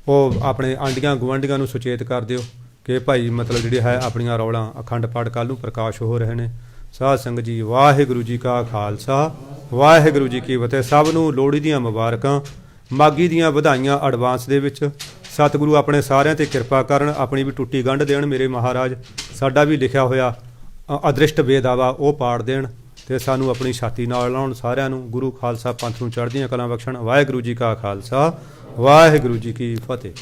ਉਹ ਆਪਣੇ ਆਂਡੀਆਂ ਗੁਆਂਢੀਆਂ ਨੂੰ ਸੁਚੇਤ ਕਰ ਦਿਓ ਕਿ ਭਾਈ ਮਤਲਬ ਜਿਹੜੀ ਹੈ ਆਪਣੀਆਂ ਰੌਲਾਂ ਅਖੰਡ ਪਾਠ ਕੱਲ੍ਹ ਨੂੰ ਪ੍ਰਕਾਸ਼ ਹੋ ਰਹੇ ਨੇ। ਸਾਧ ਸੰਗਤ ਜੀ, ਵਾਹਿਗੁਰੂ ਜੀ ਕਾ ਖਾਲਸਾ, ਵਾਹਿਗੁਰੂ ਜੀ ਕੀ ਫਤਿਹ। ਸਭ ਨੂੰ ਲੋਹੜੀ ਦੀਆਂ ਮੁਬਾਰਕਾਂ, ਮਾਘੀ ਦੀਆਂ ਵਧਾਈਆਂ ਐਡਵਾਂਸ ਦੇ ਵਿੱਚ। ਸਤਿਗੁਰੂ ਆਪਣੇ ਸਾਰਿਆਂ ਤੇ ਕਿਰਪਾ ਕਰਨ, ਆਪਣੀ ਵੀ ਟੁੱਟੀ ਗੰਢ ਦੇਣ ਮੇਰੇ ਮਹਾਰਾਜ। ਸਾਡਾ ਵੀ ਲਿਖਿਆ ਹੋਇਆ ਅਦ੍ਰਿਸ਼ਟ ਬੇਦਾਵਾ ਉਹ ਪਾੜ ਦੇਣ, ਤੇ ਸਾਨੂੰ ਆਪਣੀ ਛਾਤੀ ਨਾਲ ਲਾਉਣ। ਸਾਰਿਆਂ ਨੂੰ ਗੁਰੂ ਖਾਲਸਾ ਪੰਥ ਨੂੰ ਚੜ੍ਹਦੀਆਂ ਕਲਾਂ ਬਖਸ਼ਣ। ਵਾਹਿਗੁਰੂ ਜੀ ਕਾ ਖਾਲਸਾ, ਵਾਹਿਗੁਰੂ ਜੀ ਕੀ ਫਤਿਹ।